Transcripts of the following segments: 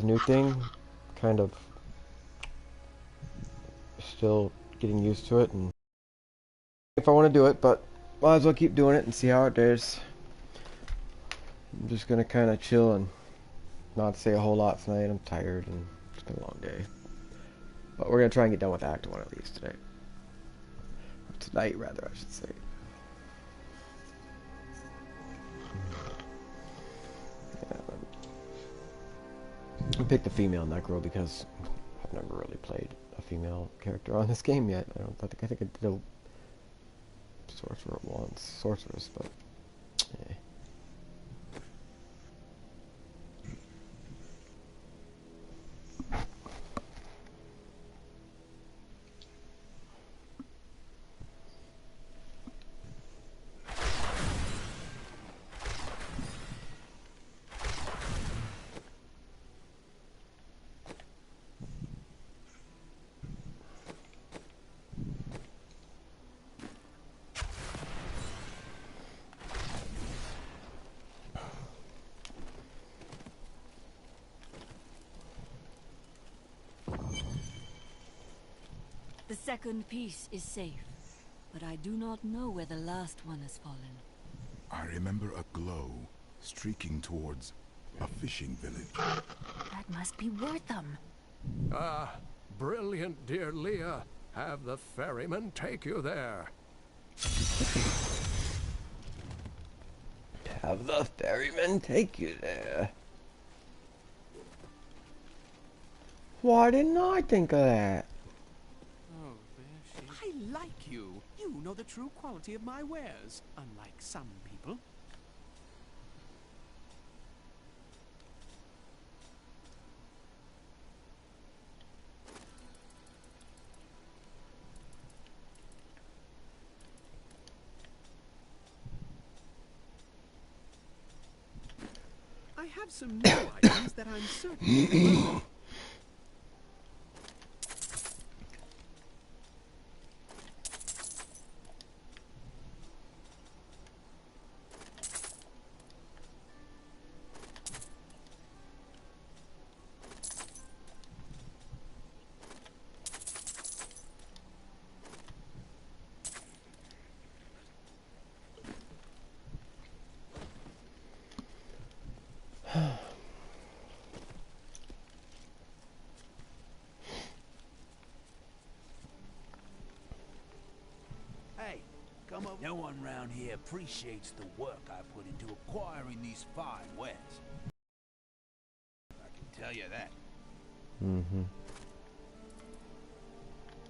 new thing, kind of still getting used to it, and if I want to do it, but might as well keep doing it and see how it does. I'm just gonna kind of chill and not say a whole lot tonight. I'm tired and it's been a long day, but we're gonna try and get done with Act 1 at least today. Or tonight, rather, I should say. I picked the female Necro because I've never really played a female character on this game yet. I think I did a sorcerer once, sorceress, but yeah. The second piece is safe, but I do not know where the last one has fallen. I remember a glow streaking towards a fishing village. That must be Wortham. Ah, brilliant, dear Leah. Have the ferryman take you there. Have the ferryman take you there. Why didn't I think of that? Oh, there she... I like you. You know the true quality of my wares, unlike some people. I have some new items that I'm certain. Hey, come over. No one round here appreciates the work I put into acquiring these fine wares. I can tell you that. Mm-hmm.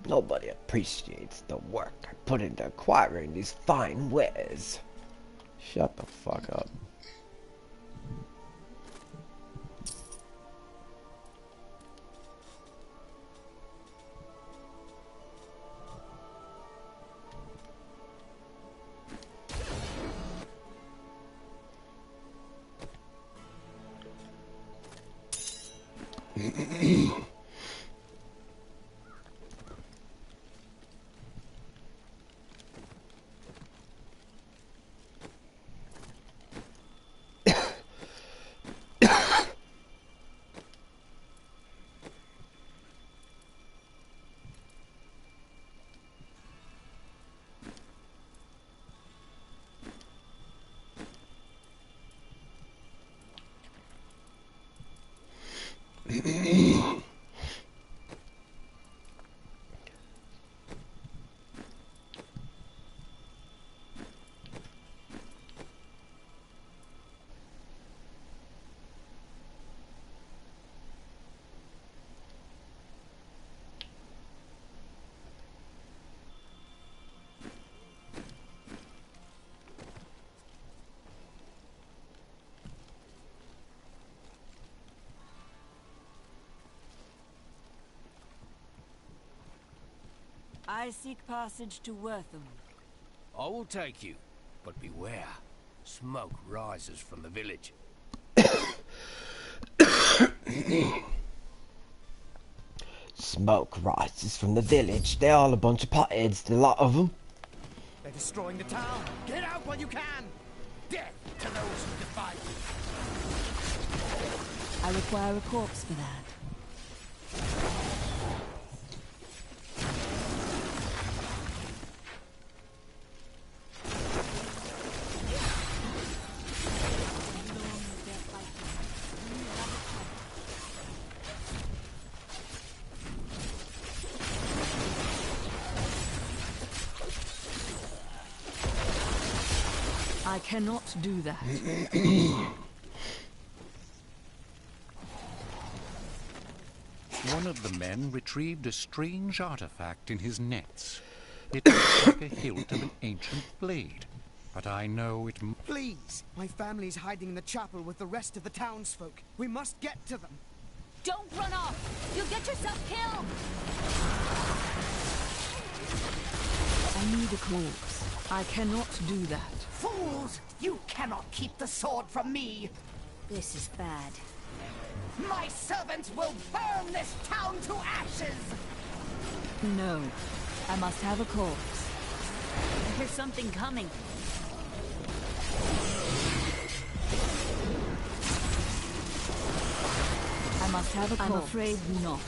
Nobody appreciates the work I put into acquiring these fine wares. Shut the fuck up. I seek passage to Wortham. I will take you, but beware. Smoke rises from the village. Smoke rises from the village. They're all a bunch of potheads, a lot of them. They're destroying the town. Get out while you can. Death to those who defy you. I require a corpse for that. I cannot do that. One of the men retrieved a strange artifact in his nets. It looks like a hilt of an ancient blade, but I know it... Please! My family's hiding in the chapel with the rest of the townsfolk. We must get to them. Don't run off! You'll get yourself killed! I need a corpse. I cannot do that. Fools! You cannot keep the sword from me! This is bad. My servants will burn this town to ashes! No. I must have a corpse. I hear something coming. I must have a corpse. I'm afraid not.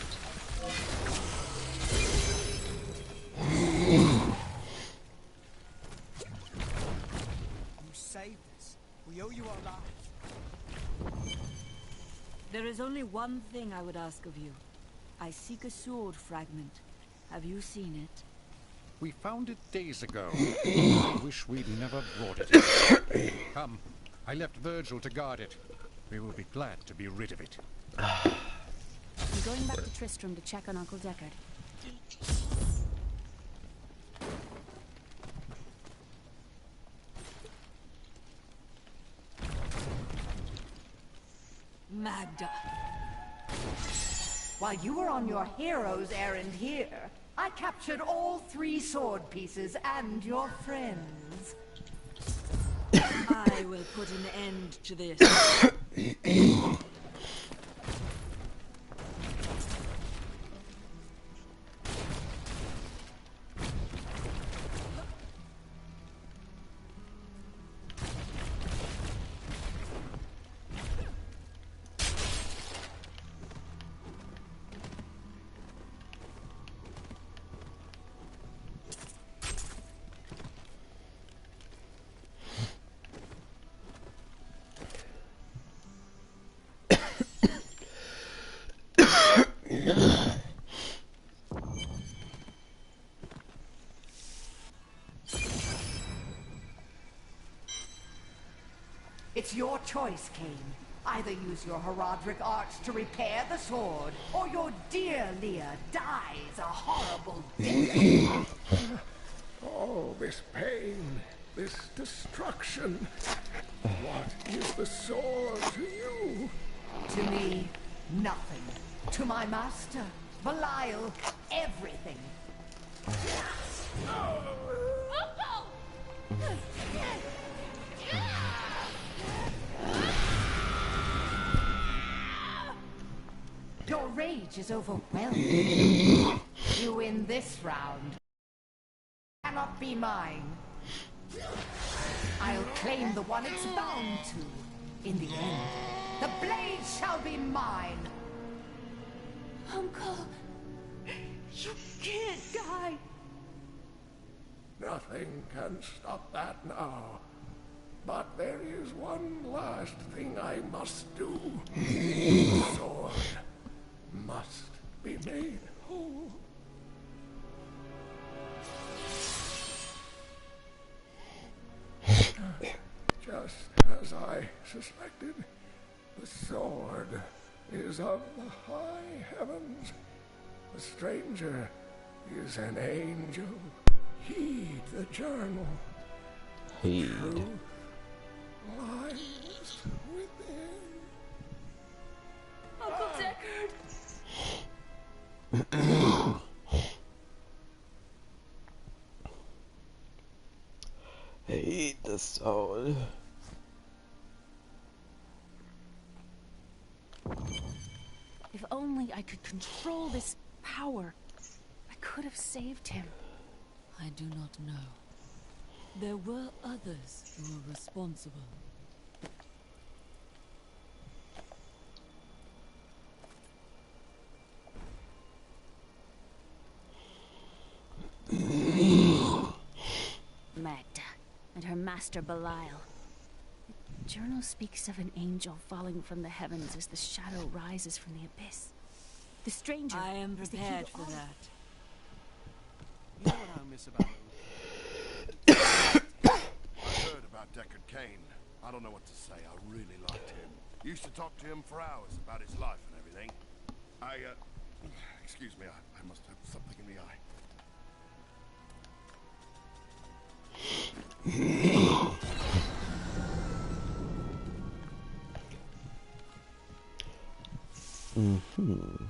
You saved us. We owe you our lives. There is only one thing I would ask of you. I seek a sword fragment. Have you seen it? We found it days ago. I wish we'd never brought it in. Come, I left Virgil to guard it. We will be glad to be rid of it. I'm going back to Tristram to check on Uncle Deckard. Magda. While you were on your hero's errand here, I captured all 3 sword pieces and your friends. I will put an end to this. It's your choice, Cain. Either use your Herodric arts to repair the sword, or your dear Leah dies a horrible death. Oh, this pain, this destruction. What is the sword to you? To me, nothing. To my master, Belial, everything. Your rage is overwhelming. You win this round. Cannot be mine. I'll claim the one it's bound to. In the end, the blade shall be mine. Uncle, you can't die. Nothing can stop that now. But there is one last thing I must do. The sword must be made whole. Just as I suspected, the sword is of the high heavens. The stranger is an angel. Heed the journal. Heed. Truth lies within. Uncle Deckard! Heed the sword. If only I could control this power, I could have saved him. I do not know. There were others who were responsible. Master Belial. The journal speaks of an angel falling from the heavens as the shadow rises from the abyss. The stranger. I am is the key to prepared for all. that. You know what I miss about I heard about Deckard Cain. I don't know what to say. I really liked him. Used to talk to him for hours about his life and everything. Excuse me, I must have something in the eye. Mm-hmm.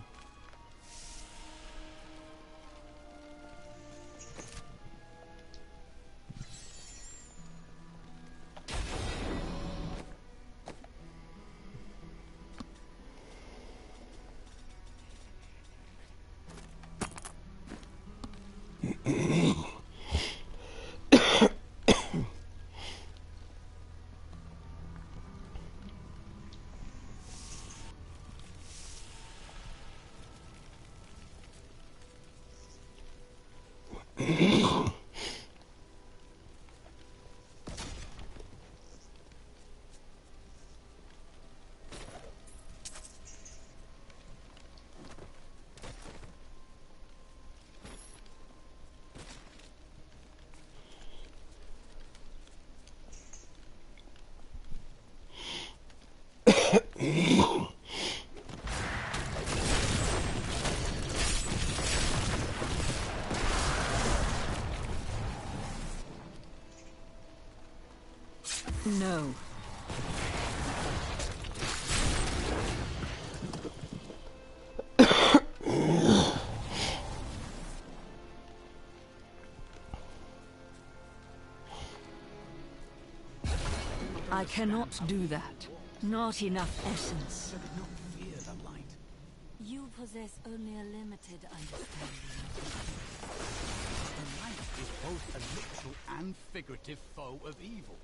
No. I cannot do that. Not enough essence. fear the light. You possess only a limited understanding. The light is both a literal and figurative foe of evil.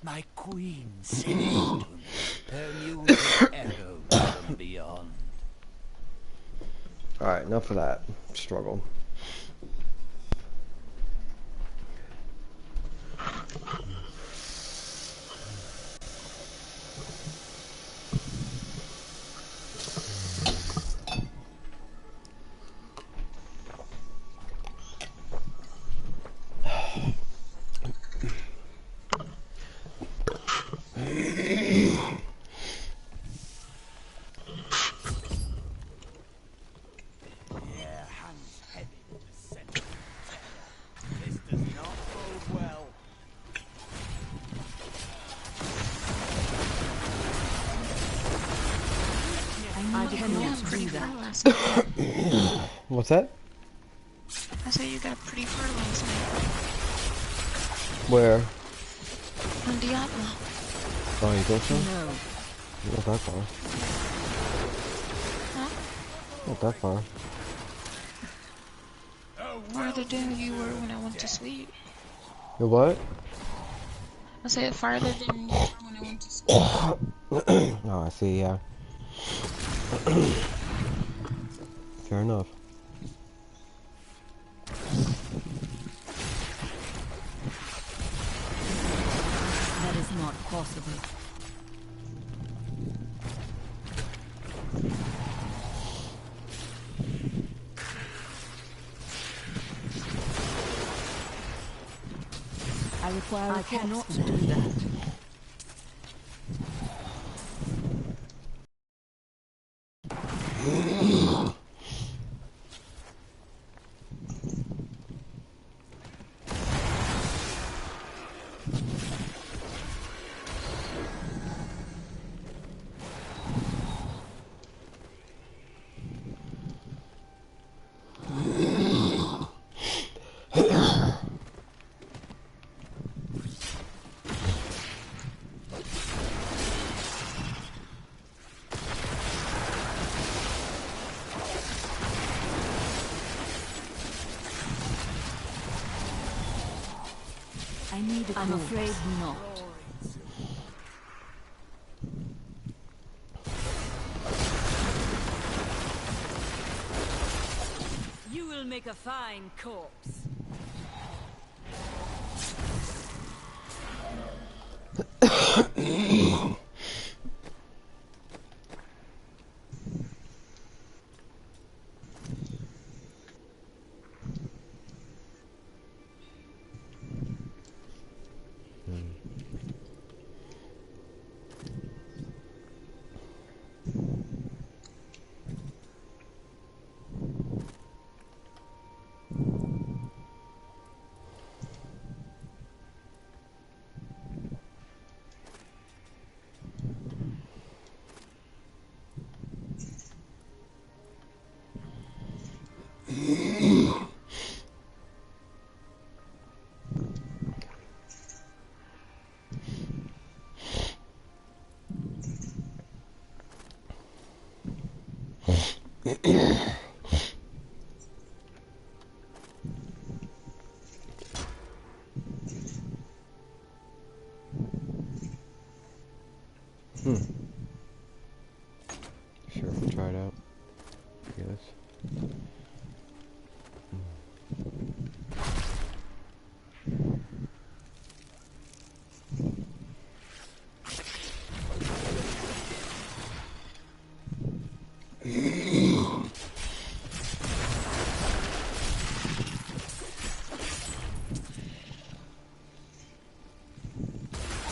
My queen sings to me. Her music echoes from beyond. Alright, enough of that struggle. What's that? I said you got pretty far last night. Where? On Diablo. Oh, you think so? No. Not that far. Huh? Not that far. Farther than you were when I went to sleep. You what? I said farther than you were when I went to sleep. Oh, I see, yeah. Fair enough. That is not possible. I cannot do that. I'm afraid not. make a fine corpse. Sure, if we try it out. Yes.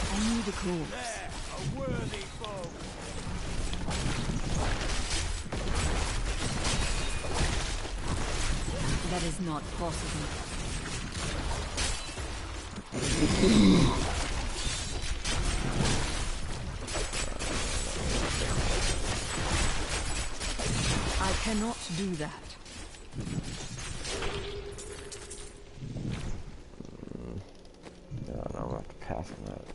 I need a corpse. There, a worthy foe. That is not possible. I cannot do that. No, I'm gonna have to pass on that.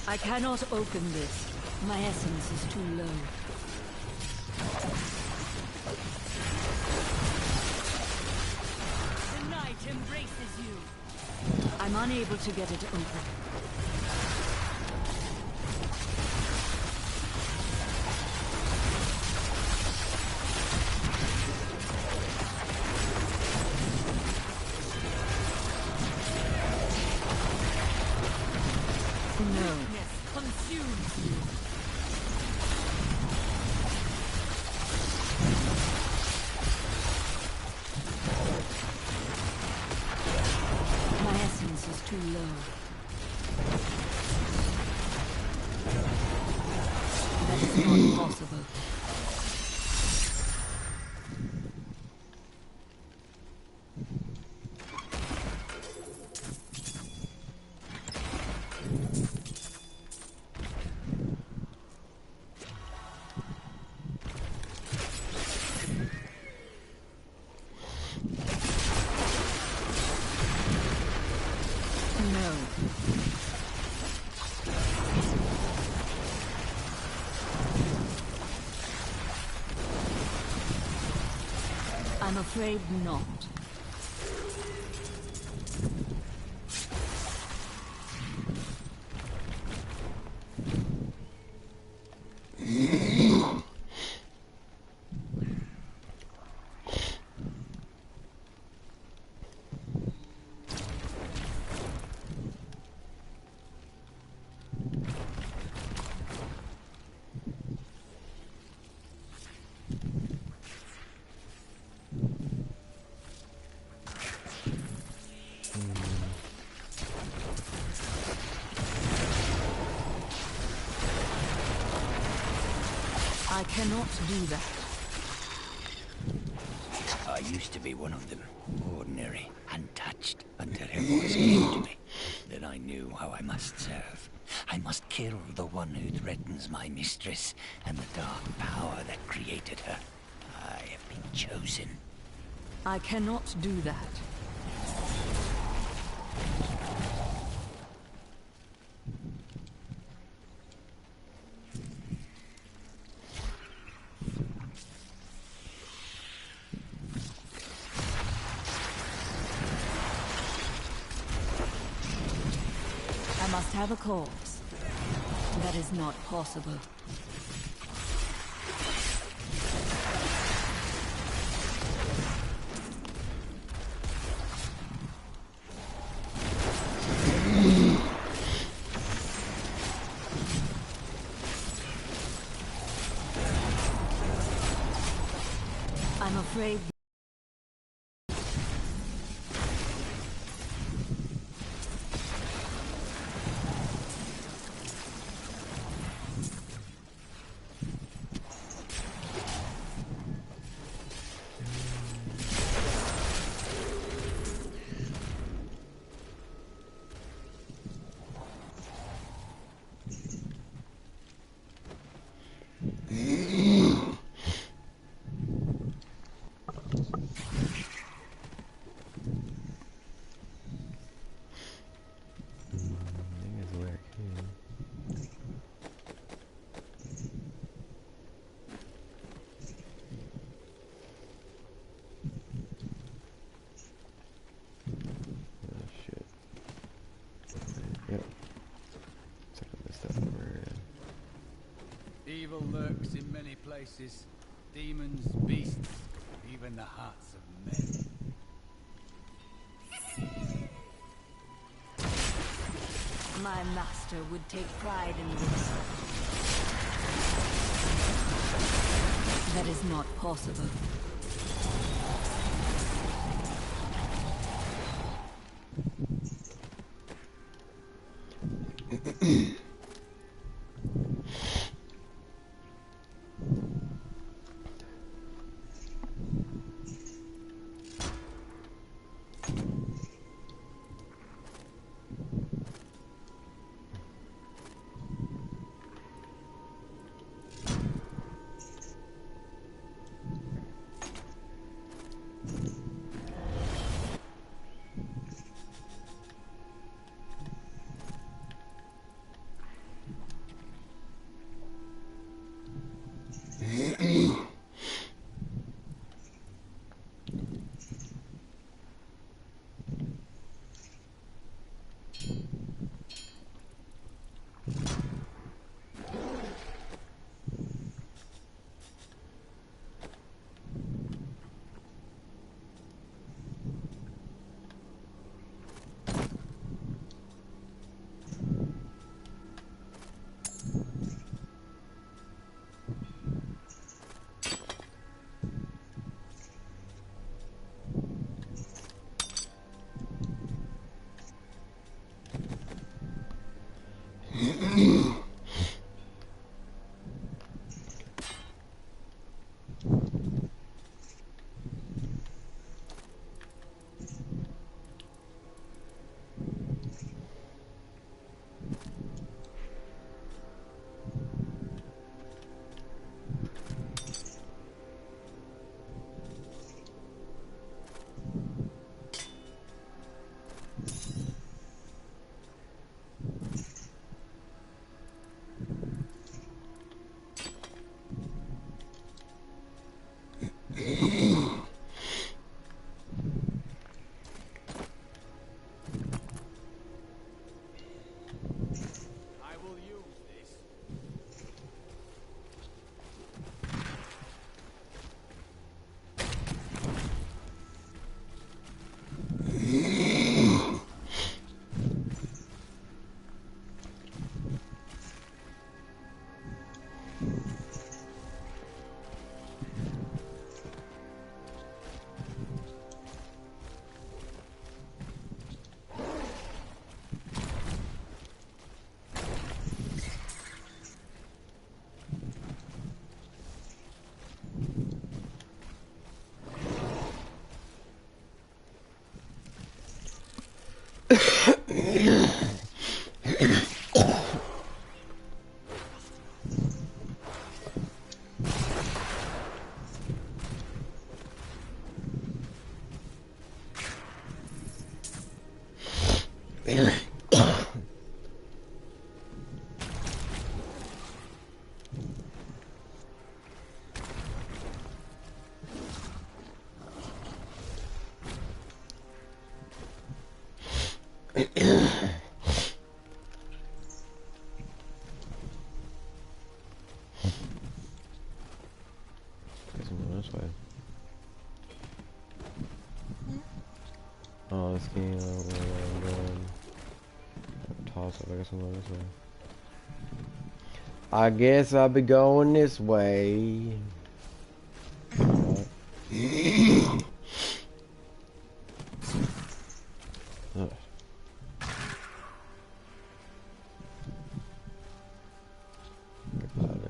I cannot open this. My essence is too low. The night embraces you. I'm unable to get it open. Too low. That is not possible. I'm afraid not. I cannot do that. I used to be one of them. Ordinary, untouched, until her voice came to me. Then I knew how I must serve. I must kill the one who threatens my mistress and the dark power that created her. I have been chosen. I cannot do that. I must have a corpse. That is not possible. I'm afraid. Evil lurks in many places. Demons, beasts, even the hearts of men. My master would take pride in this. That is not possible. This way. Oh, this game, I don't know where I'm going. Toss up, I guess I'm going this way. I guess I'll be going this way. Ugh. Got it.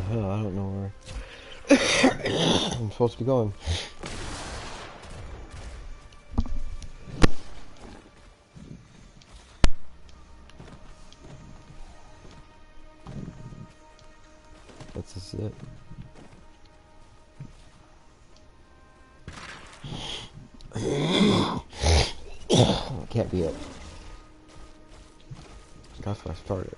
Huh? I don't know where I'm supposed to be going. That's just it. Can't be it. That's where I started.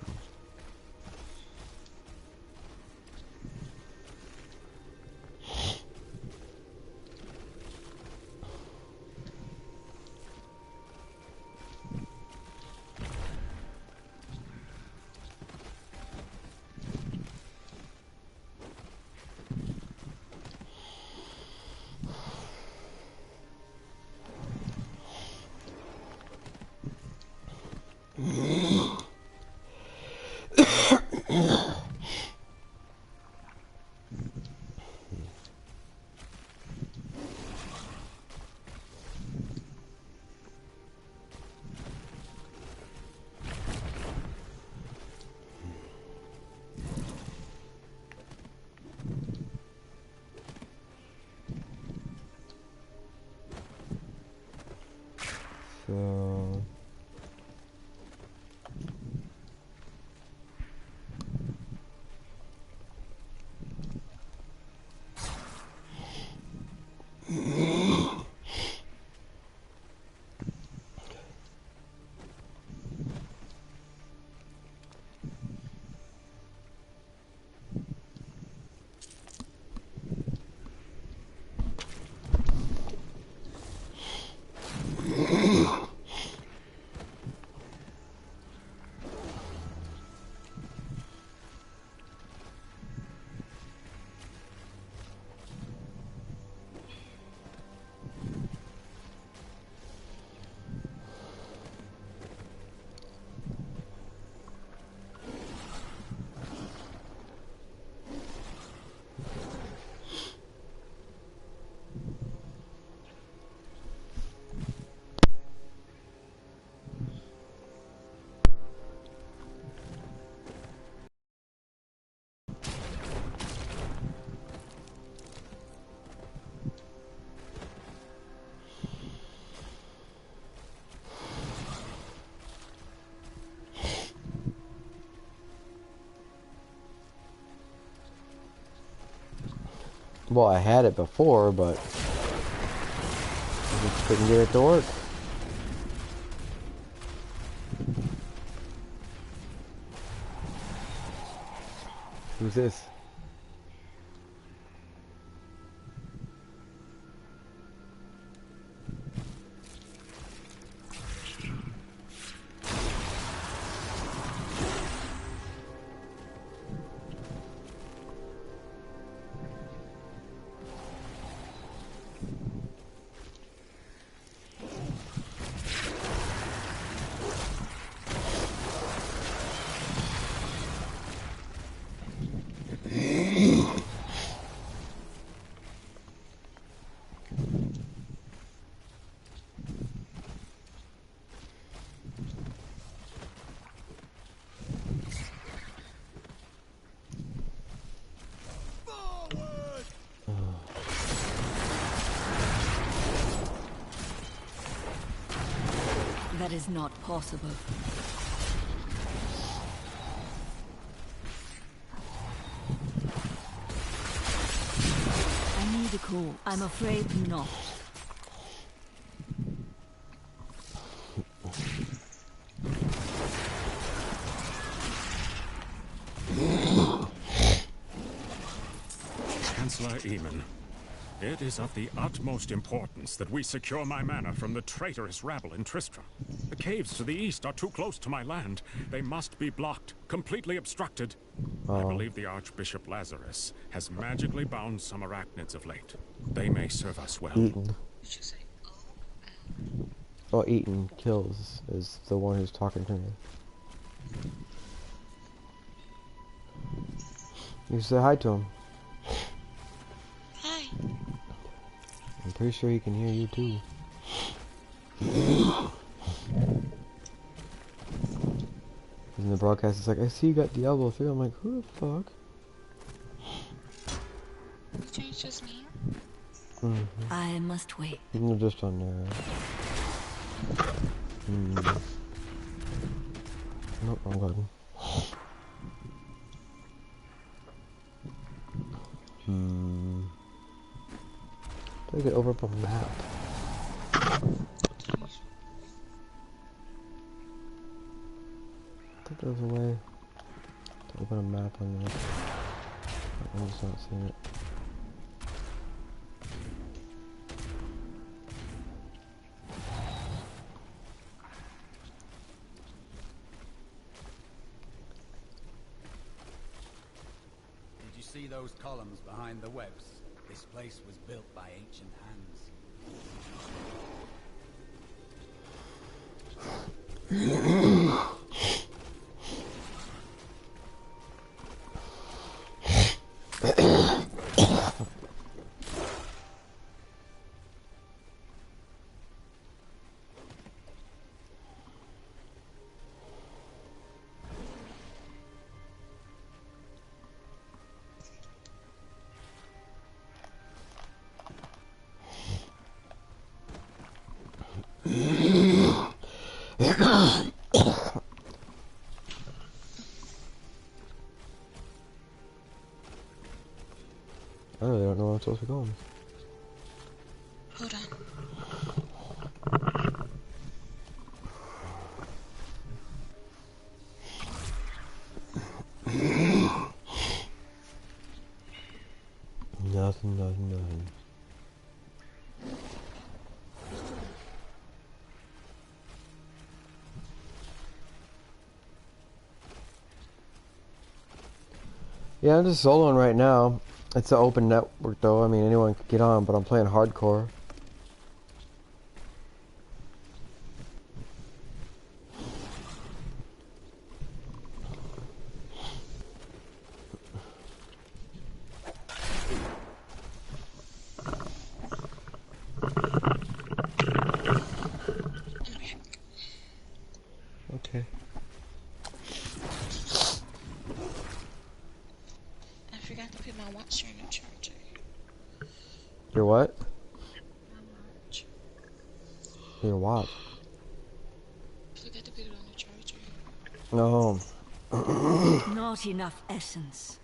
So well, I had it before, but just couldn't get it to work. Who's this? That is not possible. I need a call. I'm afraid not. Chancellor Eamon, it is of the utmost importance that we secure my manor from the traitorous rabble in Tristram. The caves to the east are too close to my land. They must be blocked, completely obstructed. I believe the Archbishop Lazarus has magically bound some arachnids of late. They may serve us well. Eaton. Oh, Eaton Kills is the one who's talking to me. You say hi to him. Hi. I'm pretty sure he can hear you too. In the broadcast, it's like, I see you got Diablo3. I'm like, who the fuck? Did you just me? I must wait. You're just on there. Nope, wrong button. Take it over up a map. I think there's a way to open a map on this. I'm just not seeing it. Did you see those columns behind the webs? This place was built by ancient hands. I really don't know where I'm supposed to go. Hold on. Nothing. Yeah, I'm just soloing right now. It's an open network though, I mean anyone could get on, but I'm playing hardcore. Okay. I forgot to put my watch on the charger. Your what? My watch. Your what? I forgot to put it on the charger. No. Not enough essence.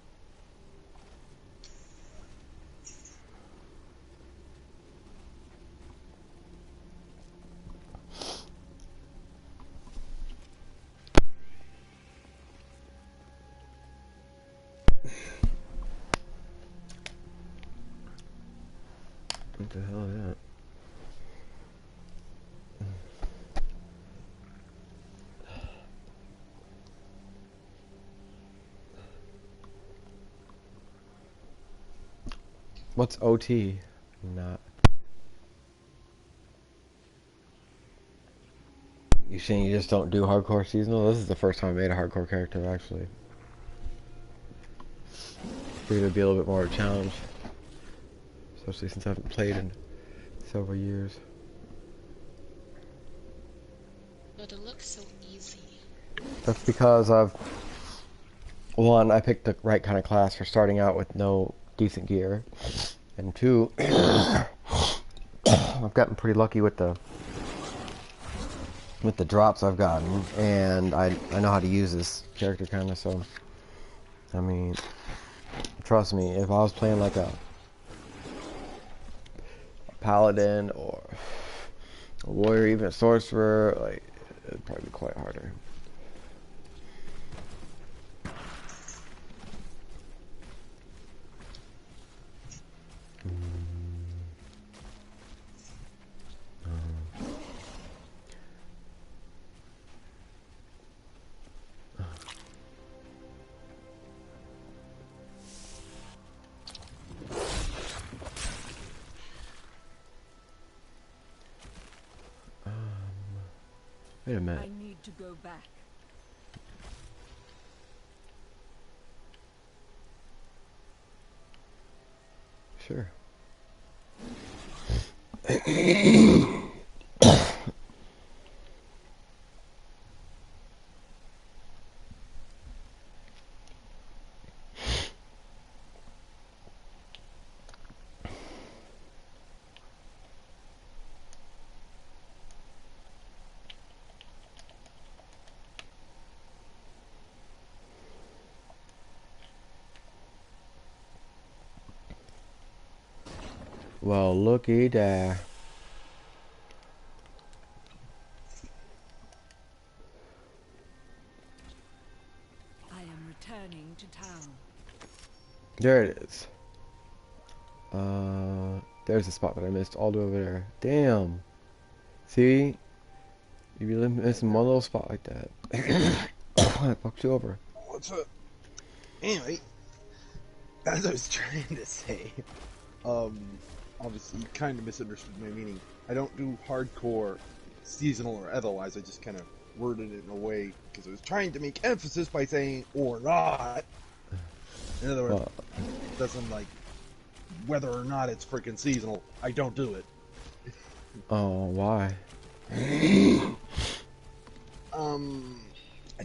What's OT? Not. You saying you just don't do hardcore seasonal? This is the first time I made a hardcore character, actually. Figured it'd be a little bit more of a challenge. Especially since I haven't played in several years. But it looks so easy. That's because one, I picked the right kind of class for starting out with no decent gear. And two, I've gotten pretty lucky with the drops I've gotten, and I know how to use this character kind of, so I mean, trust me, if I was playing like a paladin or a warrior, even a sorcerer, like, it'd probably be quite harder. Wait a minute. I need to go back. Sure. Well, looky there. I am returning to town. There it is. There's a spot that I missed all the way over there. Damn. See? You be missing one little spot like that. I fucked you over. What's up? Anyway, as I was trying to say, obviously you kind of misunderstood my meaning. I don't do hardcore, seasonal or otherwise. I just kind of worded it in a way because I was trying to make emphasis by saying or not. In other words, it doesn't like whether or not it's freaking seasonal. I don't do it. Oh, why? I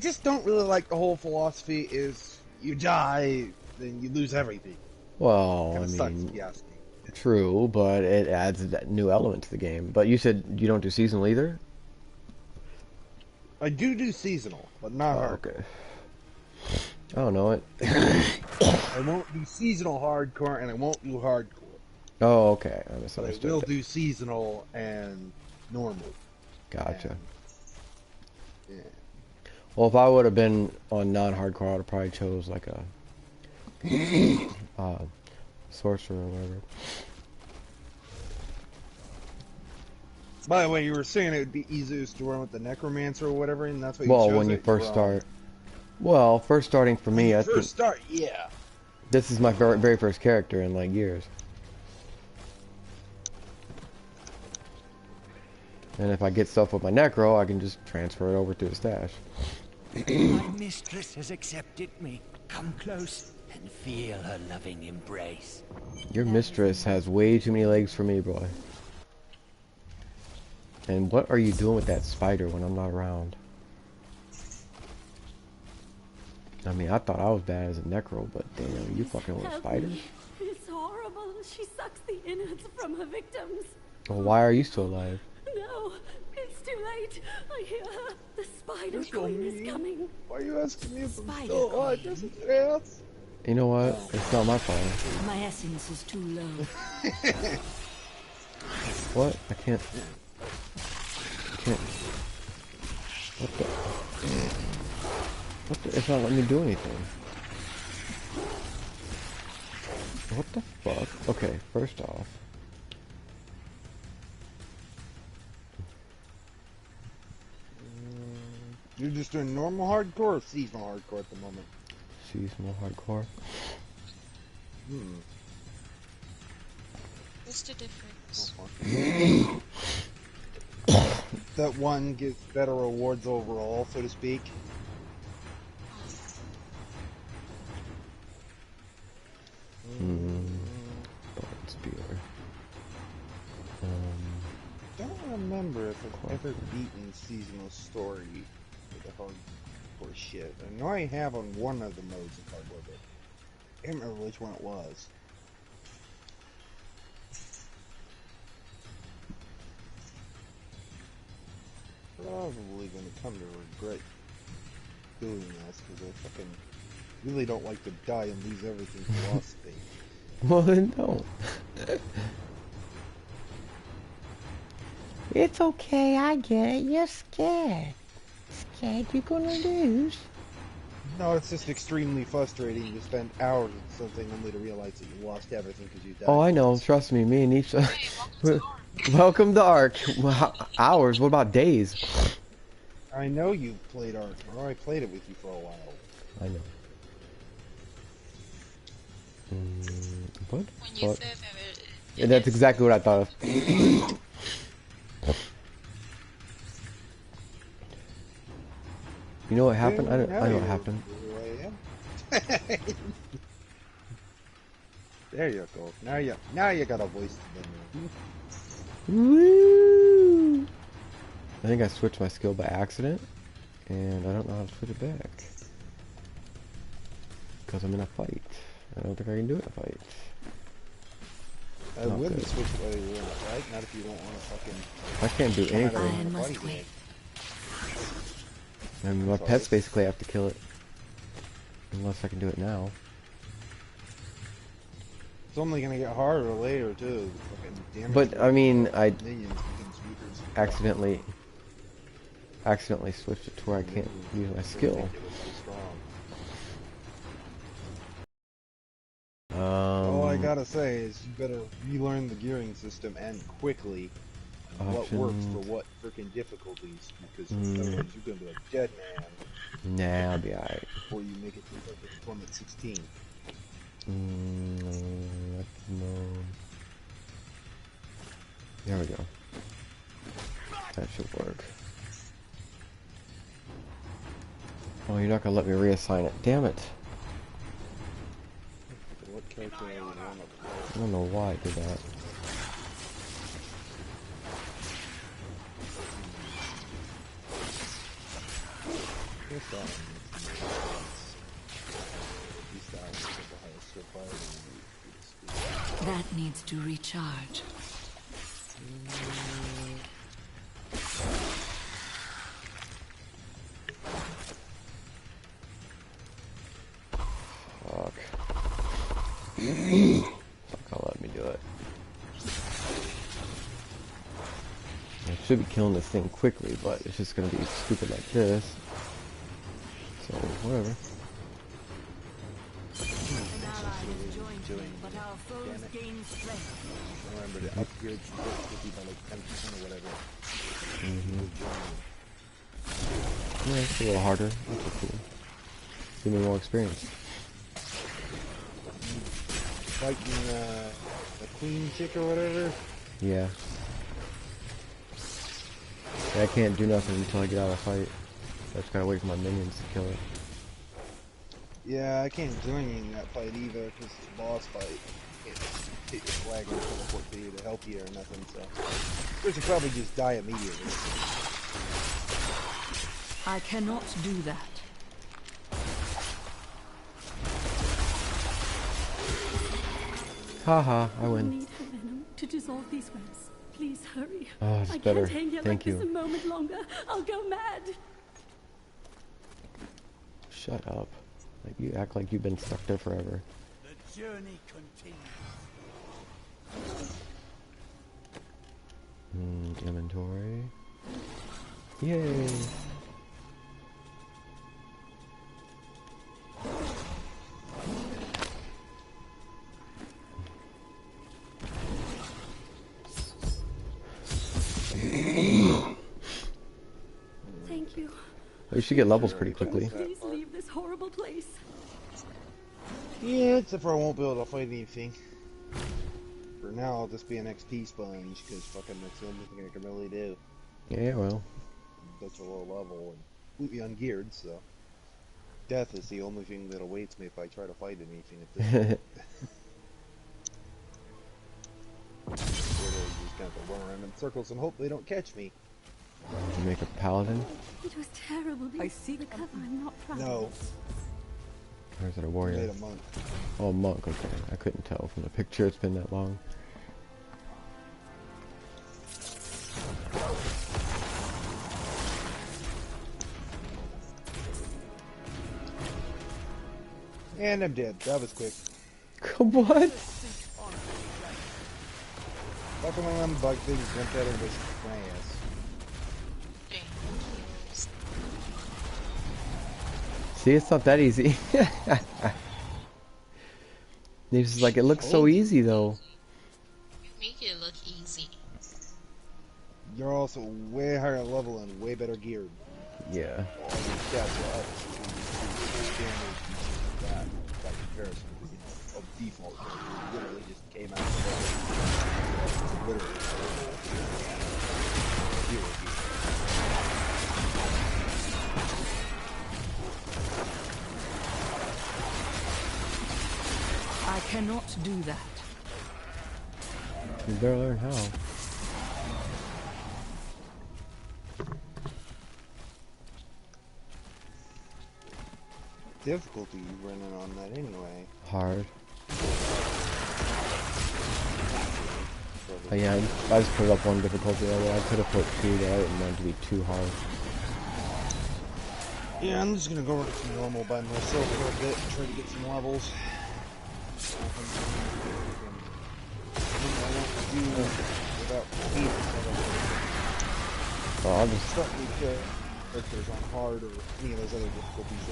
just don't really like the whole philosophy is you die, then you lose everything. Well, I Sucks, mean, if you ask me. true, but it adds that new element to the game. But you said you don't do seasonal either? I do seasonal, but not hardcore. Okay. I don't know it. I won't do seasonal hardcore, and I won't do hardcore. Oh, okay. I But I misunderstood. will do seasonal and normal. Gotcha. Yeah. Well, if I would have been on non-hardcore, I would have probably chose like a sorcerer or whatever. By the way, you were saying it would be easiest to run with the necromancer or whatever, and that's what you Well, chose when you it? first You're start. Well, first starting for me, I think First start, yeah. this is my very first character in like years. And if I get stuff with my necro, I can just transfer it over to the stash. My mistress has accepted me. Come close and feel her loving embrace. Your mistress has way too many legs for me, boy. And what are you doing with that spider when I'm not around? I mean, I thought I was bad as a necro, but damn, you fucking with spiders? It's horrible. She sucks the innards from her victims. Well, why are you still alive? No, it's too late. I hear her. The Spider Queen is coming. Why are you asking me if I'm Spider still alive? Queen. This is ass. You know what? It's not my fault. My essence is too low. What? I can't. What the? What the? It's not letting me do anything. What the fuck? Okay, first off. You're just doing normal hardcore or seasonal hardcore at the moment? Seasonal hardcore. What's the difference? That one gives better rewards overall, so to speak. Spear. Don't remember if I've ever beaten seasonal story with the hardcore shit. I know I have on one of the modes of hardcore, but I can't remember which one it was. Probably gonna come to regret doing this because I fucking really don't like to die and lose everything philosophy. Well then don't. It's okay, I get it. You're scared. Scared you're gonna lose. No, it's just extremely frustrating to spend hours with something only to realize that you lost everything because you died. Oh, I know. Trust me. Me and each. Welcome to Ark. Hours. What about days? I know you played Ark. I played it with you for a while. I know. What? When you What? said that Yeah, that's exactly what I thought of. You know what happened? I know what happened. There you go. Now you got a voice to them. Woo! I think I switched my skill by accident, and I don't know how to switch it back. Because I'm in a fight. I don't think I can do it in a fight. I wouldn't switch it while you're in a fight, not if you don't want to fucking... I can't do anything. And my pets basically have to kill it. Unless I can do it now. It's only gonna get harder later too. But I mean, I accidentally switched it to where I can't use my skill. All I gotta say is you better relearn the gearing system and quickly. What works for what freaking difficulties, because otherwise you're gonna be a dead man. Nah, I'll be alright. Before you make it to fucking Plummet 16. No. There we go. That should work. Oh, you're not gonna let me reassign it. Damn it. What character are you on? I don't know why I did that. That needs to recharge. Fuck. Fuck, let me do it. I should be killing this thing quickly, but it's just gonna be stupid like this. So, whatever. Remember to upgrade difficulty by like 10% or whatever. Yeah, it's a little harder. That's cool. Give me more experience. Fighting the queen chick or whatever? Yeah. I can't do nothing until I get out of the fight. I just gotta wait for my minions to kill it. Yeah, I can't join you in that fight either, because it's a boss fight. I can't take the flag and teleport to you to help you or nothing, so... We should probably just die immediately. I cannot do that. Haha, I win. need her venom to dissolve these webs. Please hurry. Oh, it's I better. can't hang here Thank like you. this a moment longer. I'll go mad. Shut up. Like, you act like you've been stuck there forever. The journey continues. Inventory. Yay! Thank you. You should get levels pretty quickly. Please leave this horrible place. Yeah, except for I won't be able to fight anything. For now I'll just be an XP sponge, because fucking that's the only thing I can really do. Yeah, well. That's a low level and completely ungeared, so. Death is the only thing that awaits me if I try to fight anything at this point. Literally just kind of run around in circles and hope they don't catch me. Did you make a paladin? It was terrible. I see the cover. I'm not proud. No. Or is it a warrior? I made a monk. Oh, a monk, okay. I couldn't tell from the picture, it's been that long. And I'm dead. That was quick. What? Fucking one of them bug things jumped out of this my ass. See, it's not that easy. It's just like, it looks so easy though. You make it look easy. You're also way higher level and way better geared. Yeah. All your stats are up to damage and that by comparison. Of default, it literally just came out of the literally zero gear. I cannot do that. You better learn how. Difficulty running on that anyway. Hard. Oh, yeah, I just put it up one difficulty level. I could have put 2, but I didn't want it to be too hard. Yeah, I'm just gonna go run some normal by myself for a bit and try to get some levels. Well, I'll just start me characters on hard or any of those other difficulties.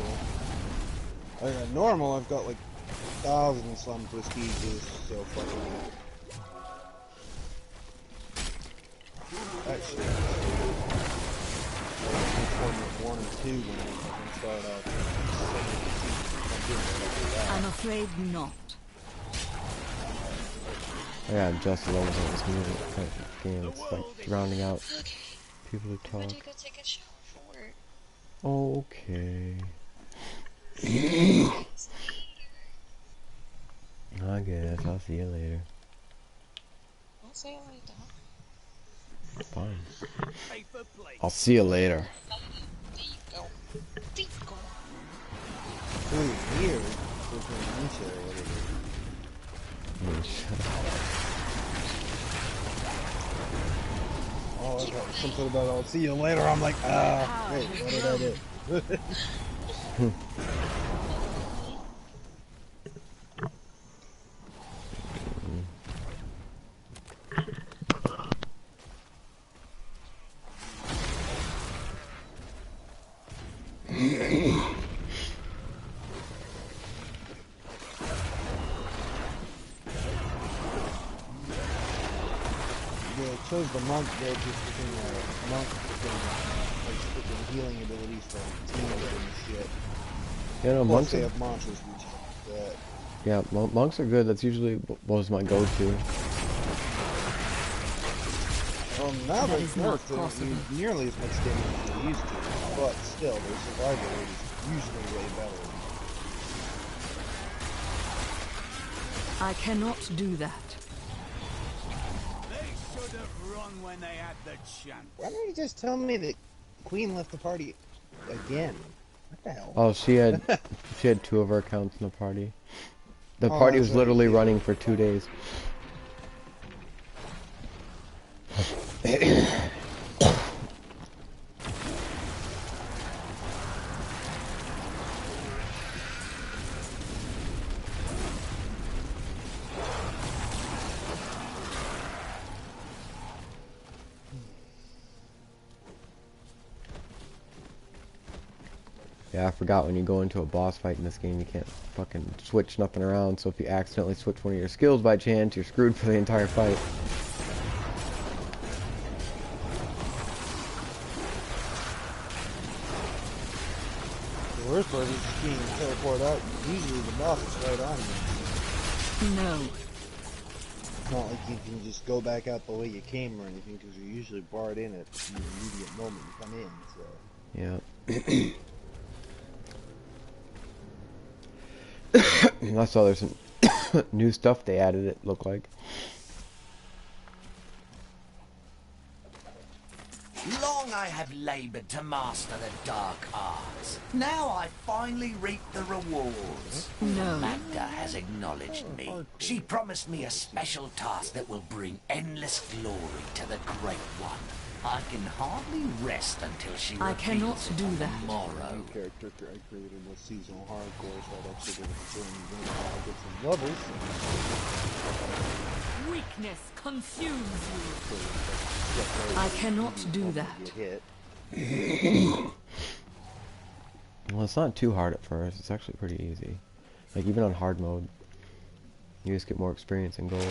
Normal, I've got like 1,000 some prestiges, so fucking. Actually, one and two when I can start out. I'm afraid not. I gotta adjust the levels of this music game. It's like drowning out people who I'm talk. gonna go take a shower for work. Okay. I guess I'll see you later. I'll see you later. Fine. I'll see you later. There you go. There you go. Ooh, weird. Shut up. Oh, I got something about I'll see you later. I'm like, wait, what did I do? Chose the monk there just because monk like freaking healing abilities from team and shit. Yeah, no, monks they are, have monsters and stuff like that. yeah, monks are good. That's usually what was my go-to. Now they're nerfed, they don't use nearly as much damage as they used to, but still, their survival rate is usually way better. I cannot do that. When they had the chance. Why don't you just tell me that Queen left the party again? What the hell? Oh, she had 2 of her accounts in the party. The party was literally running for 2 days. Yeah, I forgot when you go into a boss fight in this game, you can't fucking switch nothing around, so if you accidentally switch one of your skills by chance, you're screwed for the entire fight. The worst part is just being teleported out. Usually the boss is right on you. No. It's not like you can just go back out the way you came or anything, because you're usually barred in at the immediate moment you come in, so... Yeah. I saw there's some new stuff they added, it looked like. Long I have labored to master the dark arts. Now I finally reap the rewards. No. Magda has acknowledged me. She promised me a special task that will bring endless glory to the Great One. I can hardly rest until she I cannot reveals it do that. tomorrow. New character I created was seasonal hardcore, so I'd actually be able to get some levels. Weakness consumes you. I cannot do that. Well, it's not too hard at first. It's actually pretty easy. Like, even on hard mode, you just get more experience and gold.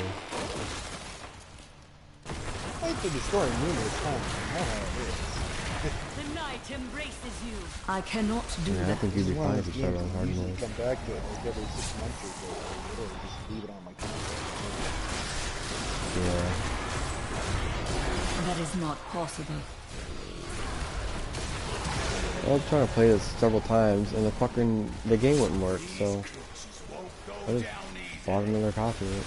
I've been destroying numerous times. I know how it is. The night embraces you. I cannot do Yeah, I that. think you'd be fine if you started on hard usually mode. come back to it like every 6 months or so. I literally just leave it on my console. Yeah. That is not possible. I was trying to play this several times, and the game wouldn't work, so I just bought another copy of it.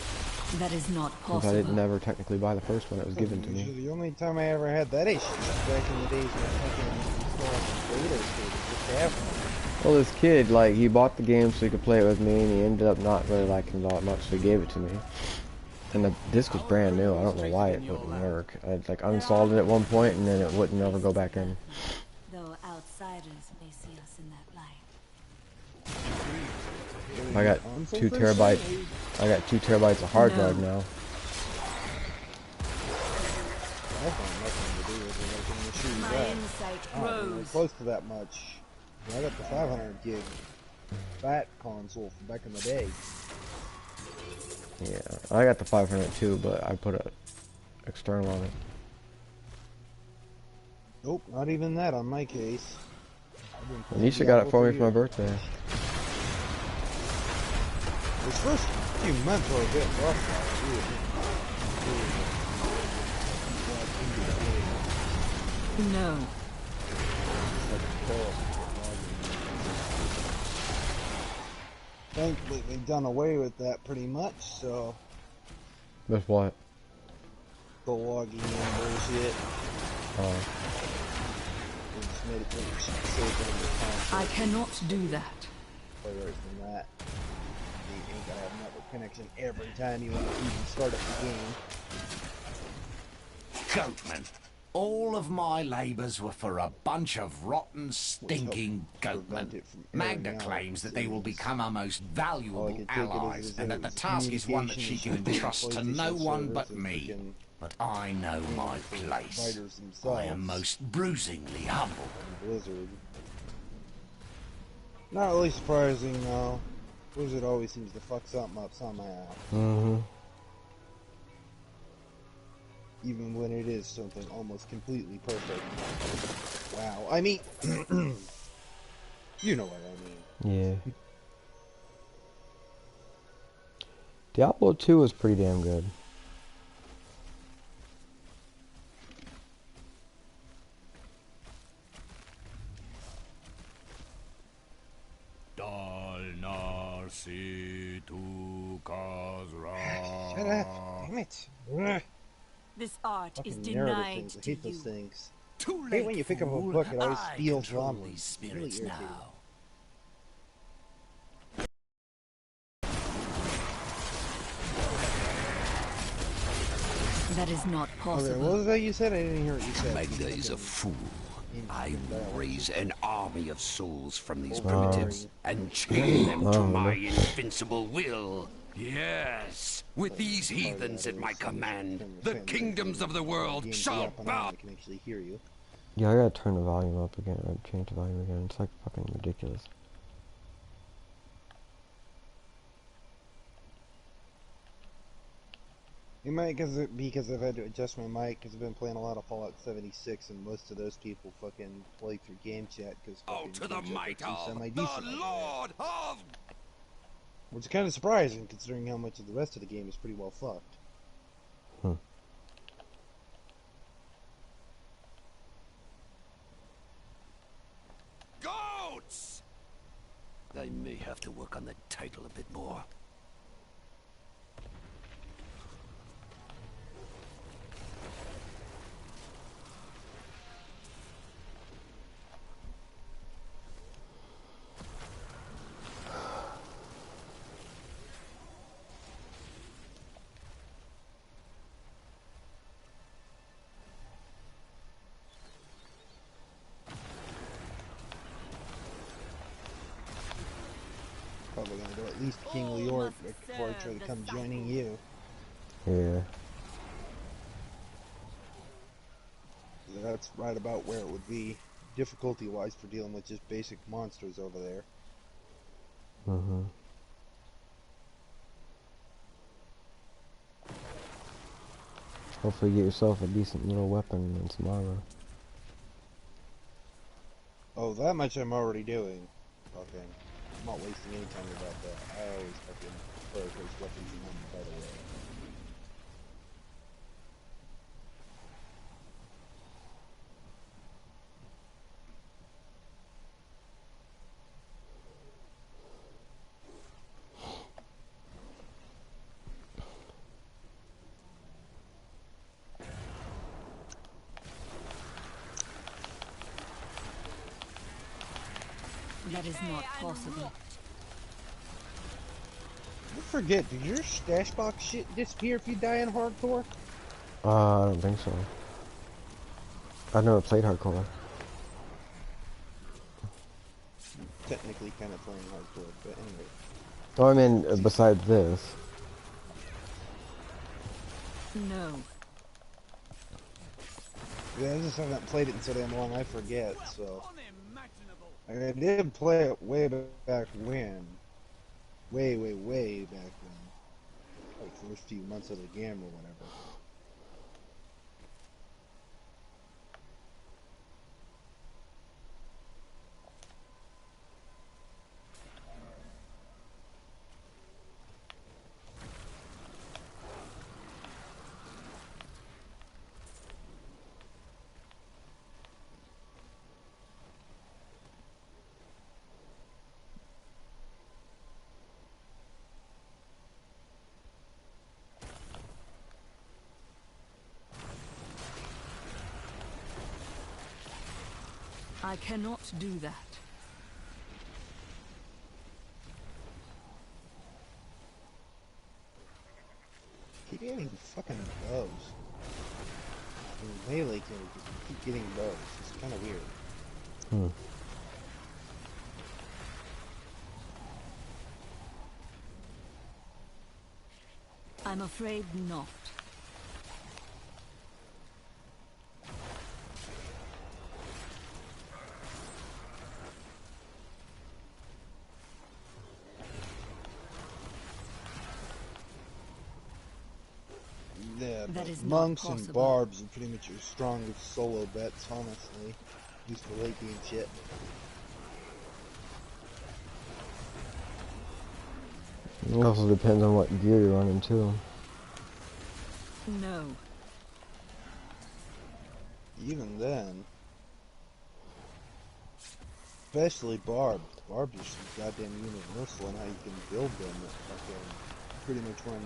That is not Since I possible. didn't never technically buy the first one, it was given to me. The only time I ever had that issue was back in the days when I fucking installed beta just to have one. Well, this kid, like, he bought the game so he could play it with me, and he ended up not really liking it all that much, so he gave it to me. And the disc was brand new. I don't know why it wouldn't work. I like uninstalled it at one point, and then it wouldn't ever go back in. Though outsiders may see us in that light. I got 2 terabytes. I got 2 terabytes of hard drive now. My insight grows. Close to that much. I got the 500 gig fat console from back in the day. Yeah, I got the 500 too, but I put a external on it. Nope, not even that on my case. Nisha got it for me for my birthday. This first few months were a bit rough. No. Thankfully, they've done away with that pretty much, so... With what? The logging and bullshit. Oh. They just made it safe on the console. I cannot do that. Play right from that. You ain't gotta have a network connection every time you want to even start up the game. Goatman. All of my labours were for a bunch of rotten, stinking goatmen. Magda claims that they will become our most valuable allies, and that the task is one that she can entrust to no one but me. But I know my place. I am most bruisingly humble. Blizzard. Not really surprising, though. Blizzard always seems to fuck something up somehow. Mm-hmm. Even when it is something almost completely perfect. Wow. I mean, you know what I mean. Yeah. Diablo 2 was pretty damn good. Shut up. Damn it. Ugh. This art is Fucking narrative denied things. I to hate those you. things. Too I hate when you pick up a fool. book, it always I feels control wrong. these It's really spirits irritating. now. That is not Okay, possible. what was that you said? I didn't hear what you said. Magda is a fool. I will raise an army of souls from these Oh, primitives and chain them to Oh, my no. invincible will. Yes, with these heathens at my command, the kingdoms of the world shall bow. I can actually hear you. Yeah, I gotta turn the volume up again, or change the volume again. It's like fucking ridiculous. It might because I've had to adjust my mic because I've been playing a lot of Fallout 76 and most of those people fucking play through game chat because Oh, to the might of the Lord of... Which is kind of surprising considering how much of the rest of the game is pretty well fucked. I may have to work on the title a bit more. Probably gonna go at least King Leoric before I try to come joining you. Yeah. That's right about where it would be, difficulty-wise, for dealing with just basic monsters over there. Mm-hmm. Hopefully get yourself a decent little weapon and some armor. Oh, that much I'm already doing. Okay. I'm not wasting any time about that. I always fucking prioritize weapons and armor, by the way. That is not possible. I forget, did your stash box shit disappear if you die in hardcore? I don't think so. I've never played hardcore. Technically kind of playing hardcore, but anyway. Oh, I mean, besides this. No. Yeah, I just haven't played it in so damn long, I forget, so. I did play it way back when. Way back when. Like, first few months of the game or whatever. I cannot do that. Keep getting fucking bows. In melee characters, keep getting bows. It's kind of weird. Hmm. I'm afraid not. Yeah, That but is not monks and possible. barbs are pretty much your strongest solo bets, honestly. At least for late game shit. It also depends on what gear you're running too. No. Even then, especially barbs. Barbs are so goddamn universal in how you can build them. That fucking pretty much run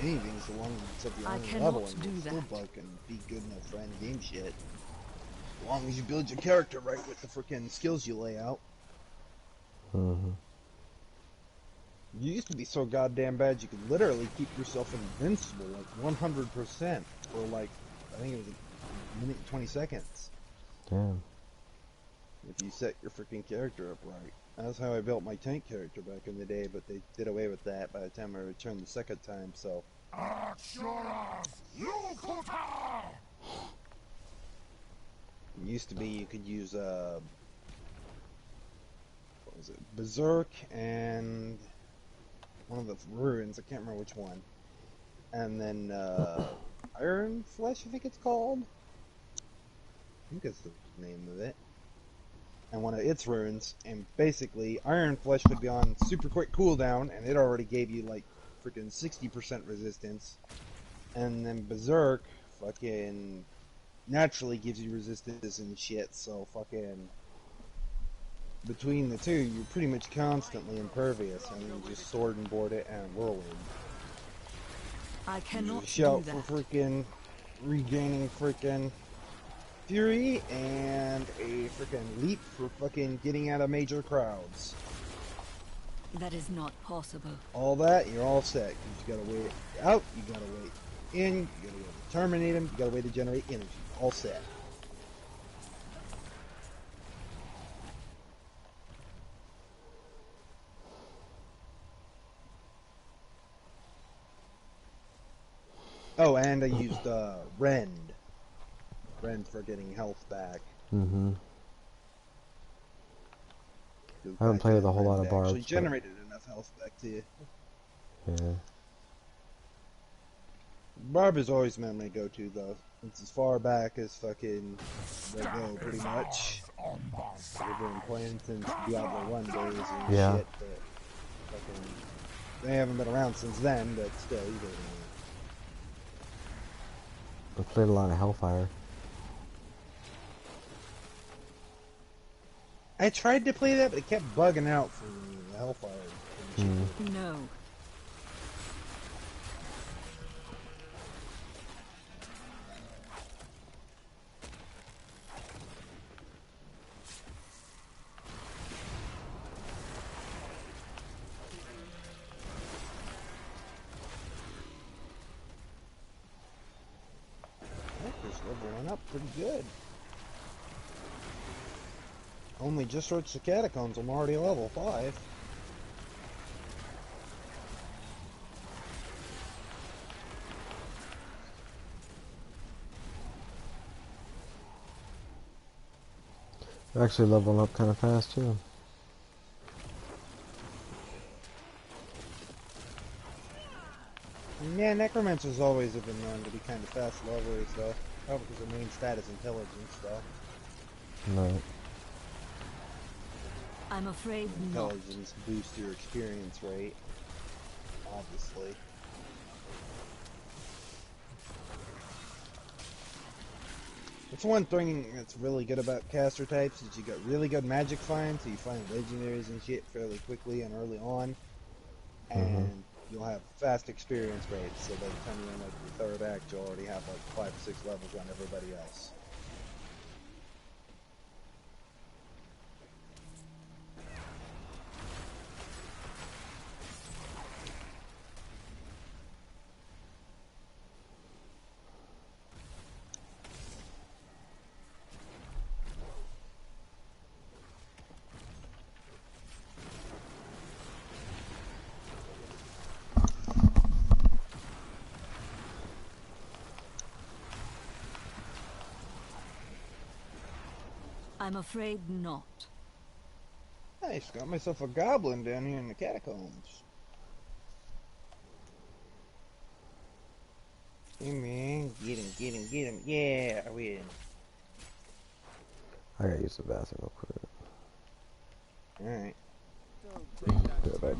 anything as long as it's up your I own cannot level and do you'll still that. buck and be good enough for end game shit. As long as you build your character right with the freaking skills you lay out. Mm-hmm. You used to be so goddamn bad you could literally keep yourself invincible like 100% for like, I think it was a minute and 20 seconds. Damn. If you set your freaking character up right. That's how I built my tank character back in the day, but they did away with that by the time I returned the second time, so. It used to be you could use, what was it, Berserk and one of the ruins, I can't remember which one. And then, Iron Flesh, I think it's called? I think that's the name of it. And one of its runes, and basically Iron Flesh would be on super quick cooldown, and it already gave you like freaking 60% resistance. And then Berserk fucking naturally gives you resistance and shit, so fucking between the two, you're pretty much constantly impervious. I mean, you just sword and board it and whirlwind. I cannot You shout do for that. freaking regaining freaking fury and a freaking leap for fucking getting out of major crowds. That is not possible. All that, you're all set. You gotta wait out, you gotta wait in, you gotta wait to terminate him, you gotta wait to generate energy. All set. Oh, and I used Rend for getting health back. Mm-hmm. I haven't played with a whole lot of barbs. Actually generated enough health back to you. Yeah. Barb is always been my go-to though. It's as far back as fucking they go, pretty much. We've been playing since Diablo 1 days and Yeah. shit, but fucking they haven't been around since then, but still, you don't know. I played a lot of Hellfire. I tried to play that, but it kept bugging out for me, the Hellfire. No. Just leveling up pretty good. Only just reached the catacombs, I'm already level 5. They're actually leveling up kind of fast too. Yeah, Necromancers always have been known to be kind of fast levelers though. Probably because their main stat is intelligence though. No. I'm afraid not. Intelligence boosts your experience rate, obviously. It's one thing that's really good about caster types is you got really good magic find, so you find legendaries and shit fairly quickly and early on, and you'll have fast experience rates. So by the time you're in like the third act, you'll already have like 5 or 6 levels on everybody else. I'm afraid not. Nice, got myself a goblin down here in the catacombs. Hey man, get him, yeah, I win. I gotta use the bathroom real quick. Alright. Do it, babe.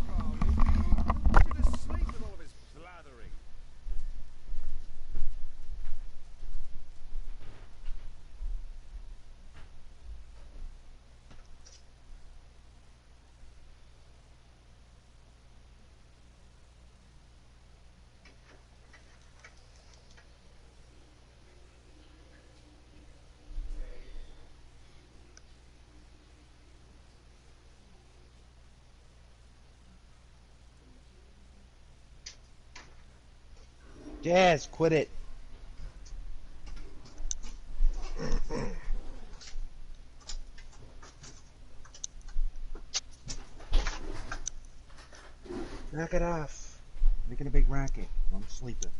Jazz, quit it. Knock it off. Making a big racket. I'm sleeping.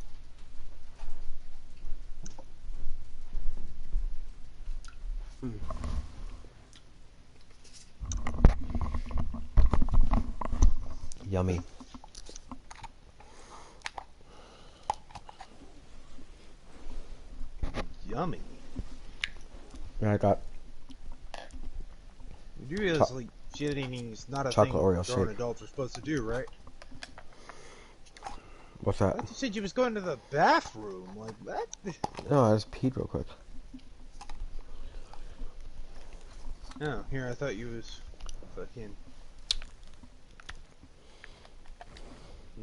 Yummy. Yummy. Yeah, I got You do realize, like, shit eating is not a chocolate thing Oreo grown shake. adults are supposed to do, right? What's that? I thought you said you was going to the bathroom. Like, what? No, I just peed real quick. Oh, here, I thought you was fucking,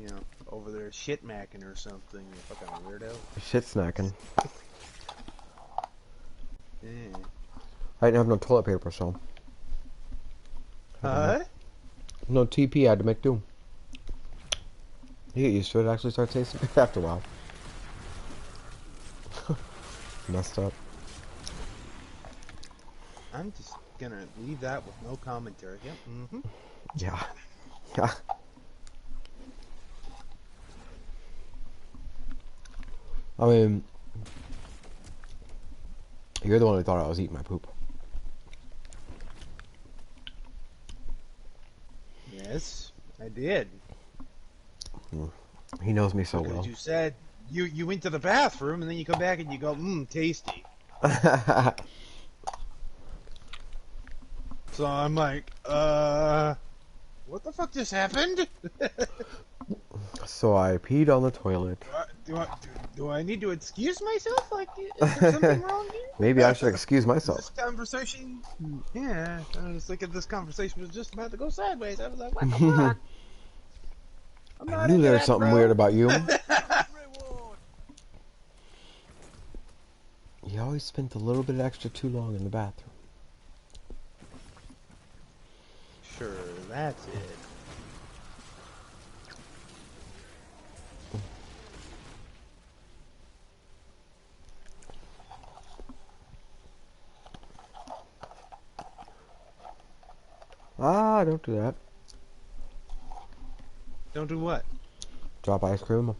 you know, over there shit macking or something, you fucking weirdo. Shit snacking. Yeah. I didn't have no toilet paper, so. No TP, I had to make do. You get used to it, it actually starts tasting good after a while. Messed up. I'm just gonna leave that with no commentary. Yep. Mm-hmm. Yeah. Yeah. I mean, you're the one who thought I was eating my poop. Yes, I did. He knows me so Because well. you said you went to the bathroom and then you come back and you go, tasty. So I'm like, what the fuck just happened? So I peed on the toilet. Do I need to excuse myself? Like, is there something wrong here? Maybe I should excuse myself. This conversation, yeah, I was thinking this conversation was just about to go sideways. I was like, what the fuck? I knew there was something weird about you. You always spent a little bit extra too long in the bathroom. Sure, that's it. Ah, don't do that. Don't do what? Drop ice cream.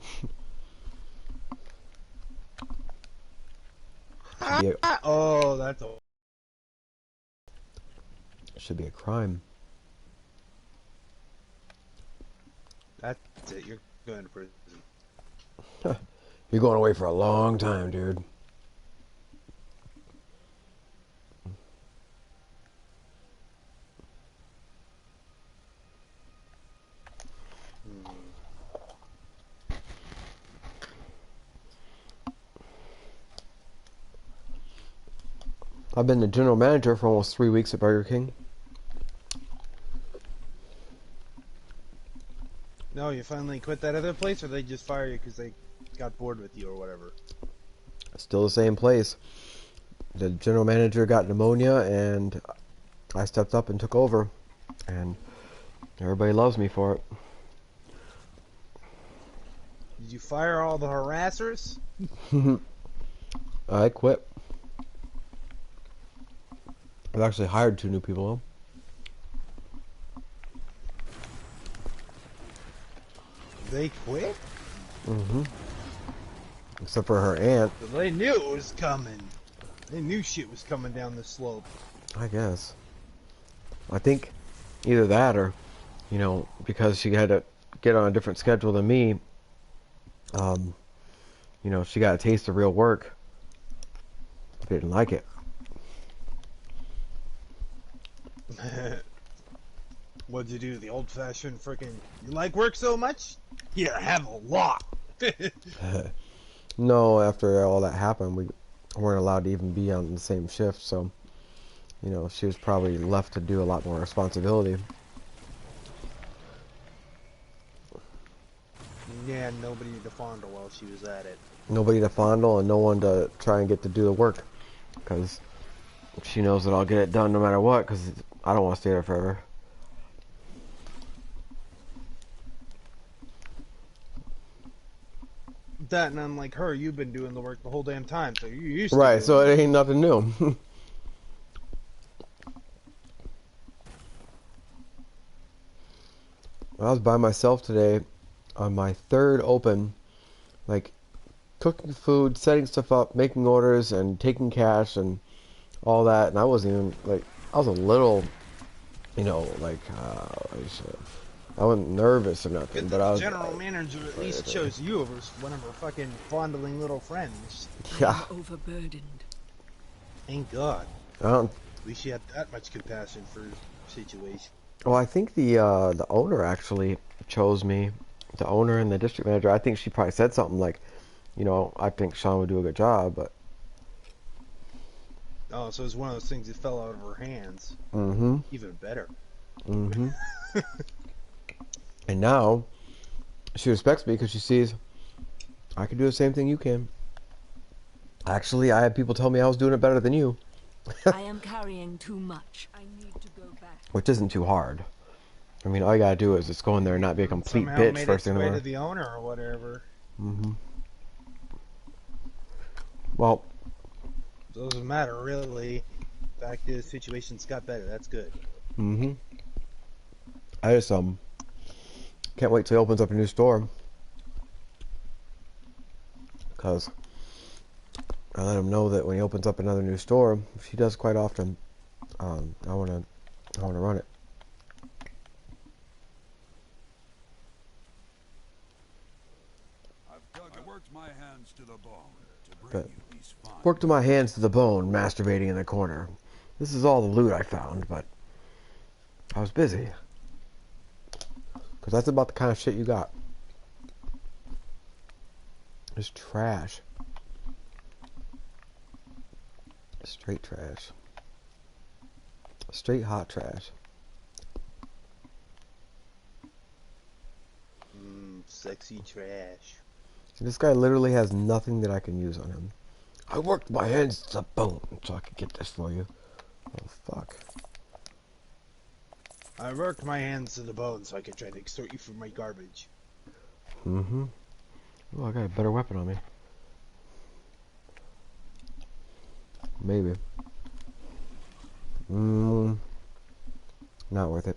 Oh, that's all. Should be a crime. That's it. You're going to prison. You're going away for a long time, dude. I've been the general manager for almost 3 weeks at Burger King. No, you finally quit that other place, or they just fire you because they got bored with you or whatever? Still the same place. The general manager got pneumonia, and I stepped up and took over. And everybody loves me for it. Did you fire all the harassers? I quit. I've actually hired 2 new people. They quit? Mm-hmm. Except for her aunt. So they knew it was coming. They knew shit was coming down the slope. I guess. I think either that or, you know, because she had to get on a different schedule than me, you know, she got a taste of real work. Didn't like it. What'd you do? The old-fashioned freaking, you like work so much? Here, have a lot. No, after all that happened, we weren't allowed to even be on the same shift, so, you know, she was probably left to do a lot more responsibility. Yeah, nobody to fondle while she was at it. Nobody to fondle and no one to try and get to do the work, because she knows that I'll get it done no matter what, because I don't want to stay there forever. That, and unlike her, you've been doing the work the whole damn time, so you're used to Right, so it ain't nothing new. I was by myself today on my 3rd open, like cooking food, setting stuff up, making orders, and taking cash and all that. And I wasn't even like, I was a little, you know, like I wasn't nervous or nothing, but I was. The general manager at least chose you over one of her fucking fondling little friends. Yeah. Overburdened. Thank God. I don't. At least she had that much compassion for the situation. Well, I think the owner actually chose me, the owner and the district manager. I think she probably said something like, you know, I think Sean would do a good job, but. Oh, so it's one of those things that fell out of her hands. Mm-hmm. Even better. Mm-hmm. And now, she respects me because she sees I can do the same thing you can. Actually, I had people tell me I was doing it better than you. I am carrying too much. I need to go back. Which isn't too hard. I mean, all you gotta do is just go in there and not be a complete Somehow bitch made first its thing in the way to morning. the owner or whatever. Mm-hmm. Well, doesn't matter really. Fact is, situations got better. That's good. mm-hmm. I just can't wait till he opens up a new store. Because I let him know that when he opens up another new store, which he does quite often, I wanna run it. I've worked my hands to the bone to bring But you these fine. worked my hands to the bone, masturbating in the corner. This is all the loot I found, but I was busy. Because that's about the kind of shit you got. It's trash. Straight trash. Straight hot trash. Sexy trash. This guy literally has nothing that I can use on him. I worked my hands to the bone so I could get this for you. Oh, fuck. I worked my hands to the bone so I could try to extort you from my garbage. Mm-hmm. Oh, I got a better weapon on me. Maybe. Not worth it.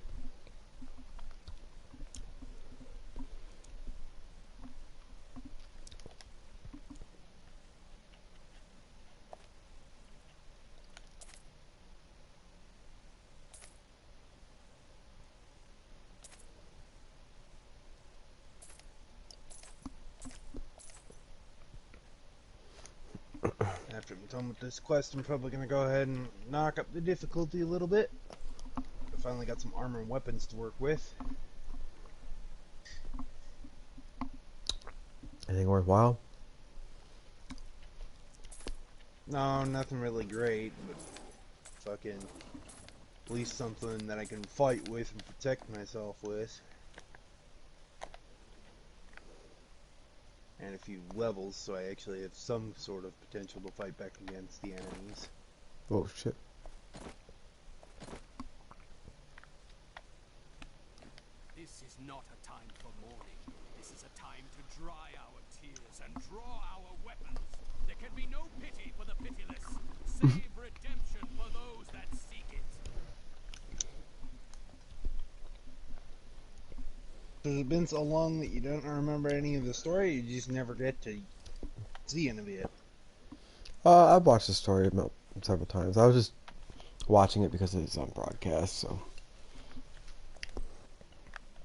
After I'm done with this quest, I'm probably going to go ahead and knock up the difficulty a little bit. I finally got some armor and weapons to work with. Anything worthwhile? No, nothing really great, but fucking at least something that I can fight with and protect myself with. And a few levels, so I actually have some sort of potential to fight back against the enemies. Oh, shit. This is not a time for mourning. This is a time to dry our tears and draw our weapons. There can be no pity for the pitiless. Save redemption for those that seek it. Has it been so long that you don't remember any of the story? You just never get to see any of it. I've watched the story several times. I was just watching it because it's on broadcast, so.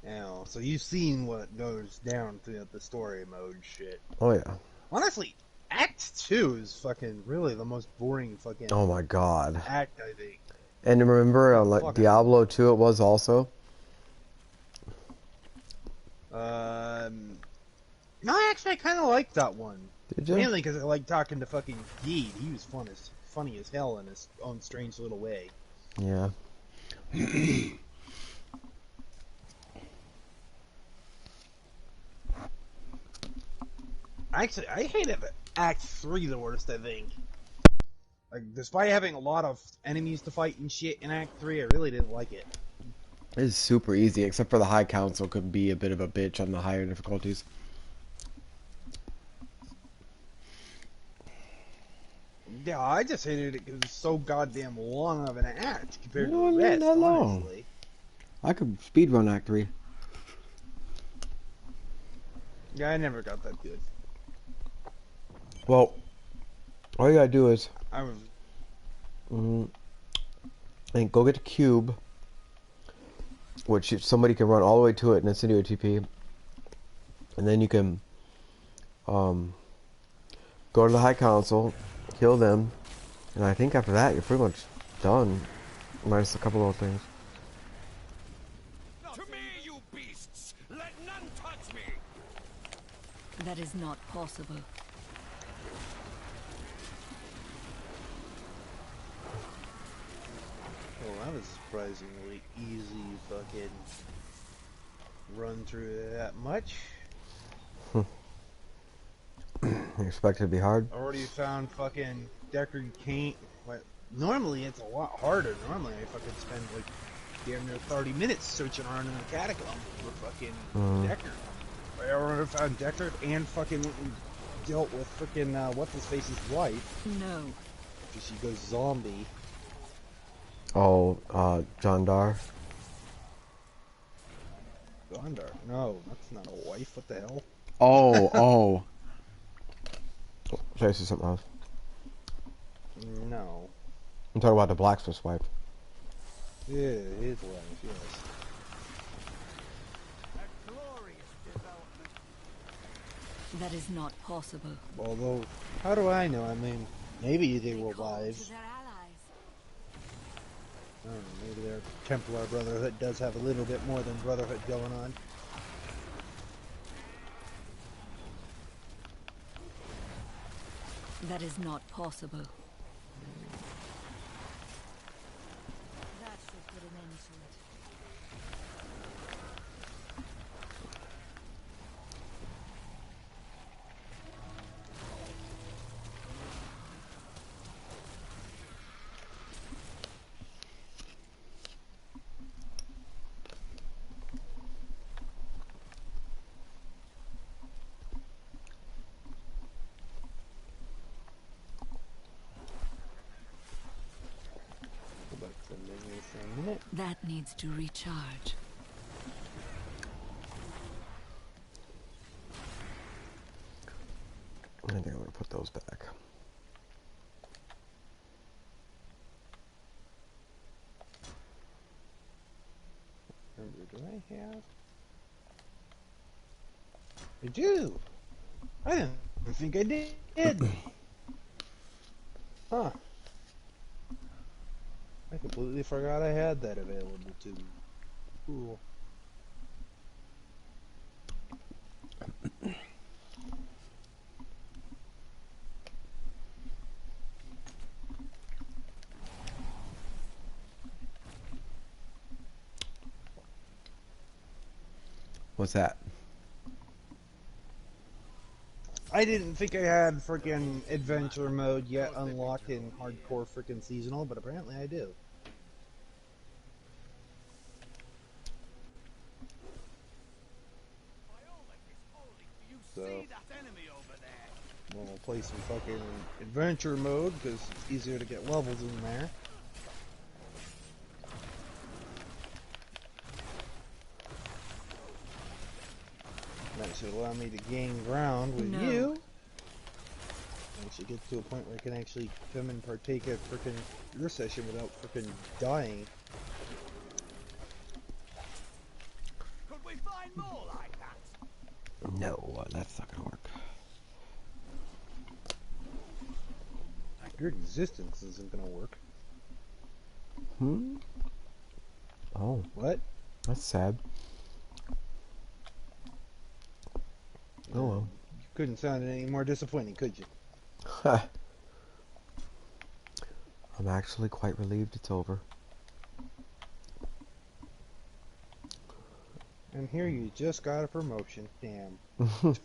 Now, so you've seen what goes down throughout the story mode shit. Oh, yeah. Honestly, Act 2 is fucking really the most boring fucking Oh, my God. act, I think. And remember, like Diablo 2 it was also? No, actually, I kind of liked that one. Did you? Mainly because I like talking to fucking Geed. He was funny as hell in his own strange little way. Yeah. Actually, I hated Act 3 the worst, I think. Like, despite having a lot of enemies to fight and shit in Act 3, I really didn't like it. It's super easy, except for the High Council could be a bit of a bitch on the higher difficulties. Yeah, I just hated it because it's so goddamn long of an act compared to Well, the rest, not long. honestly. I could speedrun Act 3. Yeah, I never got that good. Well, all you gotta do is... I was... I think go get the cube, which somebody can run all the way to it and then send you a TP. And then you can go to the High Council, kill them, and I think after that you're pretty much done. Minus a couple little things. To me, you beasts! Let none touch me! That is not possible. Well, that a surprisingly easy fucking run through that much. You expect it to be hard? Already found fucking Deckard Cain. Normally it's a lot harder. Normally I fucking spend like damn near 30 minutes searching around in the catacomb for fucking Deckard. I already found Deckard and fucking went and dealt with freaking what's his face's wife. No. Because she goes zombie. Oh, Jandar. Gondar? No, that's not a wife. What the hell? Oh. Should I say something else? No. I'm talking about the blacksmith's wife. Yeah, his wife, yes. A glorious development. That is not possible. Although, how do I know? I mean, maybe they were wives. I don't know, maybe their Templar Brotherhood does have a little bit more than Brotherhood going on. That is not possible. That should put an end to it. That needs to recharge. I think I'm gonna put those back. Do I have? I do! I didn't think I did! Huh. I completely forgot I had that available to me. Cool. What's that? I didn't think I had freaking adventure mode yet unlocked in hardcore freaking seasonal, but apparently I do. So, we'll play some fucking adventure mode because it's easier to get levels in there. That should allow me to gain ground with you. I should get to a point where I can actually come and partake of frickin' your session without frickin' dying. Could we find more like that? No, that's not gonna work. Your existence isn't gonna work. Oh. What? That's sad. Oh well. You couldn't sound any more disappointing, could you? I'm actually quite relieved it's over. And here you just got a promotion. Damn. Of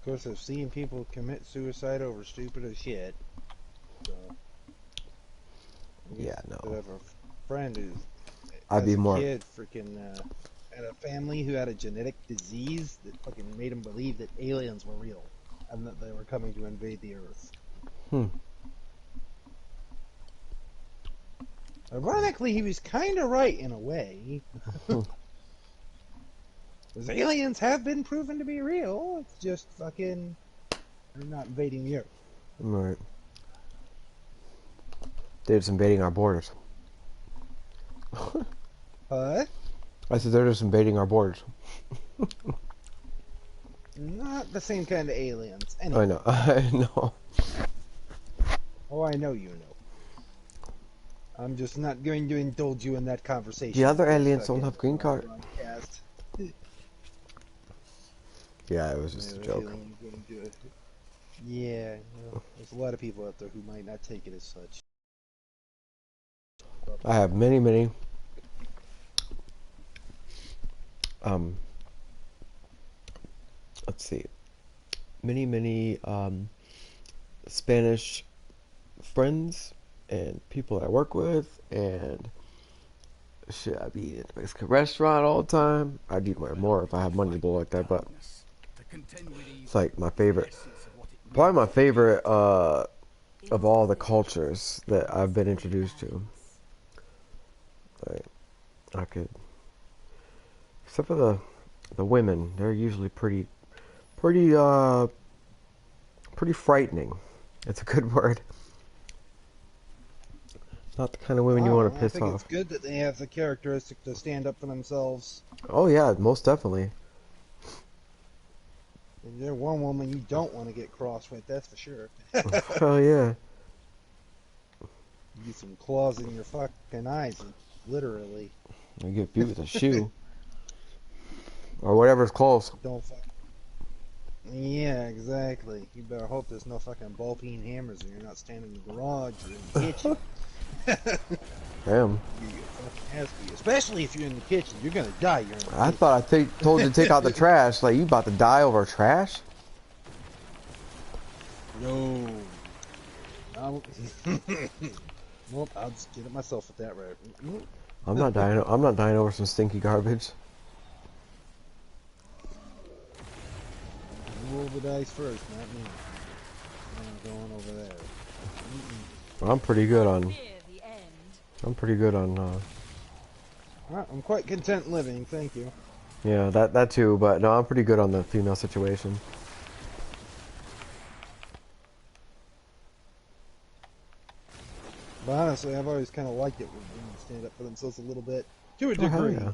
course, I've seen people commit suicide over stupid as shit. So, yeah, no. I have a friend who's I'd be more. Kid freaking had a family who had a genetic disease that fucking made him believe that aliens were real and that they were coming to invade the Earth. Ironically, he was kind of right in a way. Because aliens have been proven to be real. It's just fucking they're not invading the Earth. Right. They're just invading our borders. What? I said they're just invading our borders. Not the same kind of aliens. Anyway. I know. I know. Oh, I know you know. I'm just not going to indulge you in that conversation. The other aliens don't have green card. Yeah, it was just I a have a joke. feeling you're going to do it. Yeah, there's a lot of people out there who might not take it as such. I have many um let's see, many Spanish friends and people that I work with, and shit, I'd be at the Mexican restaurant all the time. I'd eat more if I had money to blow like that, but it's like my favorite, probably my favorite of all the cultures that I've been introduced to. Like, I could, except for the women, they're usually pretty frightening. It's a good word. Not the kind of women you want to I piss think off. it's good that they have the characteristic to stand up for themselves. Oh yeah, most definitely. And they're one woman you don't want to get crossed with, that's for sure. Hell yeah. You get some claws in your fucking eyes, literally. You get beat with a shoe. Or whatever's close. Don't fuck. Yeah, exactly. You better hope there's no fucking ball peen hammers and you're not standing in the garage or in the kitchen. Damn. You get fucking ass beat. Especially if you're in the kitchen, you're gonna die. You're in the I kitchen. thought I told you to take out the trash. Like, you about to die over trash? No. Nope, I'll just get it myself with that right. I'm not dying over some stinky garbage. You roll the dice first, not me. I'm going over there. I'm pretty good on. I'm quite content living, thank you. Yeah, that too. But no, I'm pretty good on the female situation. But honestly, I've always kind of liked it when women stand up for themselves a little bit, to a degree. Yeah.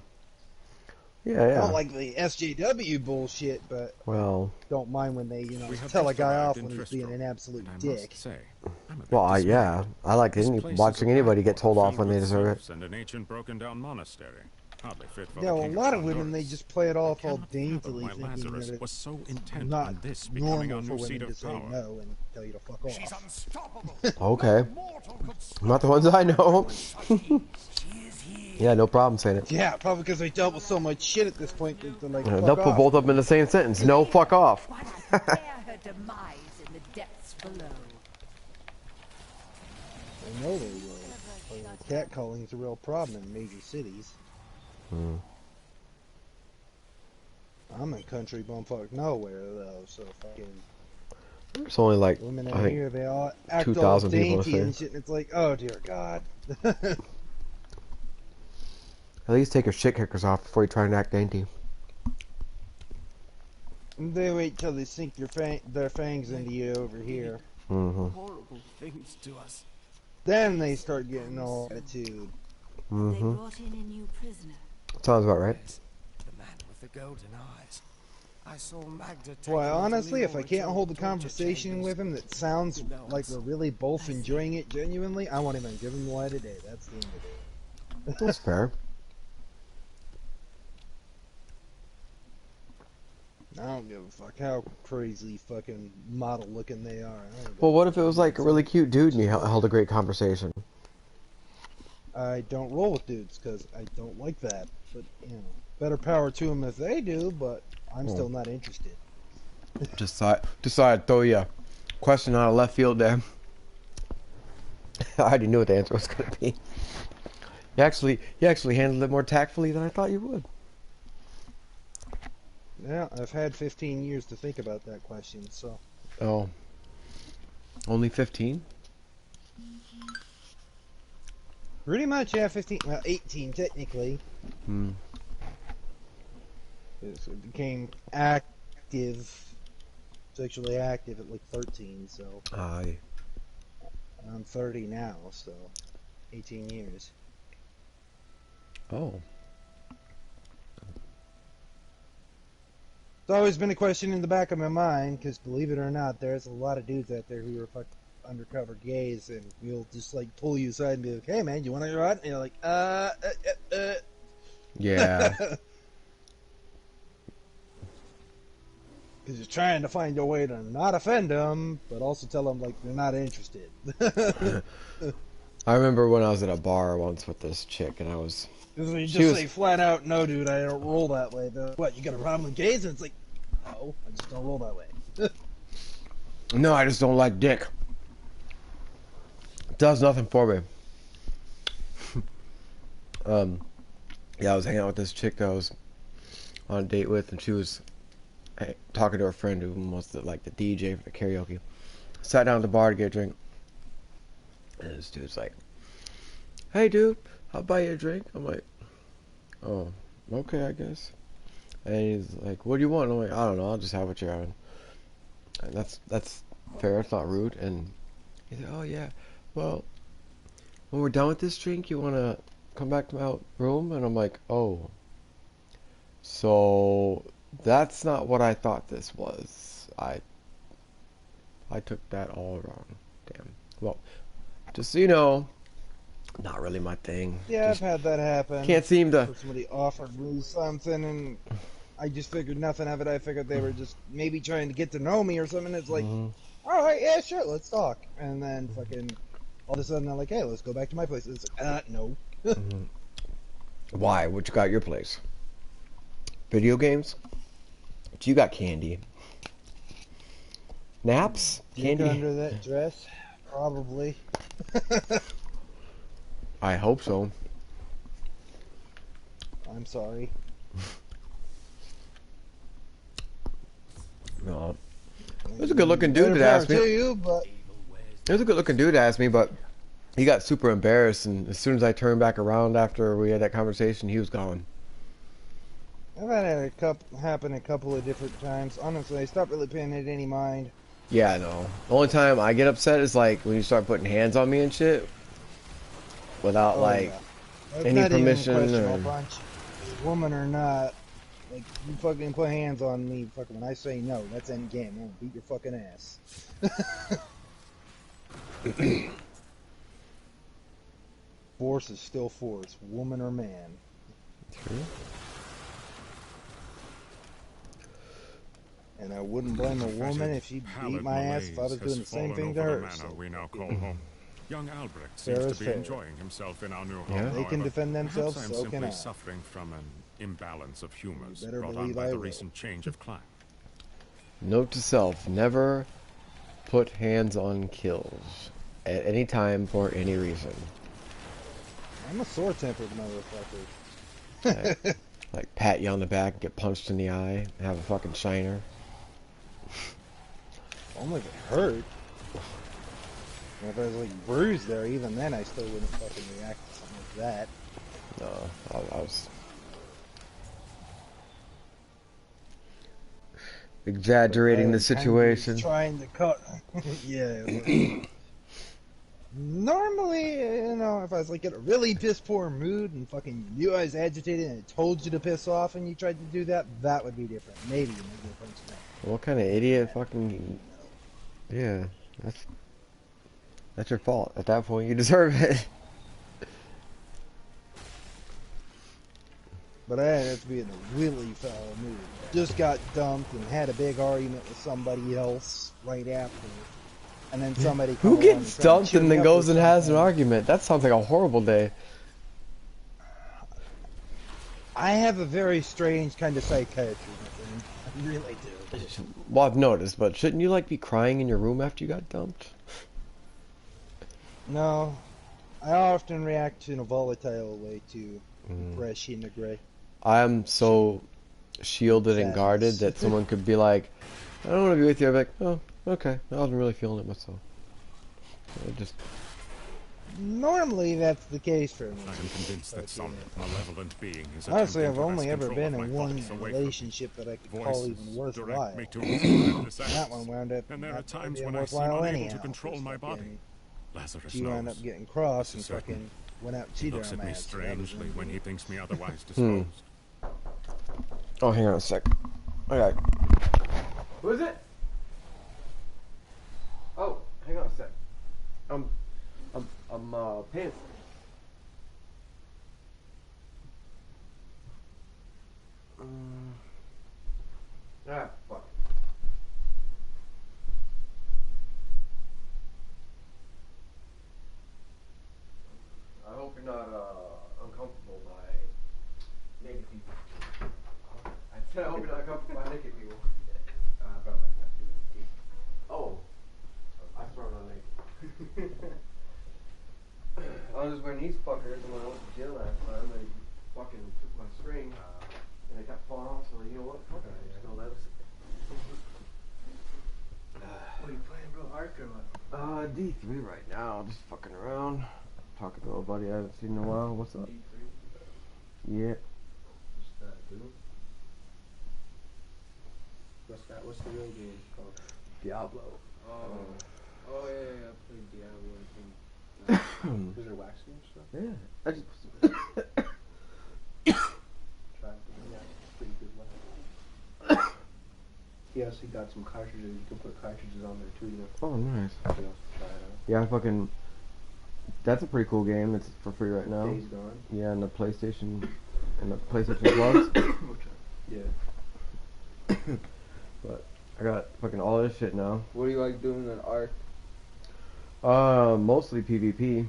Yeah, yeah. I don't like the SJW bullshit, but Well, don't mind when they, tell a guy off when he's being an absolute dick. well, I like watching anybody get told off when they deserve it. And an ancient broken-down monastery. Hardly fit for Yeah, well, a the lot of King women, they just play it off all daintily, my thinking Lazarus that was so it's intent not on this becoming normal our for new seat women to of say power. no and tell you to fuck off. She's unstoppable. Okay. Not the ones I know. Yeah, no problem saying it. Yeah, probably because they dealt with so much shit at this point that they're like, fuck They'll put off. both of them in the same sentence. No, fuck off. Her demise in the depths below. I know they will. Catcalling is a real problem in major cities. I'm in country bumfuck nowhere though, so fucking. There's only like, Women I out think, here, they all act all 2,000 people dainty and say. shit, and it's like, oh dear God. At least take your shit kickers off before you try and act dainty. They wait till they sink their fangs into you over here. Horrible things to us. Then they start getting all attitude. They brought in a new prisoner. Sounds about right. The man with the golden eyes. I saw Magda take Boy, him into honestly, if I Leroy can't hold a torture conversation chambers. with him that sounds like we're really both enjoying it genuinely, I won't even give him the light of day. That's the end of it. That's fair. I don't give a fuck how crazy fucking model looking they are. Well, what if it was like a really cute dude and you held a great conversation? I don't roll with dudes because I don't like that. But, better power to them if they do, but I'm still not interested. Just thought I'd throw you a question out of left field there. I already knew what the answer was going to be. You actually handled it more tactfully than I thought you would. Yeah, I've had 15 years to think about that question, so. Oh. Only 15? Pretty much, yeah, 15. Well, 18 technically. It became sexually active at like 13, so. Aye. I'm 30 now, so 18 years. Oh. It's always been a question in the back of my mind, because believe it or not, there's a lot of dudes out there who are undercover gays, and we'll just like pull you aside and be like, hey man, you want to go out? And you're like, Yeah. Because you're trying to find a way to not offend them, but also tell them, like, they're not interested. I remember when I was at a bar once with this chick, and I was... Because when you just say flat out, no, dude, I don't roll that way. They're like, what, you got a problem with gays? And it's like, no, I just don't roll that way. No, I just don't like dick. It does nothing for me. Yeah, I was hanging out with this chick I was on a date with, and she was talking to her friend who was the DJ for the karaoke. Sat down at the bar to get a drink, and this dude's like, "Hey, dude, I'll buy you a drink." I'm like, "Oh, okay, I guess." And he's like, "What do you want?" I'm like, "I don't know. I'll just have what you're having." And that's fair. It's not rude. And he's like, "Oh yeah, well, when we're done with this drink, you wanna come back to my room?" And I'm like, "Oh, so that's not what I thought this was. I took that all wrong. Damn. Well, just so you know, not really my thing. Yeah, Just I've had that happen. can't seem to. Somebody offered me something, and I just figured nothing of it. I figured they were just maybe trying to get to know me or something. It's like, all right, yeah, sure, let's talk. And then fucking all of a sudden they're like, hey, let's go back to my place. It's like, no. Why? What you got at your place? Video games? But you got candy. Naps? Dick Candy? under that dress? Probably. I hope so. I'm sorry. No. There's a good looking dude that asked me. There's a good looking dude that asked me, but he got super embarrassed, and as soon as I turned back around after we had that conversation, he was gone. I've had it happen a couple of different times. Honestly, I stopped really paying it any mind. Yeah, I know. The only time I get upset is like when you start putting hands on me and shit without any permission. Even a bunch, woman or not, like you fucking put hands on me. Fucking when I say no, that's end game. I'll beat your fucking ass. Force is still force, woman or man. True. And I wouldn't blame a woman if she beat my ass if I was doing the same thing to her. So. We now call home. Young Albrecht seems to be enjoying himself in our new home. Yeah. They can defend themselves, Perhaps so I'm can I. simply suffering from an imbalance of humors Better brought on believe by I the will. recent change of climate. Note to self: never put hands on kills at any time for any reason. I'm a sore-tempered motherfucker. Like pat you on the back, get punched in the eye, have a fucking shiner. Only if it hurt. And if I was like bruised there, even then I still wouldn't fucking react to something like that. No, I was exaggerating the situation. Trying to cut. Yeah. Normally, you know, if I was like in a really piss poor mood and fucking knew I was agitated and I told you to piss off and you tried to do that, that would be different. Maybe you make a punch back. What kind of idiot fucking... Yeah, that's your fault. At that point, you deserve it. But I had to be in a really foul mood. Just got dumped and had a big argument with somebody else right after. And then somebody Who gets dumped and then goes and has an argument? That sounds like a horrible day. I have a very strange kind of psychiatry. I really do. Well, I've noticed, but shouldn't you like be crying in your room after you got dumped? No, I often react in a volatile way to depression or gray. I am so shielded and guarded that someone could be like, I don't want to be with you. I'm like, oh, okay. I wasn't really feeling it myself. So just... Normally that's the case for me. I am convinced that some malevolent being is Honestly, I've attempting to only wrest ever control been of in my one thoughts away from me. relationship that I could call Voices even direct worthwhile. me to horrendous That acts. one wound up And there are not times being when I seem worthwhile unable anyhow. to control my body. Lazarus She wound knows. up getting cross This and is certain. fucking went out and He cheated looks on at my me ass. So that was strangely when he thinks me otherwise Hmm. disposed. Oh, hang on a sec. Okay. Who is it? Oh, hang on a sec. I'm paying. Ah, fuck. I hope you're not coming by naked people. I probably have to. Oh. I throw it on naked. I was just wearing these fuckers, and when I went to jail last time, they fucking took my string, and they kept falling off, so you know what? Fuck it, I just go those. What are you playing, bro? HardCore one? D3 right now, just fucking around. Talking to a buddy I haven't seen in a while. What's up? D3? Yeah. Just Doom? What's the real game called? Diablo. Oh yeah, I played Diablo, I think. Is there wax game stuff? Yeah. I just... Try it. Yeah, pretty good wax. He also got some cartridges. You can put cartridges on there too, you know. Oh, nice. You can also try it out. Yeah, I fucking... That's a pretty cool game. It's for free right now. Days Gone. Yeah, and the PlayStation Plus. Yeah. But I got fucking all this shit now. What do you like doing in Ark? Mostly PvP.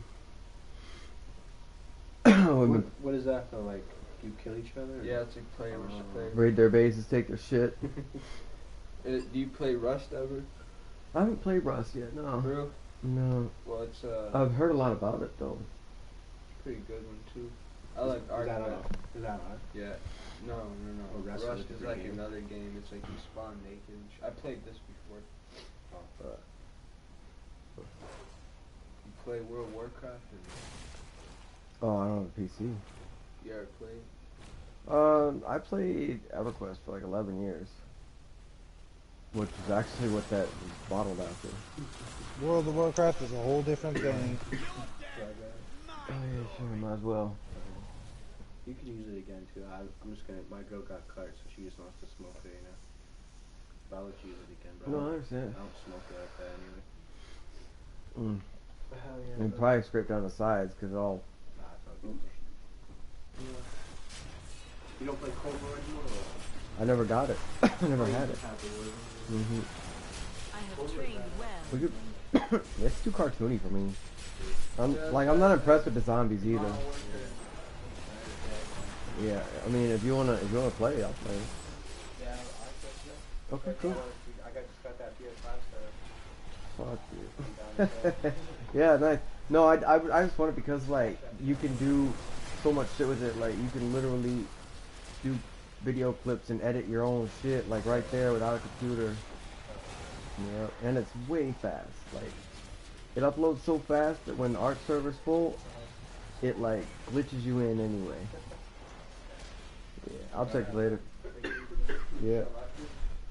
What is that though? Like, do you kill each other? Or? Yeah, it's like player versus player. Raid their bases, take their shit. Do you play Rust ever? I haven't played Rust yet, no. For real? No. Well, it's I've heard a lot about it though. Pretty good one too. I like Ark. Is that Ark? Yeah. No. Oh, Rust is is a like game. another game. It's like you spawn naked. I played this before. Oh. You play World of Warcraft? Oh, I don't have a PC. You ever played? I played EverQuest for like 11 years. Which is actually what that was bottled after. World of Warcraft is a whole different thing. Oh yeah, sure, might as well. You can use it again too. I'm just gonna. My girl got cut, so she just wants to smoke it, you know. But I'll let you use it again, bro. No, I understand. I don't smoke it like that anyway. Hell yeah. And probably scrape down the sides because all. Nah, it's all good. You don't play Cold War anymore? Or? I never got it. I never had it. I have trained well. We could, it's too cartoony for me. I'm not impressed with the zombies either. Yeah, I mean, if you wanna play, I'll play. Yeah, I Okay, cool. I just got that PS5 Fuck you. Yeah, nice. No, I just want it because like you can do so much shit with it. Like you can literally do video clips and edit your own shit like right there without a computer. Yeah, and it's way fast. Like it uploads so fast that when the Arc server's full, it like glitches you in anyway. Yeah, I'll check it later. Yeah.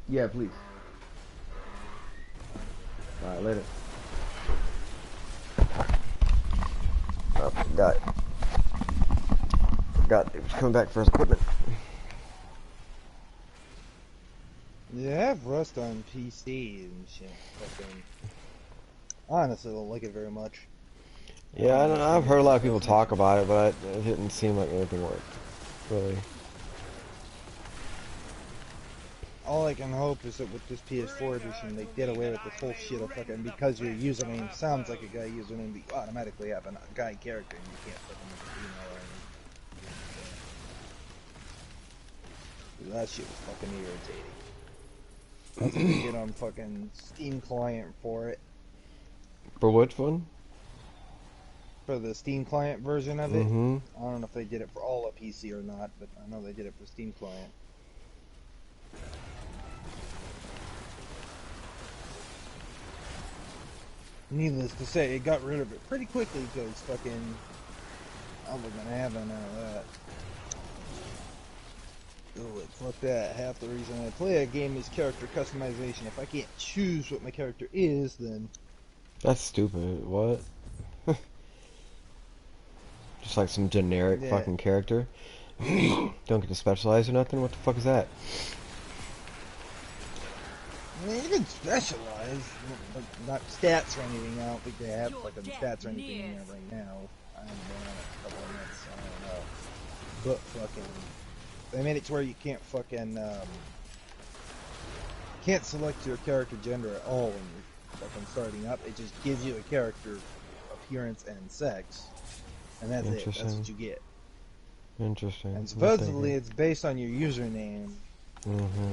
Yeah, please. Alright, later. Oh, forgot it was coming back for his equipment. Yeah, I have Rust on PC and shit. Fucking, honestly, don't like it very much. Yeah, I don't know. I've heard a lot of people talk about it, but it didn't seem like anything worked. Really. All I can hope is that with this PS4 edition, they get away with this whole shit of fucking because your username sounds like a guy username, but you automatically have a guy character and you can't fucking use an email or anything. That shit was fucking irritating. That's what you get on fucking Steam client for it. For which one? For the Steam client version of it. Mm-hmm. I don't know if they did it for all of PC or not, but I know they did it for Steam client. Needless to say, it got rid of it pretty quickly because fucking I wasn't gonna have none of that. Oh, fuck that. Half the reason I play a game is character customization. If I can't choose what my character is, then... That's stupid. What? Just like some generic fucking character. Don't get to specialize or nothing? What the fuck is that? I mean, you can specialize, but not stats or anything. I don't think they have fucking stats or anything in there right now. I haven't been on it a couple of months, so I don't know. But fucking... They made it to where you can't fucking, can't select your character gender at all when you're fucking starting up. It just gives you a character appearance and sex, and that's it. That's what you get. Interesting. And supposedly it's based on your username, Mm-hmm.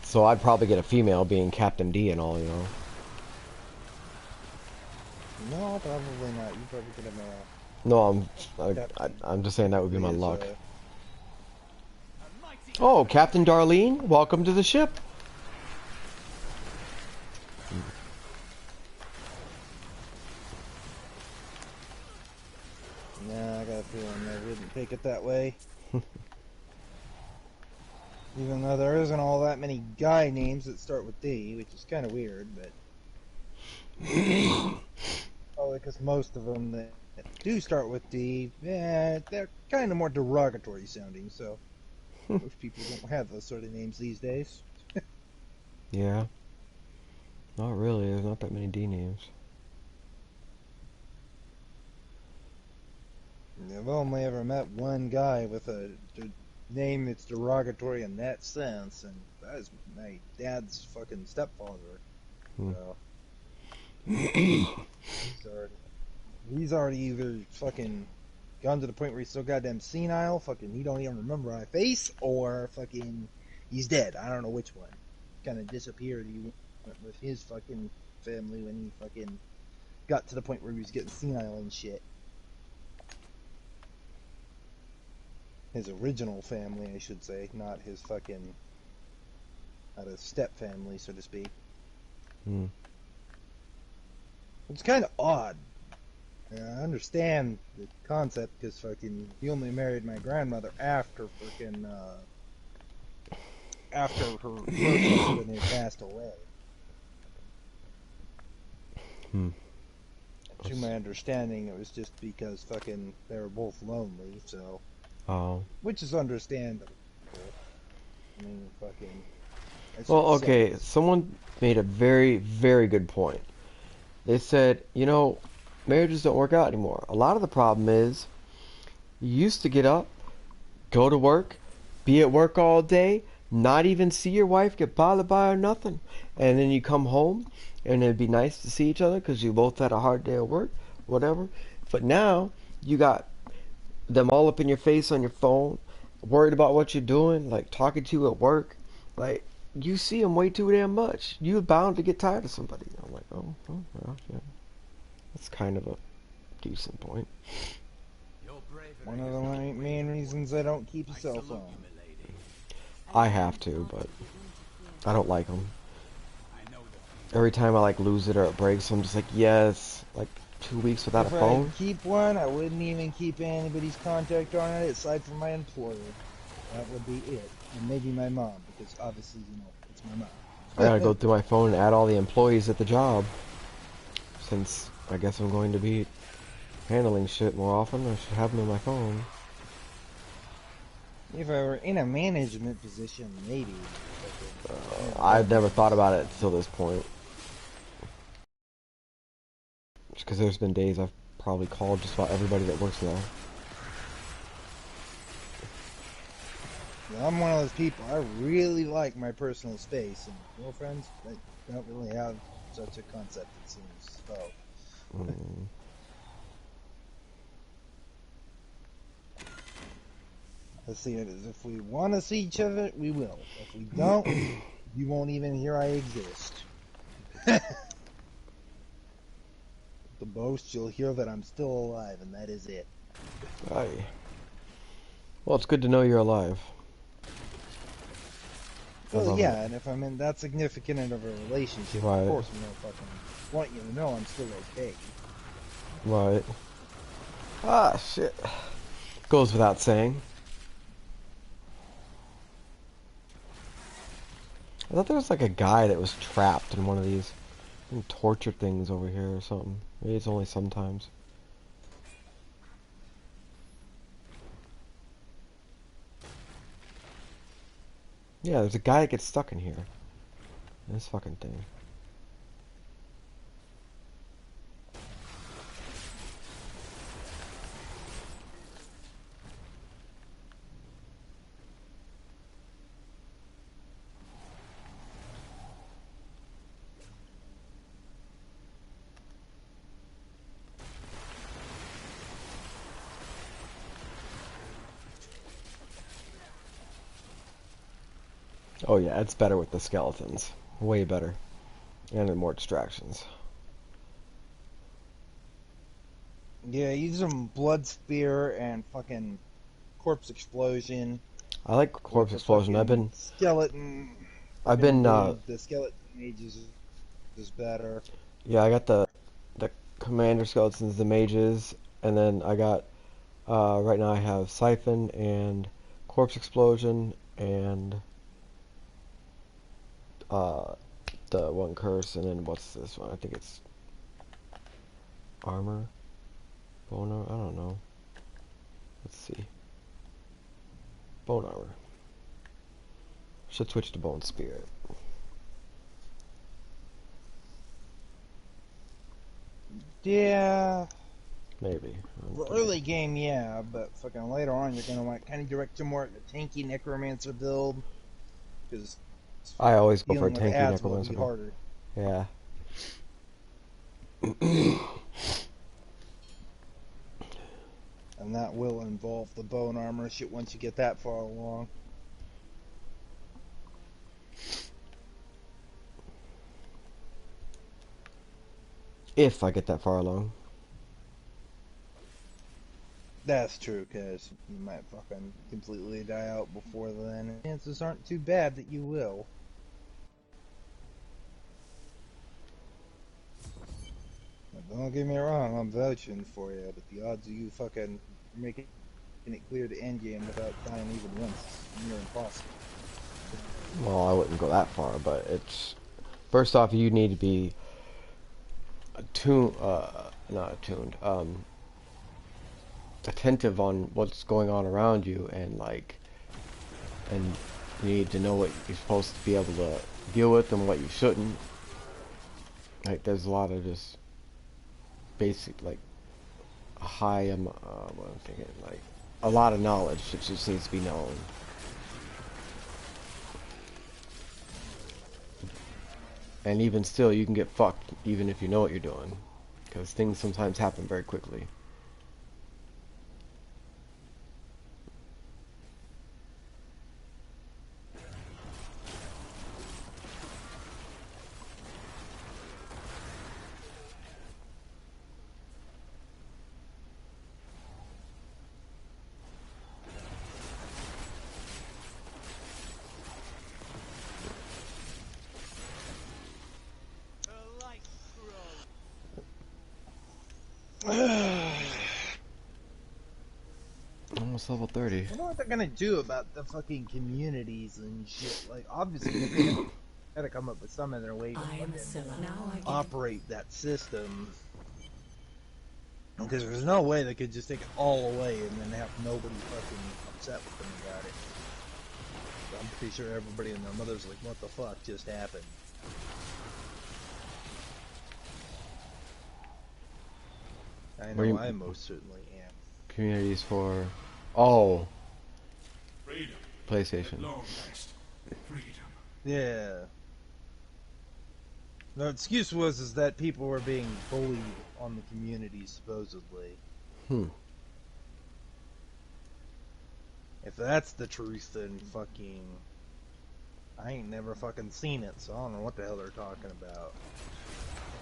So I'd probably get a female being Captain D and all, you know. No, probably not. You probably get a male. No, I'm just saying that would be my luck. Oh, Captain Darlene, welcome to the ship. Nah, I got a feeling they wouldn't take it that way. Even though there isn't all that many guy names that start with D, which is kind of weird, but... Probably because most of them that do start with D, they're kind of more derogatory sounding, so... most people don't have those sort of names these days. Yeah. Not really, there's not that many D names. I've only ever met one guy with a name that's derogatory in that sense, and that is my dad's fucking stepfather. So he's already either fucking gone to the point where he's so goddamn senile, fucking he don't even remember my face, or fucking he's dead. I don't know which one. Kind of disappeared. He went with his fucking family when he fucking got to the point where he was getting senile and shit. His original family, I should say, not his fucking, not his step family, so to speak. It's kind of odd. I understand the concept because fucking he only married my grandmother after fucking after her first husband had passed away. To my understanding, it was just because fucking they were both lonely, so. Oh. Which is understandable. I mean, fucking. Well, okay, someone made a very, very good point. They said, you know, marriages don't work out anymore. A lot of the problem is, you used to get up, go to work, be at work all day, not even see your wife, get bothered by her, nothing. And then you come home, and it'd be nice to see each other because you both had a hard day at work, whatever. But now, you got them all up in your face on your phone, worried about what you're doing, like talking to you at work. Like, you see them way too damn much. You're bound to get tired of somebody. I'm like, oh well, yeah. That's kind of a decent point. One of the main reasons I don't keep a cell phone. I have to, but I don't like them. Every time I like lose it or it breaks, I'm just like, yes, like 2 weeks without a phone. If I keep one, I wouldn't even keep anybody's contact on it aside from my employer. That would be it. And maybe my mom, because obviously, you know, it's my mom. I gotta go through my phone and add all the employees at the job. Since I guess I'm going to be handling shit more often, I should have them in my phone. If I were in a management position, maybe. I've never thought about it until this point. Just because there's been days I've probably called just about everybody that works there. I'm one of those people, I really like my personal space, and girlfriends, they don't really have such a concept, it seems. So. Let's see it as if we want to see each other, we will. If we don't, you won't even hear I exist. The most, you'll hear that I'm still alive, and that is it. Aye. Well, it's good to know you're alive. Well, yeah, and if I'm in that significant of a relationship, of course I'm gonna fucking want you to know I'm still okay. Right. Ah, shit. Goes without saying. I thought there was like a guy that was trapped in one of these torture things over here or something. Maybe it's only sometimes. Yeah, there's a guy that gets stuck in here. This fucking thing. Oh yeah, it's better with the skeletons. Way better. And more distractions. Yeah, use some blood spear and fucking corpse explosion. I like With corpse the explosion. fucking skeleton. I've Fucking been the skeleton mages is better. yeah, I got the commander skeletons, the mages, and then I got right now I have siphon and corpse explosion and uh the one curse, and then what's this one? I think it's armor, bone armor. I don't know. Let's see. Bone armor. Should switch to bone spirit. Yeah. Maybe. Well, early game, yeah, but fucking later on, you're gonna want kind of direct to more of a tanky necromancer build, because I always go for a dealing with tanky ads will necromancer. be harder. Yeah. And that will involve the bone armor shit once you get that far along. If I get that far along. That's true, because you might fucking completely die out before then. And chances aren't too bad that you will. Now, don't get me wrong, I'm vouching for you, but the odds of you fucking making it clear to endgame without dying even once is near impossible. Well, I wouldn't go that far, but it's first off, you need to be not attuned, attentive on what's going on around you, and and you need to know what you're supposed to be able to deal with and what you shouldn't. Like, there's a lot of just basic, like, high, what I'm thinking, like, a lot of knowledge that just needs to be known. And even still, you can get fucked even if you know what you're doing, because things sometimes happen very quickly. Almost level 30. I wonder what they're gonna do about the fucking communities and shit. Like, obviously, they gotta come up with some other way to operate that system. Because there's no way they could just take it all away and then have nobody fucking upset with them about it. So I'm pretty sure everybody and their mother's like, what the fuck just happened? I know I most certainly am. Communities for... Oh! Freedom. PlayStation. At long last. Freedom. Yeah. The excuse was that people were being bullied on the community, supposedly. If that's the truth, then fucking... I ain't never fucking seen it, so I don't know what the hell they're talking about.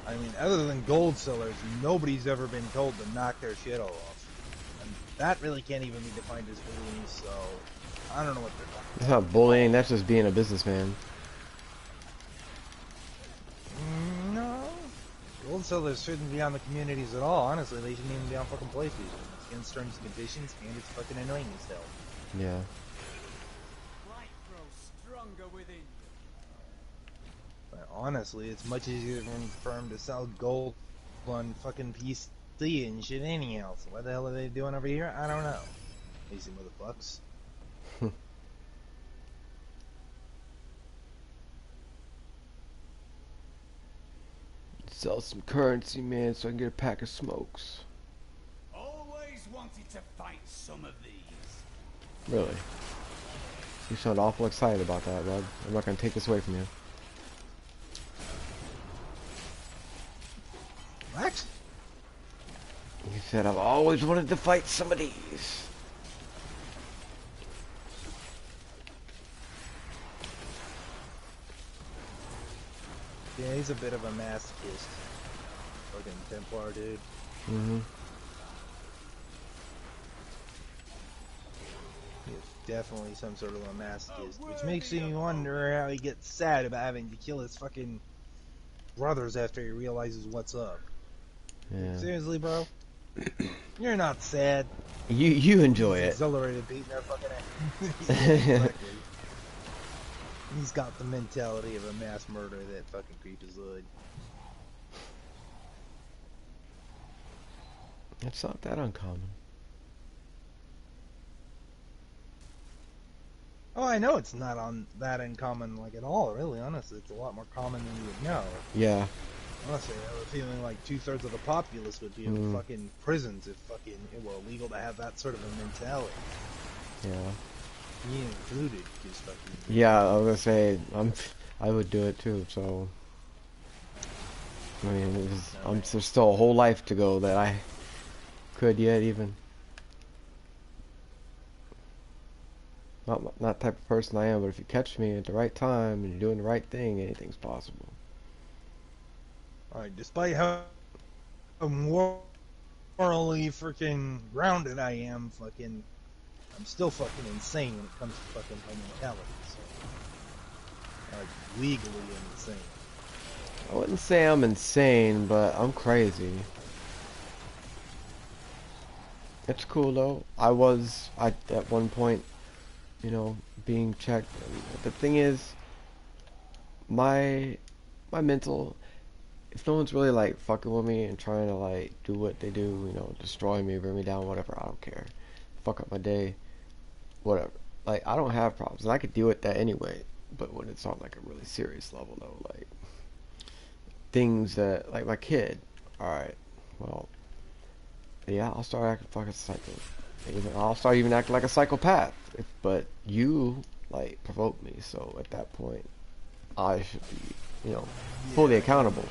I mean, other than gold sellers, nobody's ever been told to knock their shit off. And that really can't even be defined as bullying, so... I don't know what they're talking about. That's not bullying, that's just being a businessman. No. Gold sellers shouldn't be on the communities at all. Honestly, they shouldn't even be on fucking PlayStation. It's against terms and conditions, and it's fucking annoying as hell. Yeah. Light grows stronger within you. But honestly, it's much easier for them to sell gold on fucking PC and shit anyhow. So what the hell are they doing over here? I don't know. Lazy motherfucks. Sell some currency, man, so I can get a pack of smokes. Always wanted to fight some of these. Really? You sound awful excited about that, bud. I'm not gonna take this away from you. What? You said I've always wanted to fight some of these. Yeah, he's a bit of a masochist. Fucking Templar dude. Mm-hmm. He's definitely some sort of a masochist, which makes me wonder how he gets sad about having to kill his fucking brothers after he realizes what's up. Yeah. Like, seriously, bro? You're not sad. You enjoy He's it. exhilarated beating their fucking ass. Yeah, exactly. He's got the mentality of a mass murderer, that fucking creepers would. It's not that uncommon. Oh, I know it's not on that uncommon, like, at all, really, honestly. It's a lot more common than you would know. Yeah. Honestly, I have a feeling like 2/3 of the populace would be in fucking prisons if fucking it were illegal to have that sort of a mentality. Yeah. Me included, just fucking... Yeah, I was gonna say, I would do it too, so... I mean, there's still a whole life to go that I could yet even... Not type of person I am, but if you catch me at the right time and you're doing the right thing, anything's possible. Alright, despite how morally freaking grounded I am, fucking... I'm still fucking insane when it comes to fucking my mentality, so... Like, legally insane. I wouldn't say I'm insane, but I'm crazy. It's cool though. I at one point, you know, being checked. The thing is, my mental, if no one's really like fucking with me and trying to like do what they do, you know, destroy me, bring me down, whatever, I don't care. Fuck up my day, whatever. Like, I don't have problems, and I could deal with that anyway. But when it's on like a really serious level though, like things that, like my kid, alright, well, yeah, I'll start acting fucking psycho. I'll start even acting like a psychopath. But you, like, provoke me, so at that point, I should be, you know, fully accountable.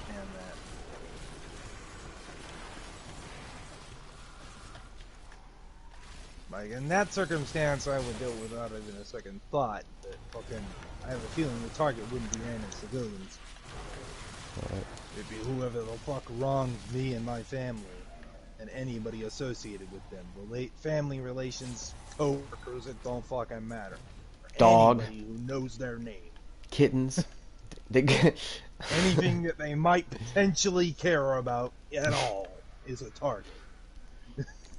Like, in that circumstance, I would do it without even a second thought, but fucking, I have a feeling the target wouldn't be random civilians. Right. It'd be whoever the fuck wronged me and my family, and anybody associated with them. Family relations, co-workers, it don't fucking matter. Dog. Anybody who knows their name. Kittens. Anything that they might potentially care about at all is a target.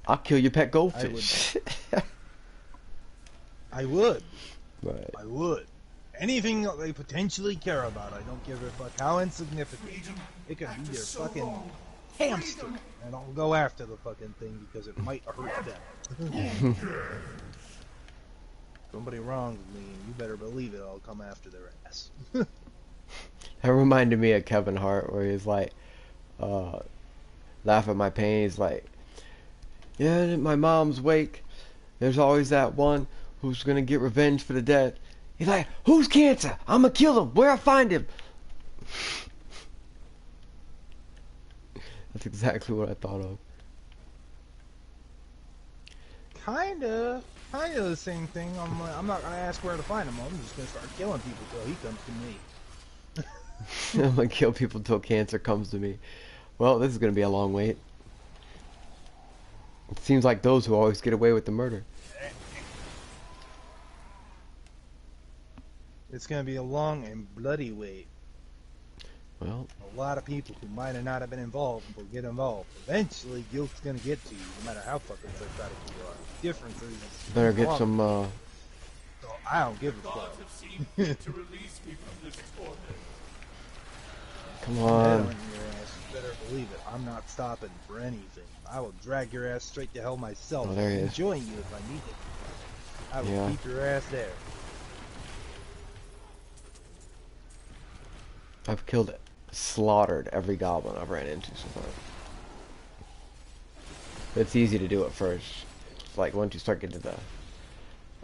I'll kill your pet goldfish. I would. Right. I would. Anything that they potentially care about, I don't give a fuck how insignificant. It could be their fucking hamster, and I'll go after the fucking thing because it might hurt them. Somebody wrongs me, and you better believe it, I'll come after their ass. That reminded me of Kevin Hart, where he's like, laugh at my pain. He's like, yeah, in my mom's wake, there's always that one who's gonna get revenge for the dead. He's like, who's Cancer? I'ma kill him. Where I find him? That's exactly what I thought of. Kinda the same thing. I'm not gonna ask where to find him. I'm just gonna start killing people till he comes to me. I'm gonna kill people till Cancer comes to me. Well, this is gonna be a long wait. It seems like those who always get away with the murder. It's gonna be a long and bloody wait. Well, a lot of people who might have not have been involved will get involved. Eventually, guilt's gonna get to you, no matter how fucking psychotic you are. Difference is, better get some. So I don't give a fuck. Come on. Your ass. You better believe it. I'm not stopping for anything. I will drag your ass straight to hell myself. Oh, there he is. Enjoying you if I need it. I will keep your ass there. I've killed, slaughtered every goblin I've ran into so far. It's easy to do at first. It's like once you start getting to the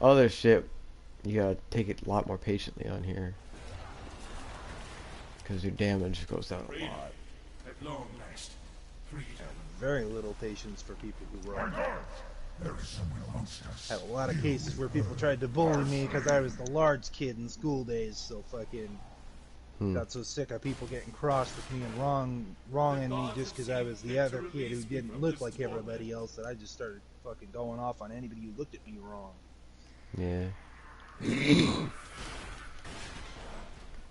other shit, you gotta take it a lot more patiently on here. Because your damage goes down a lot. At long last, freedom. Very little patience for people who run. Had a lot of cases where people tried to bully me because I was the large kid in school days, so fucking... Got so sick of people getting cross with me and wronging me just because I was the other kid who didn't look like everybody else that I just started fucking going off on anybody who looked at me wrong. Yeah. Of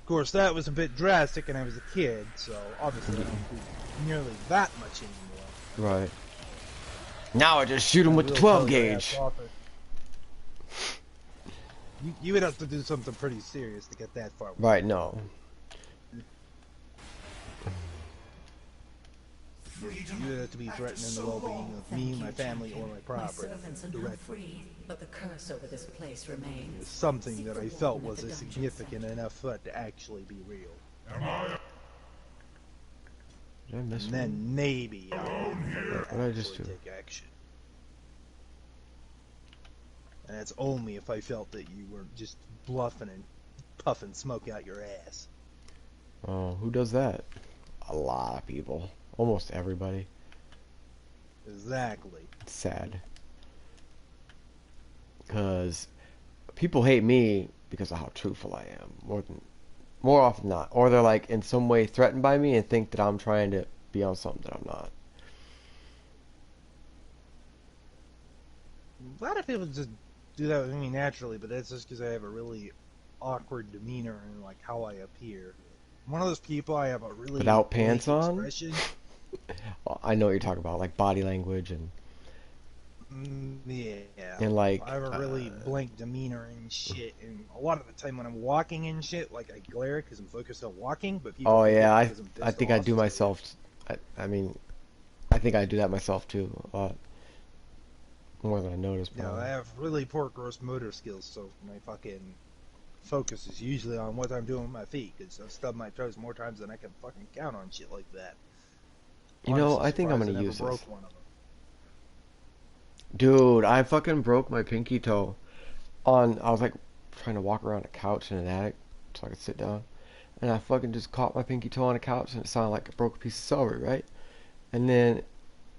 course, that was a bit drastic, and I was a kid, so obviously I don't do nearly that much anymore. Right. Now I just shoot him with the 12 gauge. You would have to do something pretty serious to get that far. Right, no. You would have to be threatening the well-being of me, my family, or my property. Directly. But the curse over this place remains. Something that I felt was a significant enough threat to actually be real. Did I miss and one? then maybe What did I just do? take action. And that's only if I felt that you were just bluffing and puffing smoke out your ass. Oh, who does that? A lot of people. Almost everybody. Exactly. It's sad. Because people hate me because of how truthful I am. More often than not. Or they're like in some way threatened by me and think that I'm trying to be on something that I'm not. A lot of people just do that with me naturally, but that's just because I have a really awkward demeanor and like how I appear. I'm one of those people, I have a really Without pants on? expression. Well, I know what you're talking about, like body language and Yeah. and like I have a really blank demeanor and shit, and a lot of the time when I'm walking and shit, like I glare because I'm focused on walking, but people oh yeah, I I think I do myself. I mean, I think I do that myself too a lot more than I notice. Yeah, I have really poor gross motor skills, so my fucking focus is usually on what I'm doing with my feet, because I've stubbed my toes more times than I can fucking count on shit like that. You know, I think I'm gonna use this. Dude, I fucking broke my pinky toe on. I was like trying to walk around a couch in an attic so I could sit down, and I fucking just caught my pinky toe on a couch, and it sounded like I broke a piece of celery, right? And then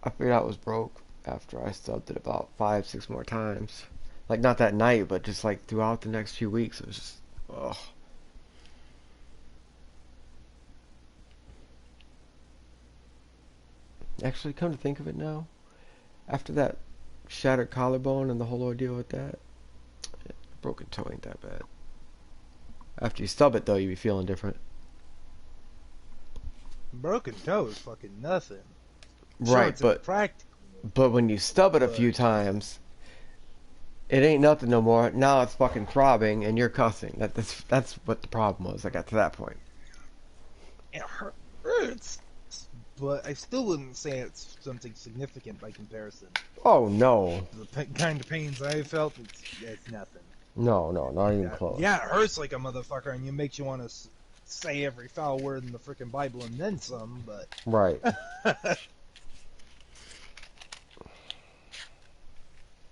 I figured out it was broke after I stubbed it about 5-6 more times. Like not that night, but just like throughout the next few weeks, it was just ugh. Actually, come to think of it now, after that shattered collarbone and the whole ordeal with that, broken toe ain't that bad. After you stub it, though, you be feeling different. Broken toe is fucking nothing. Right, but when you stub it a few times, it ain't nothing no more. Now it's fucking throbbing and you're cussing. That's what the problem was. I got to that point. It hurts, but I still wouldn't say it's something significant by comparison. Oh no. The kind of pains I felt, it's nothing. No, not even close. Yeah, it hurts like a motherfucker, and it makes you want to say every foul word in the freaking Bible and then some, but... Right.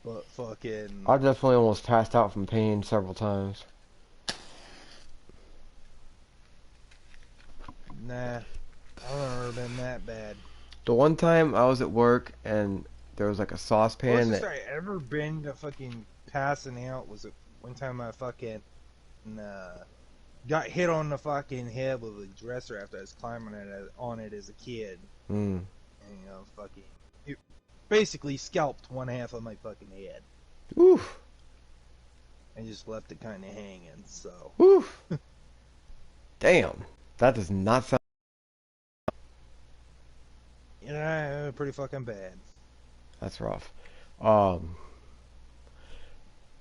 But fucking... I definitely almost passed out from pain several times. Nah, I've never been that bad. The one time I was at work and there was like a saucepan that... I ever been to fucking passing out was it one time I fucking got hit on the fucking head with a dresser after I was climbing on it as a kid. And, you know, fucking... It basically scalped one half of my fucking head. Oof. And just left it kind of hanging, so... Oof. Damn. That does not sound... Yeah, pretty fucking bad. That's rough. I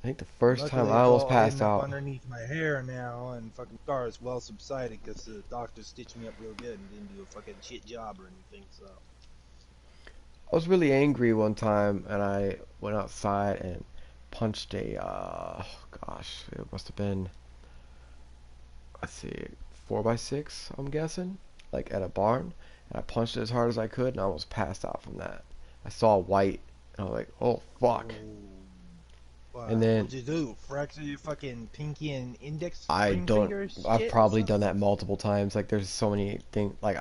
think the first time I almost passed out... underneath my hair now, and fucking scar is well subsided because the doctor stitched me up real good and didn't do a fucking shit job or anything, so... I was really angry one time, and I went outside and punched a, gosh, it must have been, let's see, 4x6, I'm guessing, like at a barn, and I punched it as hard as I could, and I almost passed out from that. I saw white, and I was like, oh, fuck. Wow. And then... What'd you do? Fracture your fucking pinky and index I've probably done that multiple times, like, there's so many things, like,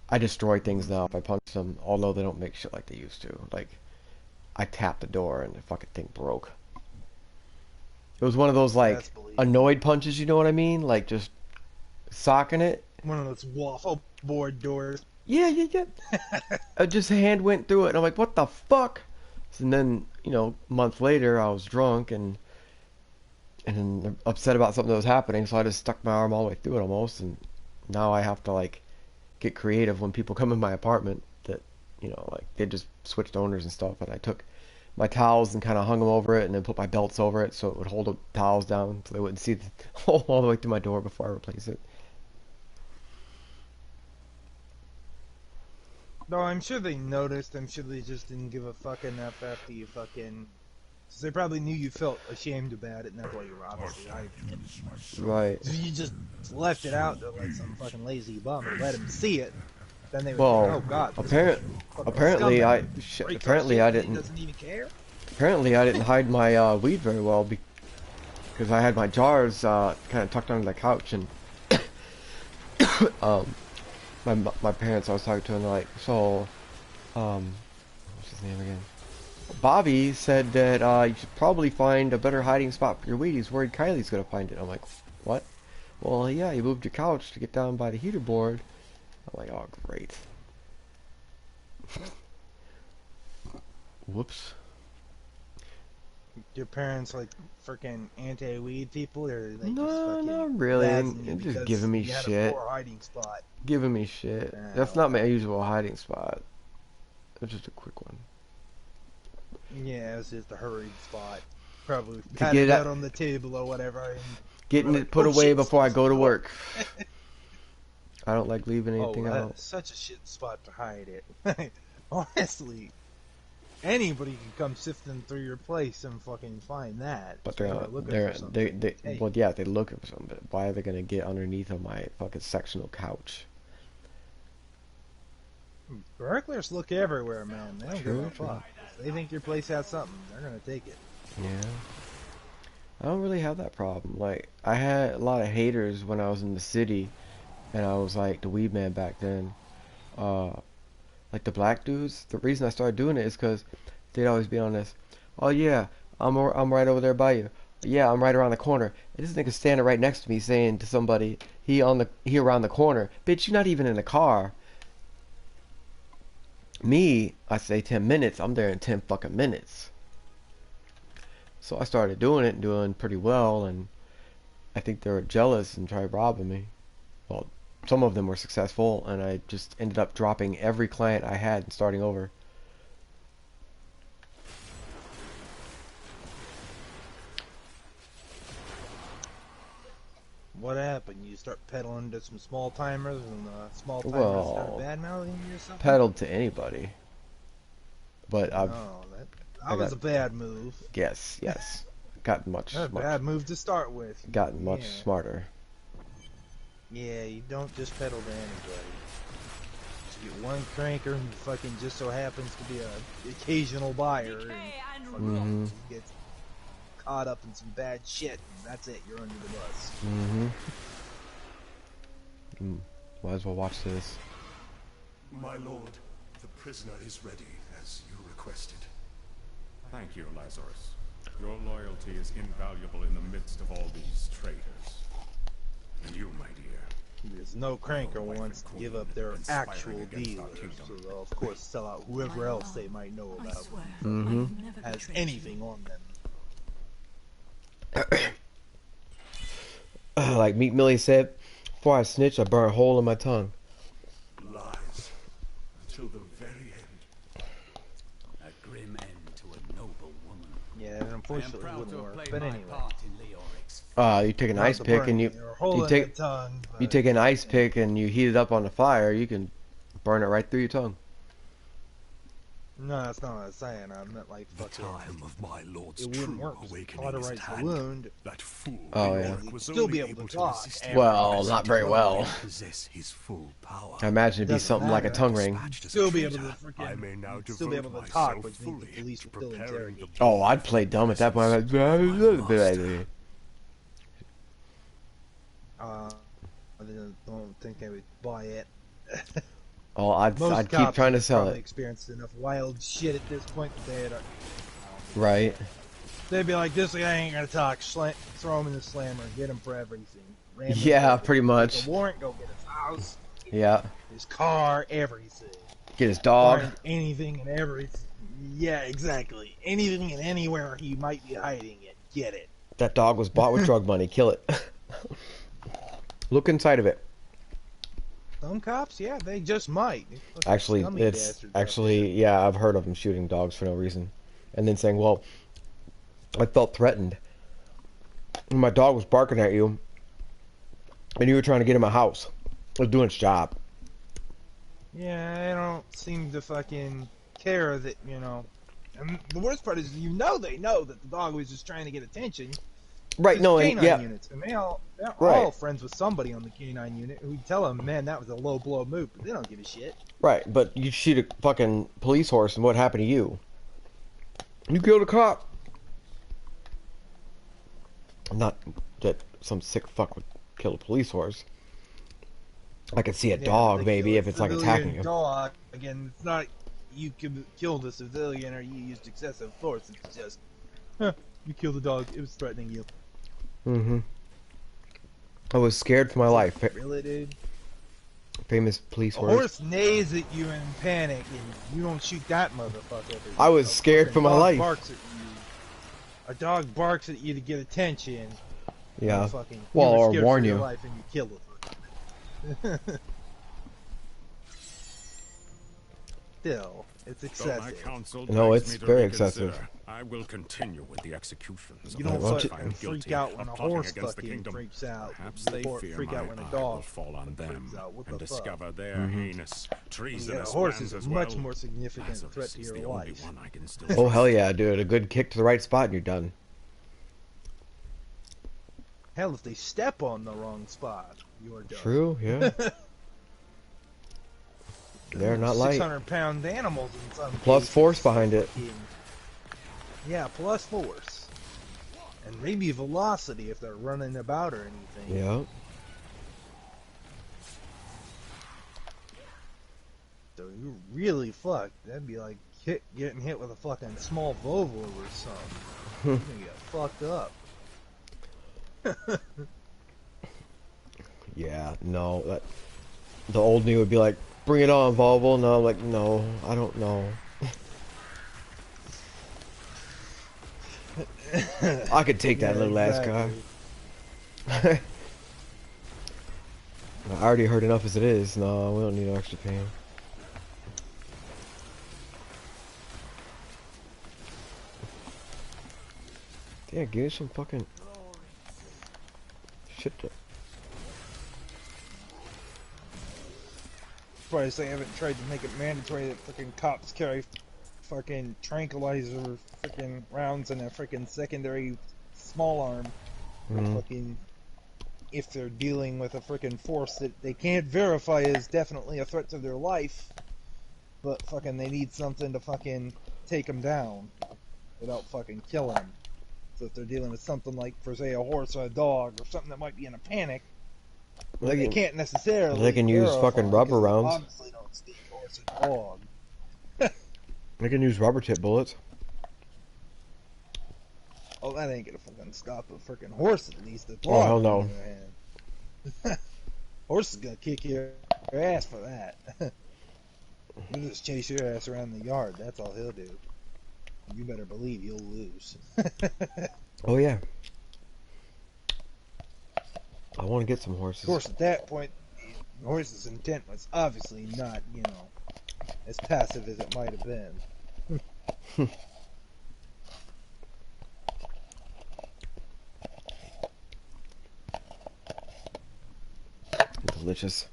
I destroy things now if I punch them, although they don't make shit like they used to. Like, I tapped the door and the fucking thing broke. It was one of those, like, annoyed punches, you know what I mean? Like, just socking it. One of those waffle board doors. Yeah. Just a hand went through it, and I'm like, what the fuck? And then, you know, a month later, I was drunk and then upset about something that was happening, so I just stuck my arm all the way through it almost, and now I have to like get creative when people come in my apartment that, you know, like they just switched owners and stuff, and I took my towels and kind of hung them over it and then put my belts over it so it would hold the towels down so they wouldn't see the hole all the way through my door before I replace it. No, I'm sure they noticed. I'm sure they just didn't give a fuck enough after you fucking... So they probably knew you felt ashamed about it, and that's why you were obviously hiding it. Right. So you just left it out there like some fucking lazy bum and let them see it. Then they would Well, think, oh god. apparently I didn't. Doesn't even care. Apparently I didn't hide my weed very well because I had my jars kind of tucked under the couch, and my parents, I was talking to, and they're like, so what's his name again? Bobby said that you should probably find a better hiding spot for your weed. He's worried Kylie's gonna find it. I'm like, what? Well, yeah, you moved your couch to get down by the heater board. I'm like, oh, great. Whoops. Your parents like freaking anti-weed people, or they No, just fucking not really. bazzing you Just because giving me you had shit. a poor hiding spot. Giving me shit. That's not my usual hiding spot. It's just a quick one. Yeah, it's just a hurried spot. Probably To pat get it it out on the table or whatever. And Getting it put away before I go to work. I don't like leaving anything out. That's such a shit spot to hide it. Honestly, anybody can come sifting through your place and fucking find that. But They well, yeah, they're looking for something. But why are they gonna get underneath of my fucking sectional couch? Burglars look everywhere, man. They don't give a fuck. If they think your place has something, they're gonna take it. Yeah. I don't really have that problem. Like, I had a lot of haters when I was in the city, and I was like the weed man back then. Like the black dudes. The reason I started doing it is because they'd always be on this. Oh yeah, I'm right over there by you. Yeah, I'm right around the corner. And this nigga standing right next to me saying to somebody, he around the corner. Bitch, you're not even in the car. Me, I say 10 minutes. I'm there in 10 fucking minutes. So I started doing it and doing pretty well, and I think they were jealous and tried robbing me. Well, some of them were successful, and I just ended up dropping every client I had and starting over. What happened? You start peddling to some small timers, and small timers start bad mouthing you or something? Peddled to anybody. But that was a bad move. Yes. Gotten much. A bad move to start with. Gotten much smarter. Yeah, you don't just peddle to anybody. You get one cranker who fucking just so happens to be an occasional buyer, and gets caught up in some bad shit, and that's it. You're under the bus. Might as well watch this. My lord, the prisoner is ready, as you requested. Thank you, Lazarus. Your loyalty is invaluable in the midst of all these traitors. And you, my dear. There's no cranker wants to give up their actual dealers, so they'll of course sell out whoever else they might know about has anything on them. Like Meat Millie said, before I snitch, I burn a hole in my tongue. Lies. Until the very end. A grim end to a noble woman. Yeah, it unfortunately wouldn't work. But anyway. You take an ice pick and you take an ice pick and you heat it up on the fire, you can burn it right through your tongue. No, that's not what I was saying. I meant like fucking. The time of my lord's it wouldn't work. Cauterize the wound. That fool. Oh yeah. You'd still be able to talk. Well, not very well. Possess his full power. I imagine it'd be something like a tongue ring. Still be able to freaking. Still be able to talk, which means the police would still interrogate you. Oh, I'd play dumb at that point. I don't think I would buy it. Oh, I'd keep trying to sell it. Experienced enough wild shit at this point that Right. They'd be like, "This guy ain't gonna talk. Throw him in the slammer. Get him for everything." ram his Yeah, head, pretty get much. the warrant, go get his house, Yeah. his car, everything. Get his dog. Find anything and everything. Yeah, exactly. Anything and anywhere he might be hiding it. Get it. That dog was bought with drug money. Kill it. Look inside of it. Some cops, yeah, they just might. Actually, Scummy it's bastards. actually, yeah, I've heard of them shooting dogs for no reason, and then saying, "Well, I felt threatened. My dog was barking at you, and you were trying to get in my house. It was doing its job." Yeah, I don't seem to fucking care that, you know. And the worst part is, they know that the dog was just trying to get attention. Right, There's no, and canine yeah. units, and they're all Right. friends with somebody on the canine unit who tell them, man, that was a low blow move, but they don't give a shit. Right, but you shoot a fucking police horse, and what happened to you? You killed a cop. Not that some sick fuck would kill a police horse. I could see a dog, they maybe, kill if it's like civilian attacking you. Dog, again, it's not you killed a civilian or you used excessive force. It's just, you killed the dog. It was threatening you. Mm-hmm. I was scared for my life. Really, dude? Famous police A horse. horse neighs at you in panic, and you don't shoot that motherfucker. I was scared for my dog life. Barks at you. A dog barks at you to get attention. Yeah. Fucking, Well, you were or scared warn for your you. life and you kill it. Still, it's Though my excessive. counsel No, begs it's me to very reconsider, excessive. I will continue with the executions. You of don't those I fucking find freak guilty out when of a plotting horse against the fucking kingdom. freaks out. Perhaps You they fear freak my out when a eye dog will fall on them freaks out. What and the fuck? discover their heinous, treasonous a horse plans is a as much well. more significant Lazarus threat to is your the only life. one I can still Oh, hell trust. yeah, dude. A good kick to the right spot and you're done. Hell, if they step on the wrong spot, you're done. True, yeah. They're not light. 600-pound animals in some Plus cases. force behind it. Yeah, plus force. And maybe velocity if they're running about or anything. Yeah. So you're really fucked. That'd be like getting hit with a fucking small Volvo or something. You're gonna get fucked up. Yeah, no. That the old me would be like, bring it on, Volvo. No, I'm like, no, I don't know. I could take that little ass car. I already heard enough as it is. No, we don't need no extra pain. Yeah, give me some fucking shit. Surprised they haven't tried to make it mandatory that fucking cops carry fucking tranquilizer freaking rounds and a freaking secondary small arm. Mhm. Fucking, if they're dealing with a freaking force that they can't verify is definitely a threat to their life, but fucking they need something to fucking take them down without fucking killing them. So if they're dealing with something like, for say, a horse or a dog or something that might be in a panic, they can't necessarily. They can use verify fucking rubber because they rounds. obviously don't speak horse or dog. They can use rubber tip bullets. Oh, that ain't gonna fucking stop a freaking horse at least. A Oh, dog, hell no. on the other hand. Horse is gonna kick your ass for that. He'll just chase your ass around the yard. That's all he'll do. You better believe you'll lose. Oh yeah. I want to get some Of horses. course, at that point, the horse's intent was obviously not, as passive as it might have been. Delicious.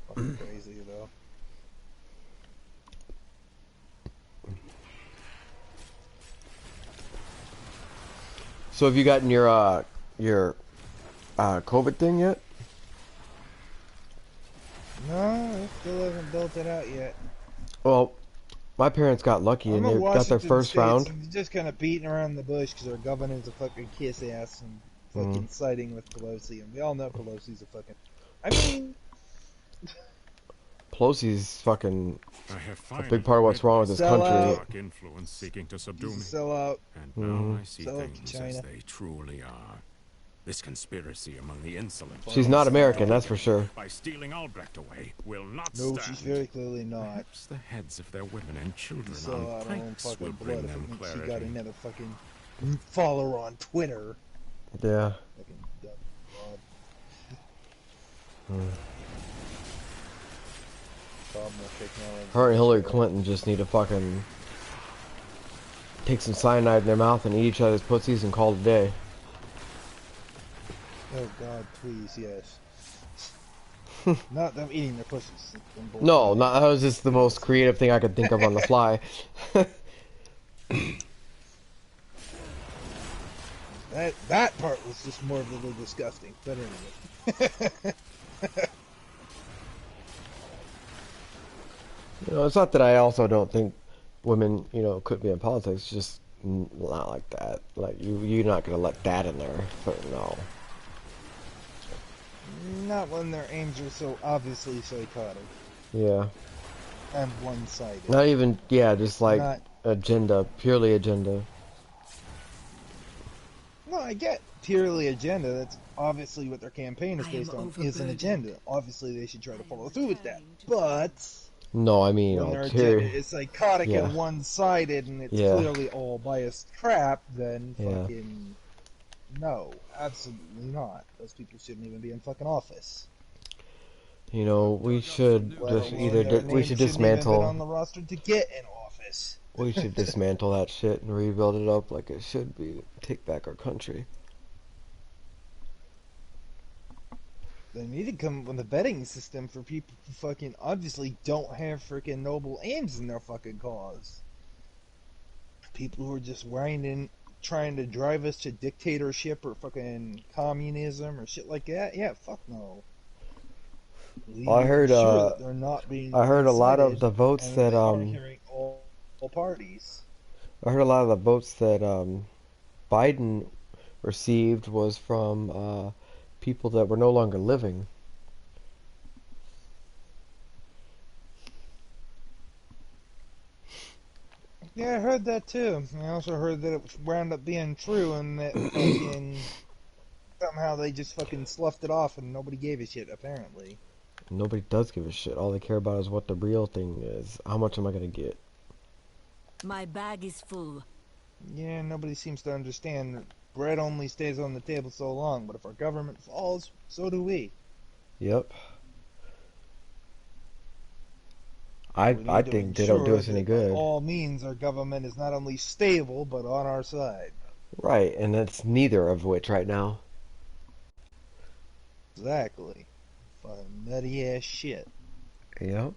Fucking crazy though. So have you gotten your COVID thing yet? No, I still haven't built it out yet. Well, my parents got lucky and I'm they in got their Washington first State, round. so they're just kind of beating around the bush because our governor's a fucking kiss ass and fucking siding with Pelosi, and we all know Pelosi's a fucking. I mean, Pelosi's fucking I have a big part of what's wrong with this Sell country. out. dark influence seeking to subdue me. sell out. And now I see Sell out to things China. as they truly are. This conspiracy among the insolent. She's not American, that's for sure. By stealing Albrecht away, will not No, stand. she's very clearly not. Perhaps the heads of their women and children So on out her own planks will fucking bring blood if them it means clarity. she got another fucking follower on Twitter. Yeah. Fucking dumb broad. Problem with technology. Her and Hillary Clinton just need to fucking take some cyanide in their mouth and eat each other's pussies and call it a day. Oh God, please, yes. Not them eating their pussies. No, that was just the most creative thing I could think of on the fly. That part was just morbidly disgusting, but anyway. You know, it's not that I also don't think women, you know, could be in politics. It's just not like that. Like you're not gonna let that in there. But no. Not when their aims are so obviously psychotic Yeah. and one-sided. Not even. Yeah, just like Not- agenda, purely agenda. No, I get purely agenda. That's obviously what their campaign is I based am on, is an overburdened. agenda. Obviously, they should try to follow through with that. But No, I mean, when their pure. agenda is psychotic Yeah. and one-sided, and it's Yeah. clearly all biased crap, then Yeah. fucking no, absolutely not. Those people shouldn't even be in fucking office. You know, we should Let just alone either their we name should shouldn't even been on dismantle. the roster to get in office. We should dismantle that shit and rebuild it up like it should be. Take back our country. They need to come up with a vetting system for people who fucking obviously don't have freaking noble aims in their fucking cause. People who are just whining, trying to drive us to dictatorship or fucking communism or shit like that. Yeah, fuck no. We I need to heard, ensure that they're not being I heard a lot of incited the votes and that they are hearing all parties. I heard a lot of the votes that Biden received was from people that were no longer living. Yeah, I heard that too. I also heard that it wound up being true and that fucking somehow they just fucking sloughed it off and nobody gave a shit, apparently. Nobody does give a shit. All they care about is what the real thing is. How much am I gonna get? My bag is full. Yeah, nobody seems to understand that bread only stays on the table so long, but if our government falls, so do we. Yep. We I need to think they don't do ensure us any that by good. all means, our government is not only stable, but on our side. Right, and that's neither of which right now. Exactly. Fucking nutty ass shit. Yep.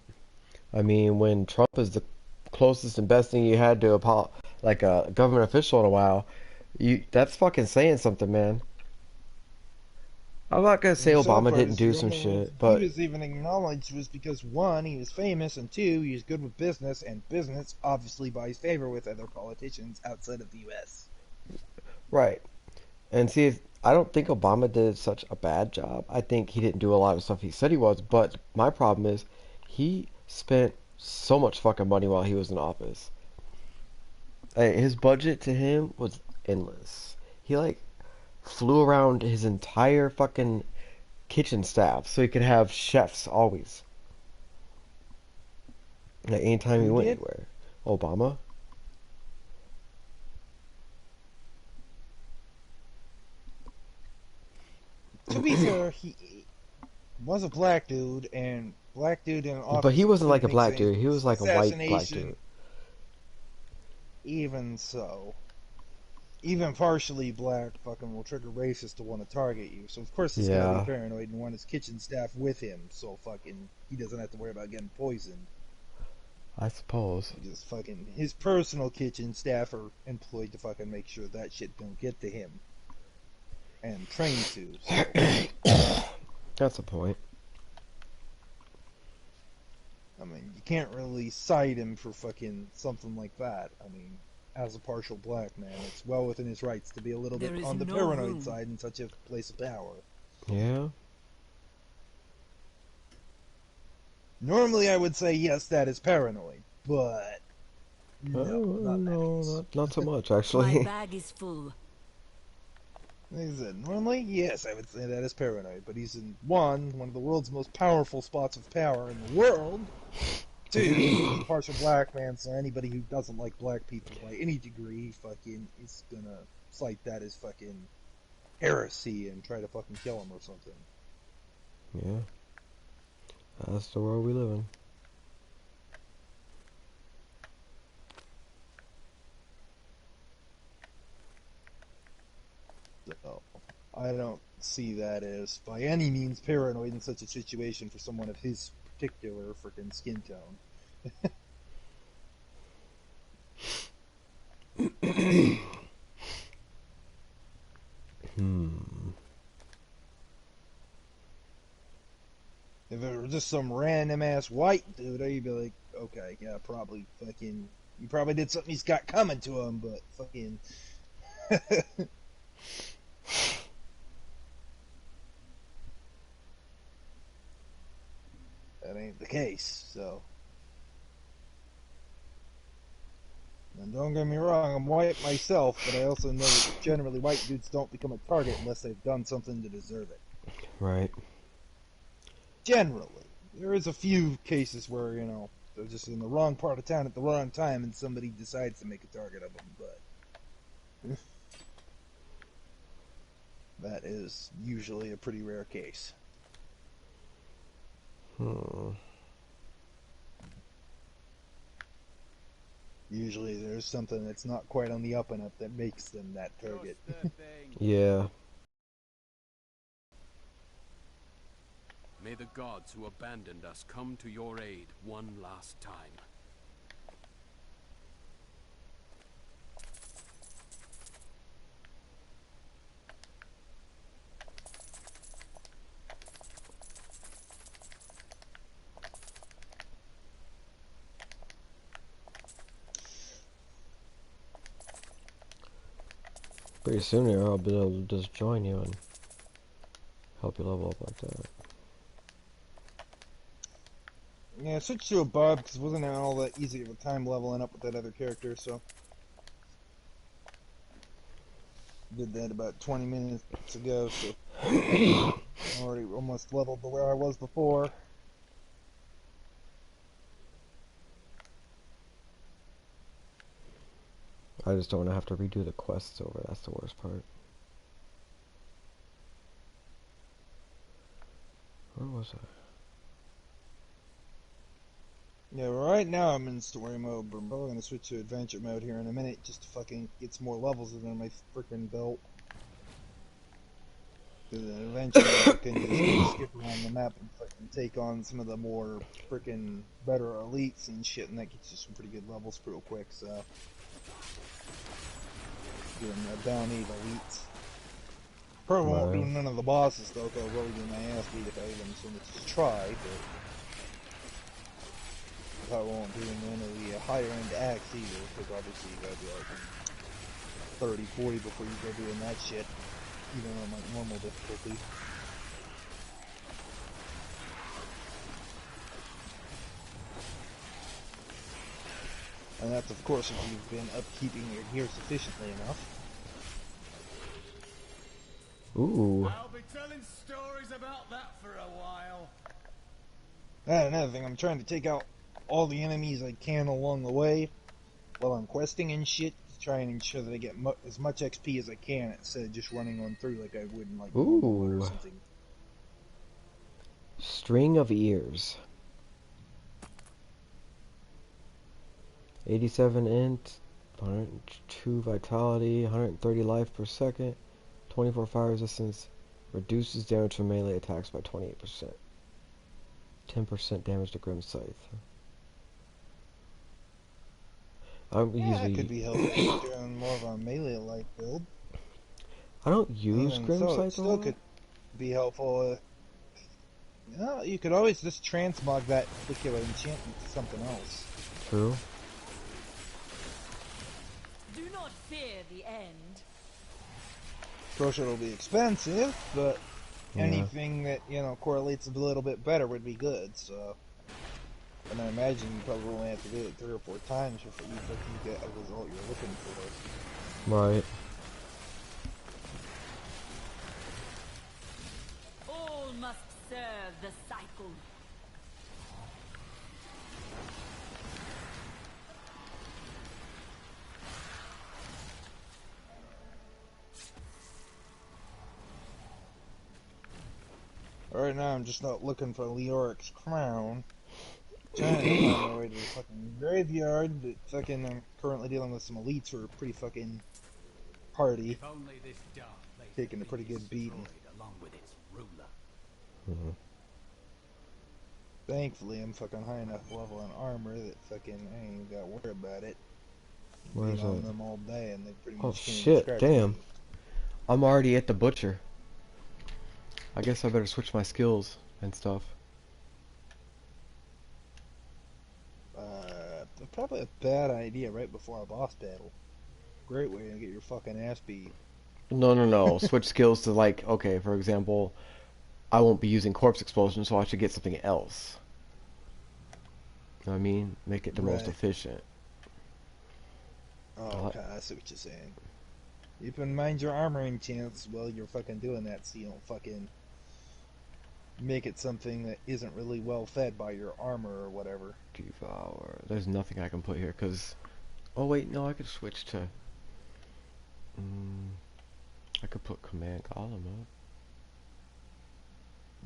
I mean, when Trump is the closest and best thing you had to like a government official in a while, that's fucking saying something, man. I'm not gonna say And so Obama far, didn't do the some only shit, reason but he was even acknowledged was because one, he was famous, and two, he was good with business, and business obviously buys favor with other politicians outside of the U.S. right. And see, I don't think Obama did such a bad job. I think he didn't do a lot of stuff he said he was, but my problem is he spent so much fucking money while he was in office. His budget to him was endless. He like flew around his entire fucking kitchen staff so he could have chefs always. Like anytime he Who went did? anywhere. Obama. To be fair, he was a black dude, and black dude in office. But he wasn't like a makes black dude. He was like a white black assassination. dude. Even so, even partially black fucking will trigger racists to want to target you. So of course he's gotta Yeah. be paranoid and want his kitchen staff with him, so fucking he doesn't have to worry about getting poisoned. I suppose. Just fucking his personal kitchen staff are employed to fucking make sure that shit don't get to him, and trained to. So. That's a point. I mean, you can't really cite him for fucking something like that. I mean, as a partial black man, it's well within his rights to be a little There bit is on the no paranoid room. side in such a place of power. Yeah. Normally, I would say yes, that is paranoid, but No, no, not that. not so much My actually. bag is full. Like I said, normally, yes, I would say that is paranoid, but he's in one of the world's most powerful spots of power in the world. Two, he's a partial black man, so anybody who doesn't like black people by any degree fucking is gonna cite that as fucking heresy and try to fucking kill him or something. Yeah. That's the world we live in. So, I don't see that as by any means paranoid in such a situation for someone of his particular freaking skin tone. If it were just some random ass white dude, I'd be like, okay, yeah, probably fucking, he probably did something he's got coming to him, but fucking. That ain't the case, so. And don't get me wrong, I'm white myself, but I also know that generally white dudes don't become a target unless they've done something to deserve it. Right. Generally. There is a few cases where, you know, they're just in the wrong part of town at the wrong time and somebody decides to make a target of them, but that is usually a pretty rare case. Usually there's something that's not quite on the up and up that makes them that target. Yeah. May the gods who abandoned us come to your aid one last time. Pretty soon here, I'll be able to just join you and help you level up like that. Yeah, I switched to a Bob because it wasn't all that easy of a time leveling up with that other character, so. Did that about 20 minutes ago, so. Already almost leveled to where I was before. I just don't want to have to redo the quests over, that's the worst part. Where was I? Yeah, right now I'm in story mode, but I'm probably gonna switch to adventure mode here in a minute just to fucking get some more levels under my freaking belt. Because in adventure mode I can just skip around the map and fucking take on some of the more freaking better elites and shit, and that gets you some pretty good levels real quick, so. Doing the bounty elites. Probably won't do none of the bosses though, because I'll really get my ass beat if I even so much as try, but. I won't do none of the higher end acts either, because obviously you gotta be like 30, 40 before you go doing that shit, even on like normal difficulty. And that's of course if you've been upkeeping your gear sufficiently enough. Ooh. I'll be telling stories about that for a while. And another thing, I'm trying to take out all the enemies I can along the way while I'm questing and shit to try and ensure that I get as much XP as I can instead of just running on through like I would in like normal mode or something. String of ears. 87 int, 102 vitality, 130 life per second, 24 fire resistance, reduces damage from melee attacks by 28%. 10% damage to Grim Scythe. That could be helpful if you're doing more of a melee-like build. I don't use Grim Scythe it still could be helpful. You could always just transmog that particular enchantment to something else. True. Do not fear the end. Of course, it'll be expensive, but anything that, you know, correlates a little bit better would be good, so. And I imagine you probably only have to do it 3 or 4 times before you get a result you're looking for. Right. Right now, I'm just not looking for Leoric's crown. Trying to find my way to the fucking graveyard, but fucking I'm currently dealing with some elites who are pretty fucking hardy. If only this dark place Taking a had pretty been good beating. destroyed along with its ruler. Mhm. Thankfully, I'm fucking high enough level in armor that fucking I ain't even got to worry about it. Where's Beat on that? them all day and they pretty Oh much can't even shit, scratch damn. me. I'm already at the butcher. I guess I better switch my skills and stuff. Probably a bad idea right before a boss battle. Great way to get your fucking ass beat. No. Switch skills to like, okay, for example, I won't be using corpse explosion, so I should get something else. You know what I mean? Make it the most Right. efficient. Oh, okay, I see what you're saying. Keep in mind your armoring chance while you're fucking doing that so you don't fucking make it something that isn't really well fed by your armor or whatever. Devour. There's nothing I can put here, because... Oh, wait, no, I could switch to... I could put Command Golem up.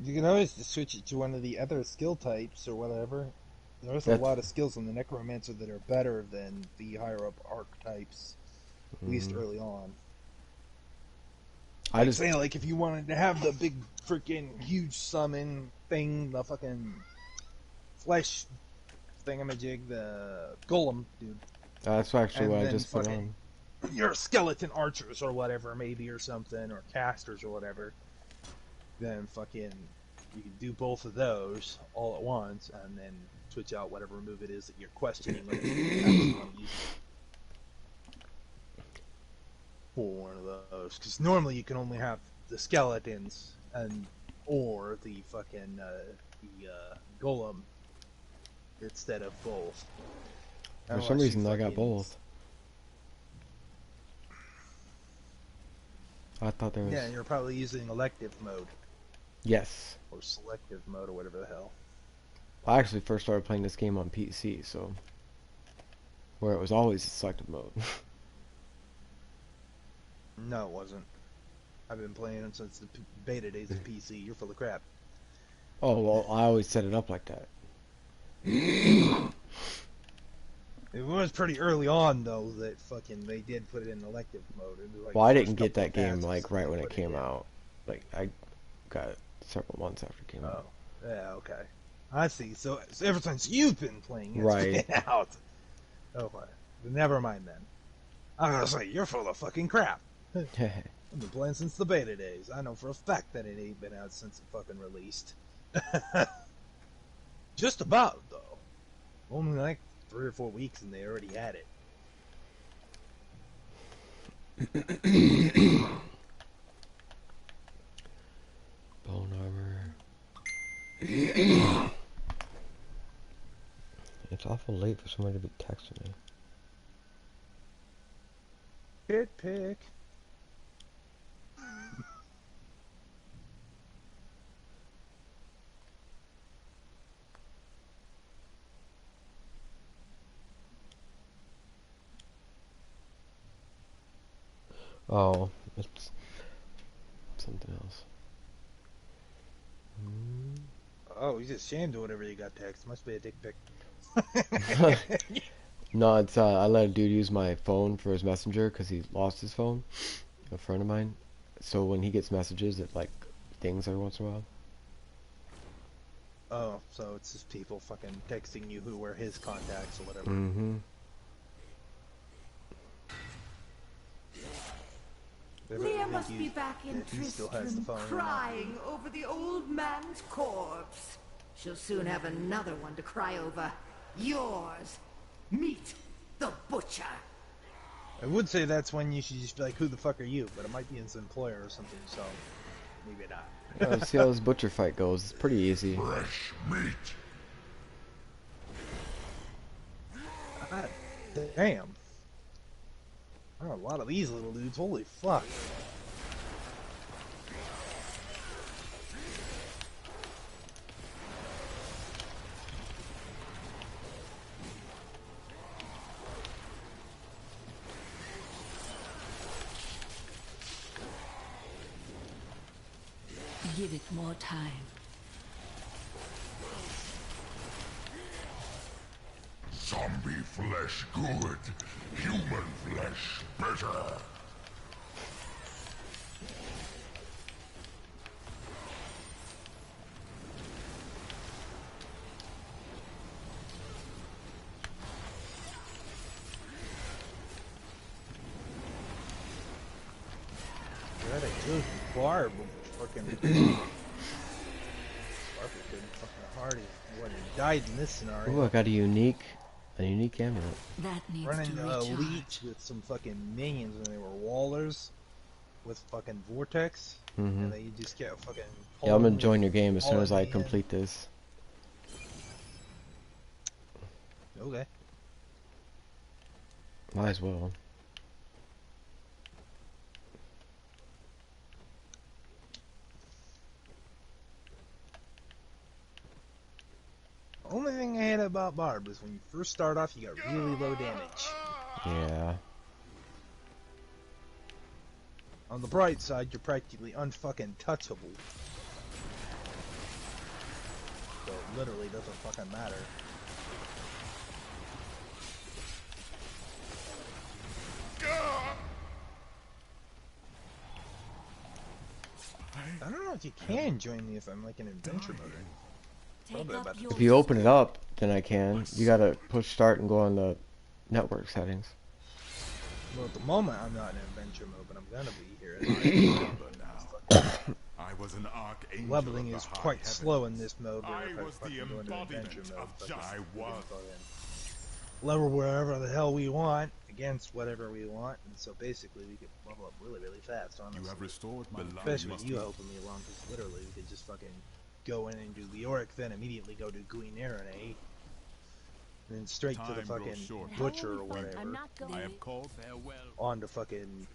You can always just switch it to one of the other skill types or whatever. There's a That's... lot of skills in the Necromancer that are better than the higher up archetypes, at least early on. I just say, like, if you wanted to have the big freaking huge summon thing, the fucking flesh thingamajig, the golem dude. That's actually and what I then just put fucking on. your skeleton archers or whatever, maybe, or something, or casters or whatever. Then fucking you can do both of those all at once, and then switch out whatever move it is that you're questioning whether you actually want to use for one of those. Because normally you can only have the skeletons and or the fucking golem instead of both. For some reason, I got both. I thought there was... Yeah, and you're probably using elective mode. Yes. Or selective mode, or whatever the hell. I actually first started playing this game on PC, so... Where it was always selective mode. No, it wasn't. I've been playing it since the beta days of PC. You're full of crap. Oh, well, I always set it up like that. It was pretty early on, though, that fucking they did put it in elective mode. It was like Well, I the didn't first get that couple of game, patches like, right they when put it came in. out. Like, I got it several months after it came out. Yeah, okay. I see. So ever since you've been playing, it's Right. been out. Okay. But never mind then. I'm gonna say, you're full of fucking crap. I've been playing since the beta days. I know for a fact that it ain't been out since it fucking released. Just about, though. Only like 3 or 4 weeks and they already had it. Bone armor. It's awful late for somebody to be texting me. Pit pick. Oh, it's something else. Oh, he's just ashamed of whatever you got text. Must be a dick pic. No, it's I let a dude use my phone for his messenger because he lost his phone. A friend of mine. So when he gets messages, it like dings every once in a while. Oh, so it's just people fucking texting you who were his contacts or whatever. Mm-hmm. Leah must be back in he still has the Tristram, phone. crying over the old man's corpse. She'll soon have another one to cry over. Yours. Meet the butcher. I would say that's when you should just be like, who the fuck are you? But it might be his employer or something, so maybe not. Let's see how this butcher fight goes. It's pretty easy. Fresh meat. God damn. There are a lot of these little dudes. Holy fuck. Give it more time. Zombie flesh good, human flesh better. That a good barb, fucking. Barb is good fucking hard. He wouldn't have died in this scenario. Ooh, I got a unique amulet. That needs Running to elites with some fucking minions when they were wallers with fucking vortex, and then you just get fucking. Yeah, I'm gonna join your game as soon as I complete this. Okay. Might as well. Only thing I hate about Barb is when you first start off, you got really low damage. Yeah. On the bright side, you're practically unfucking touchable. So it literally doesn't fucking matter. I don't know if you can join me if I'm like in adventure mode. Probably about to. If you open it up, then I can. You gotta push start and go on the network settings. Well, at the moment I'm not in adventure mode, but I'm gonna be here. I was an archangel. Leveling of is the high quite heavens. slow in this mode. I Where was if I the fucking go into embodiment adventure mode, of just. I was. Level wherever the hell we want against whatever we want, and so basically we could level up really, really fast. Honestly, You have restored my life. especially with you helping me along, because literally we could just fucking go in and do Leoric, then immediately go to Guinarene, then straight to the fucking butcher or whatever. I have called farewell. On to fucking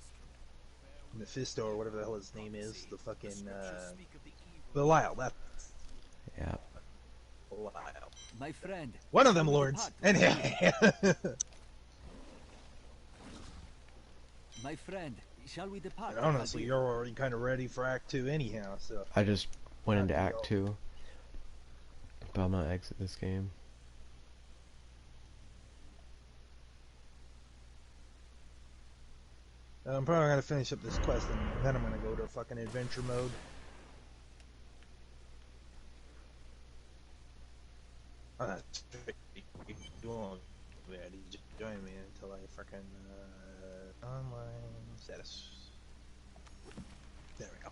Mephisto or whatever the hell his name is, the fucking Belial. That. Yeah. Belial. My friend. One of them lords. Anyhow. My friend, shall we depart? And honestly, you're already kind of ready for Act 2 anyhow, so. I just went into Act 2. But I'm gonna exit this game. I'm probably gonna finish up this quest and then I'm gonna go to fucking adventure mode. You won't just join me until I fucking online status. There we go.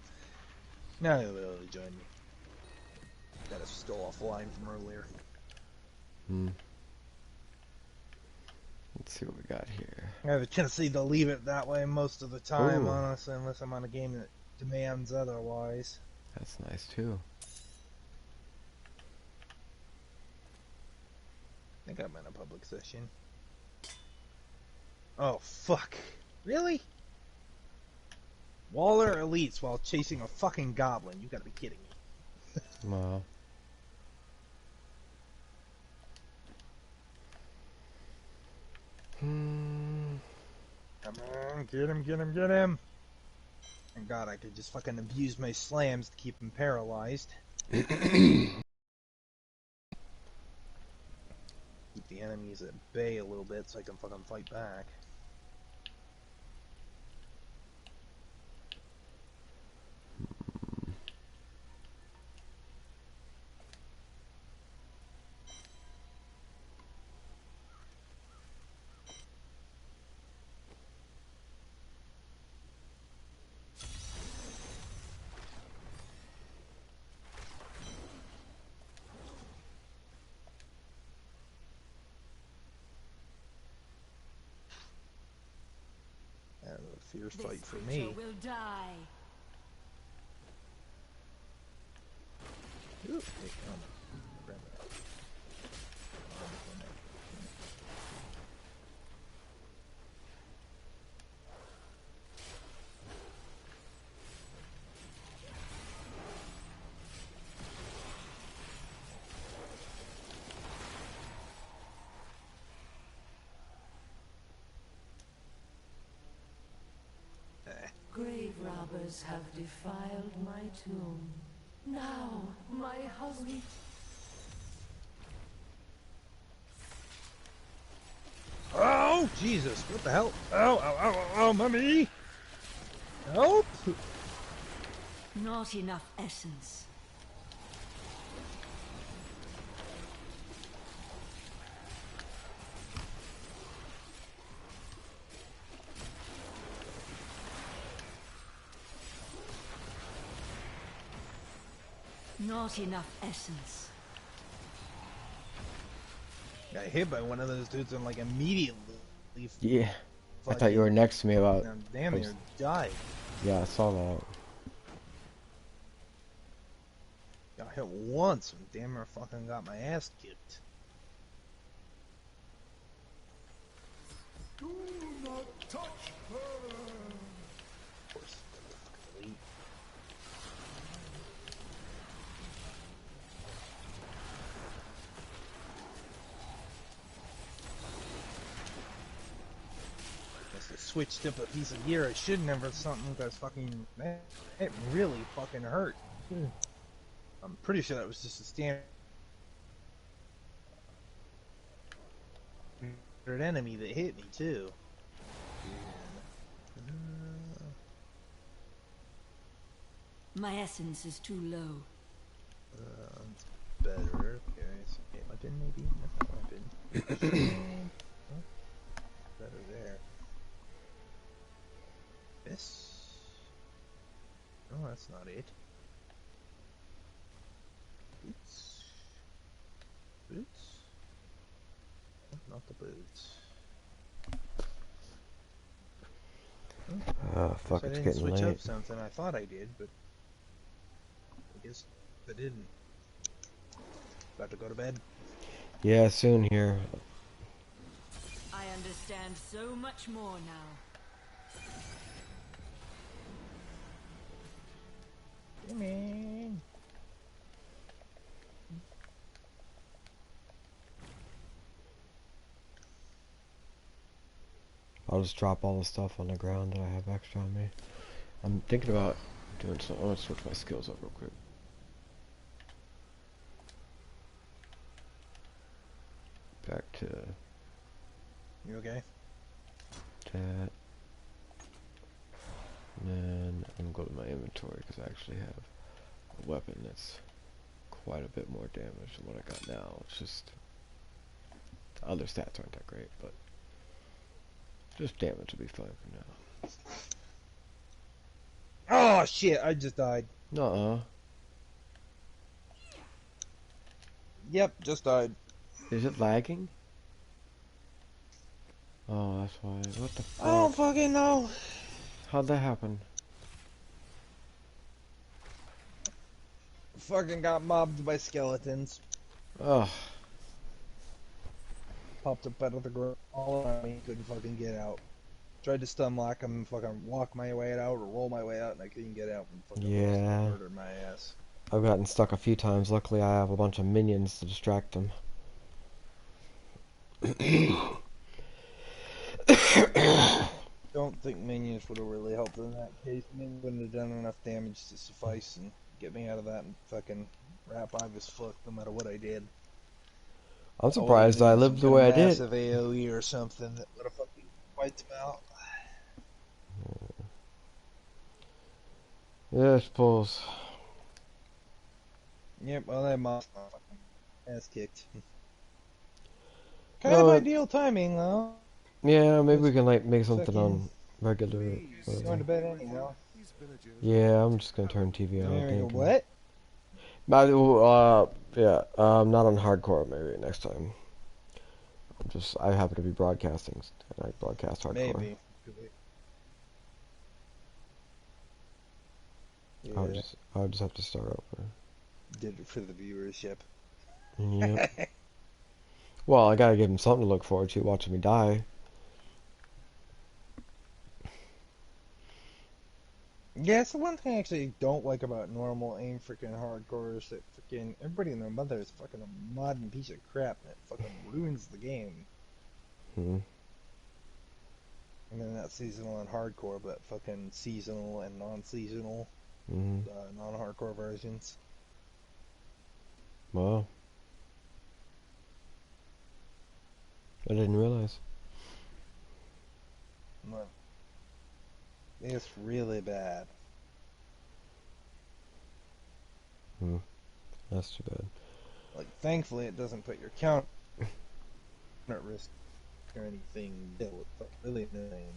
Now you'll be able to join me. Status was still offline from earlier. Let's see what we got here. I have a tendency to leave it that way most of the time, honestly, unless I'm on a game that demands otherwise. That's nice too. I think I'm in a public session. Oh, fuck. Really? Waller elites while chasing a fucking goblin. You gotta be kidding me. Wow. Come on, get him, get him, get him. And God, I could just fucking abuse my slams to keep him paralyzed. Keep the enemies at bay a little bit so I can fucking fight back. That was a fierce fight for me. Will die. Ooh, hey, grab that. Grave robbers have defiled my tomb. Now, my husband. Oh, Jesus, what the hell? Ow, ow, ow, ow, mommy! Help! Not enough essence. Not enough essence. Got hit by one of those dudes and like immediately. Yeah. I thought you were next to me about... Damn near died. Yeah, I saw that. Got hit once and damn near fucking got my ass kicked. Do not touch her. Of course, delete. Must have switched up a piece of gear I shouldn't have or something because fucking man, it really fucking hurt. I'm pretty sure that was just a standard enemy that hit me too. My essence is too low. It's better. Okay, so weapon maybe? That's not weapon. Better there. This? Oh, that's not it. Boots? Boots? Oh, not the boots. Fuck, I it's didn't getting switch late. up something. I thought I did, but I guess I didn't. About to go to bed. Yeah, soon here. I understand so much more now. Come in. I'll just drop all the stuff on the ground that I have extra on me. I'm thinking about doing something. I'm gonna switch my skills up real quick. Back to... You okay? that. And then I'm gonna go to my inventory because I actually have a weapon that's quite a bit more damage than what I got now. It's just the other stats aren't that great, but just damage will be fine for now. Oh shit! I just died. Nuh-uh. Yep, just died. Is it lagging? Oh, that's why. What the fuck? I don't fucking know. How'd that happen? Fucking got mobbed by skeletons. Ugh. Popped up out of the ground all around me. Couldn't fucking get out. Tried to stun lock him, fucking walk my way out or roll my way out, and I couldn't get out. And fucking Yeah. murdered my ass. I've gotten stuck a few times. Luckily, I have a bunch of minions to distract them. Don't think minions would have really helped in that case. Minions wouldn't have done enough damage to suffice and get me out of that and fucking rap I was fucked no matter what I did. I'm surprised I lived the way I did. Massive AoE or something that would have fucking wiped them out. Yeah, I suppose. Yep, well, that mob ass kicked. Kind of ideal timing, though. Yeah, maybe we can like make something on regular. Going to bed anyhow. Yeah, I'm just gonna turn TV on. I think. What? Yeah, not on hardcore. Maybe next time. I happen to be broadcasting, and I broadcast hardcore. Maybe. Yeah. I would just have to start over. Did it for the viewership. Yep. Well, I gotta give him something to look forward to watching me die. Yeah, it's the one thing I actually don't like about normal aim freaking hardcore is that freaking everybody and their mother is fucking a modern piece of crap and it fucking ruins the game. Hmm. And then not seasonal and hardcore, but fucking seasonal and non-seasonal, Mm-hmm. non-hardcore versions. Wow. I didn't realize. No. It's really bad. That's too bad. Like, thankfully, it doesn't put your count at risk or anything. It's really annoying.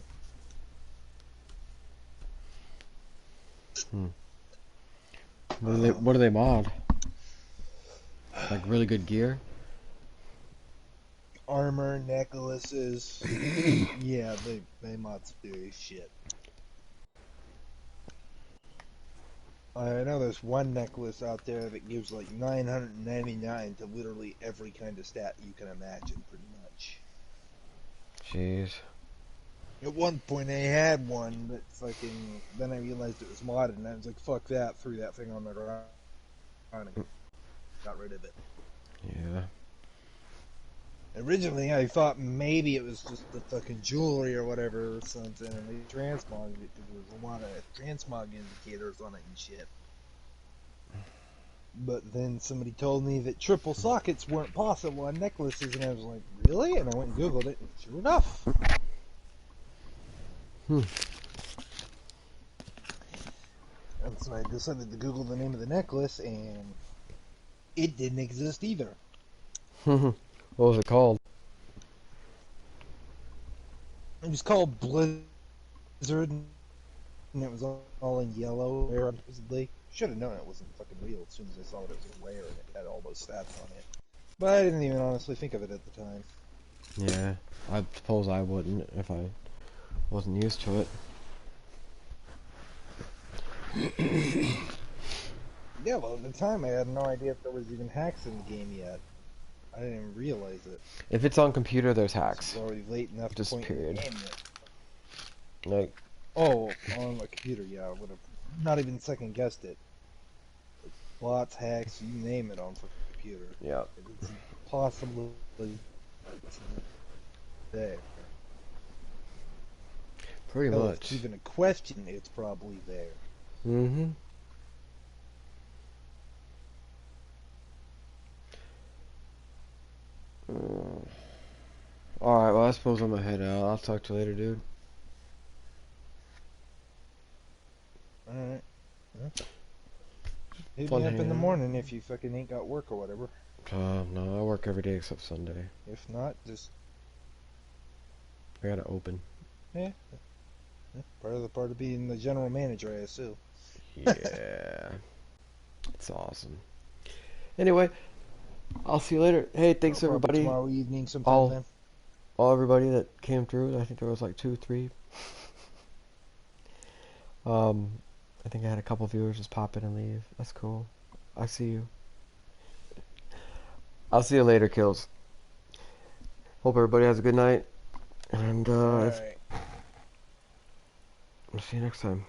What do they mod? Like really good gear? Armor, necklaces. Yeah, they mod serious shit. I know there's one necklace out there that gives like 999 to literally every kind of stat you can imagine, pretty much. Jeez. At one point I had one, but fucking, then I realized it was modded, and I was like, fuck that, threw that thing on the ground and got rid of it. Yeah. Originally I thought maybe it was just the fucking jewelry or whatever or something, and they transmogged it because there was a lot of transmog indicators on it and shit. But then somebody told me that triple sockets weren't possible on necklaces, and I was like, really? And I went and googled it, and sure enough. And so I decided to Google the name of the necklace, and it didn't exist either. What was it called? It was called Blizzard, and it was all in yellow, rare, supposedly. Should have known it wasn't fucking real as soon as I saw it was rare and it had all those stats on it. But I didn't even honestly think of it at the time. Yeah, I suppose I wouldn't if I wasn't used to it. Yeah, well, at the time I had no idea if there was even hacks in the game yet. I didn't even realize it. If it's on computer, there's hacks. It's already late enough Just to point period. in the game yet. Like, oh, on a computer, yeah, I would have not even second guessed it. Like, bots, hacks, you name it on for computer. yeah. It's possibly there. Pretty Hell, much. if it's even a question, it's probably there. Mm-hmm. Alright, well I suppose I'm gonna head out. I'll talk to you later, dude. Alright. Yeah. Hit Fun me up in the hanging out. morning if you fucking ain't got work or whatever. No, I work every day except Sunday. If not, just... I gotta open. Yeah. Part of being the general manager, I assume. Yeah. It's awesome. Anyway, I'll see you later. Hey, thanks everybody. Tomorrow evening sometime then. All everybody that came through. I think there was like 2, 3. I think I had a couple viewers just pop in and leave. That's cool. I see you. I'll see you later, Kills. Hope everybody has a good night. And I'll see you next time.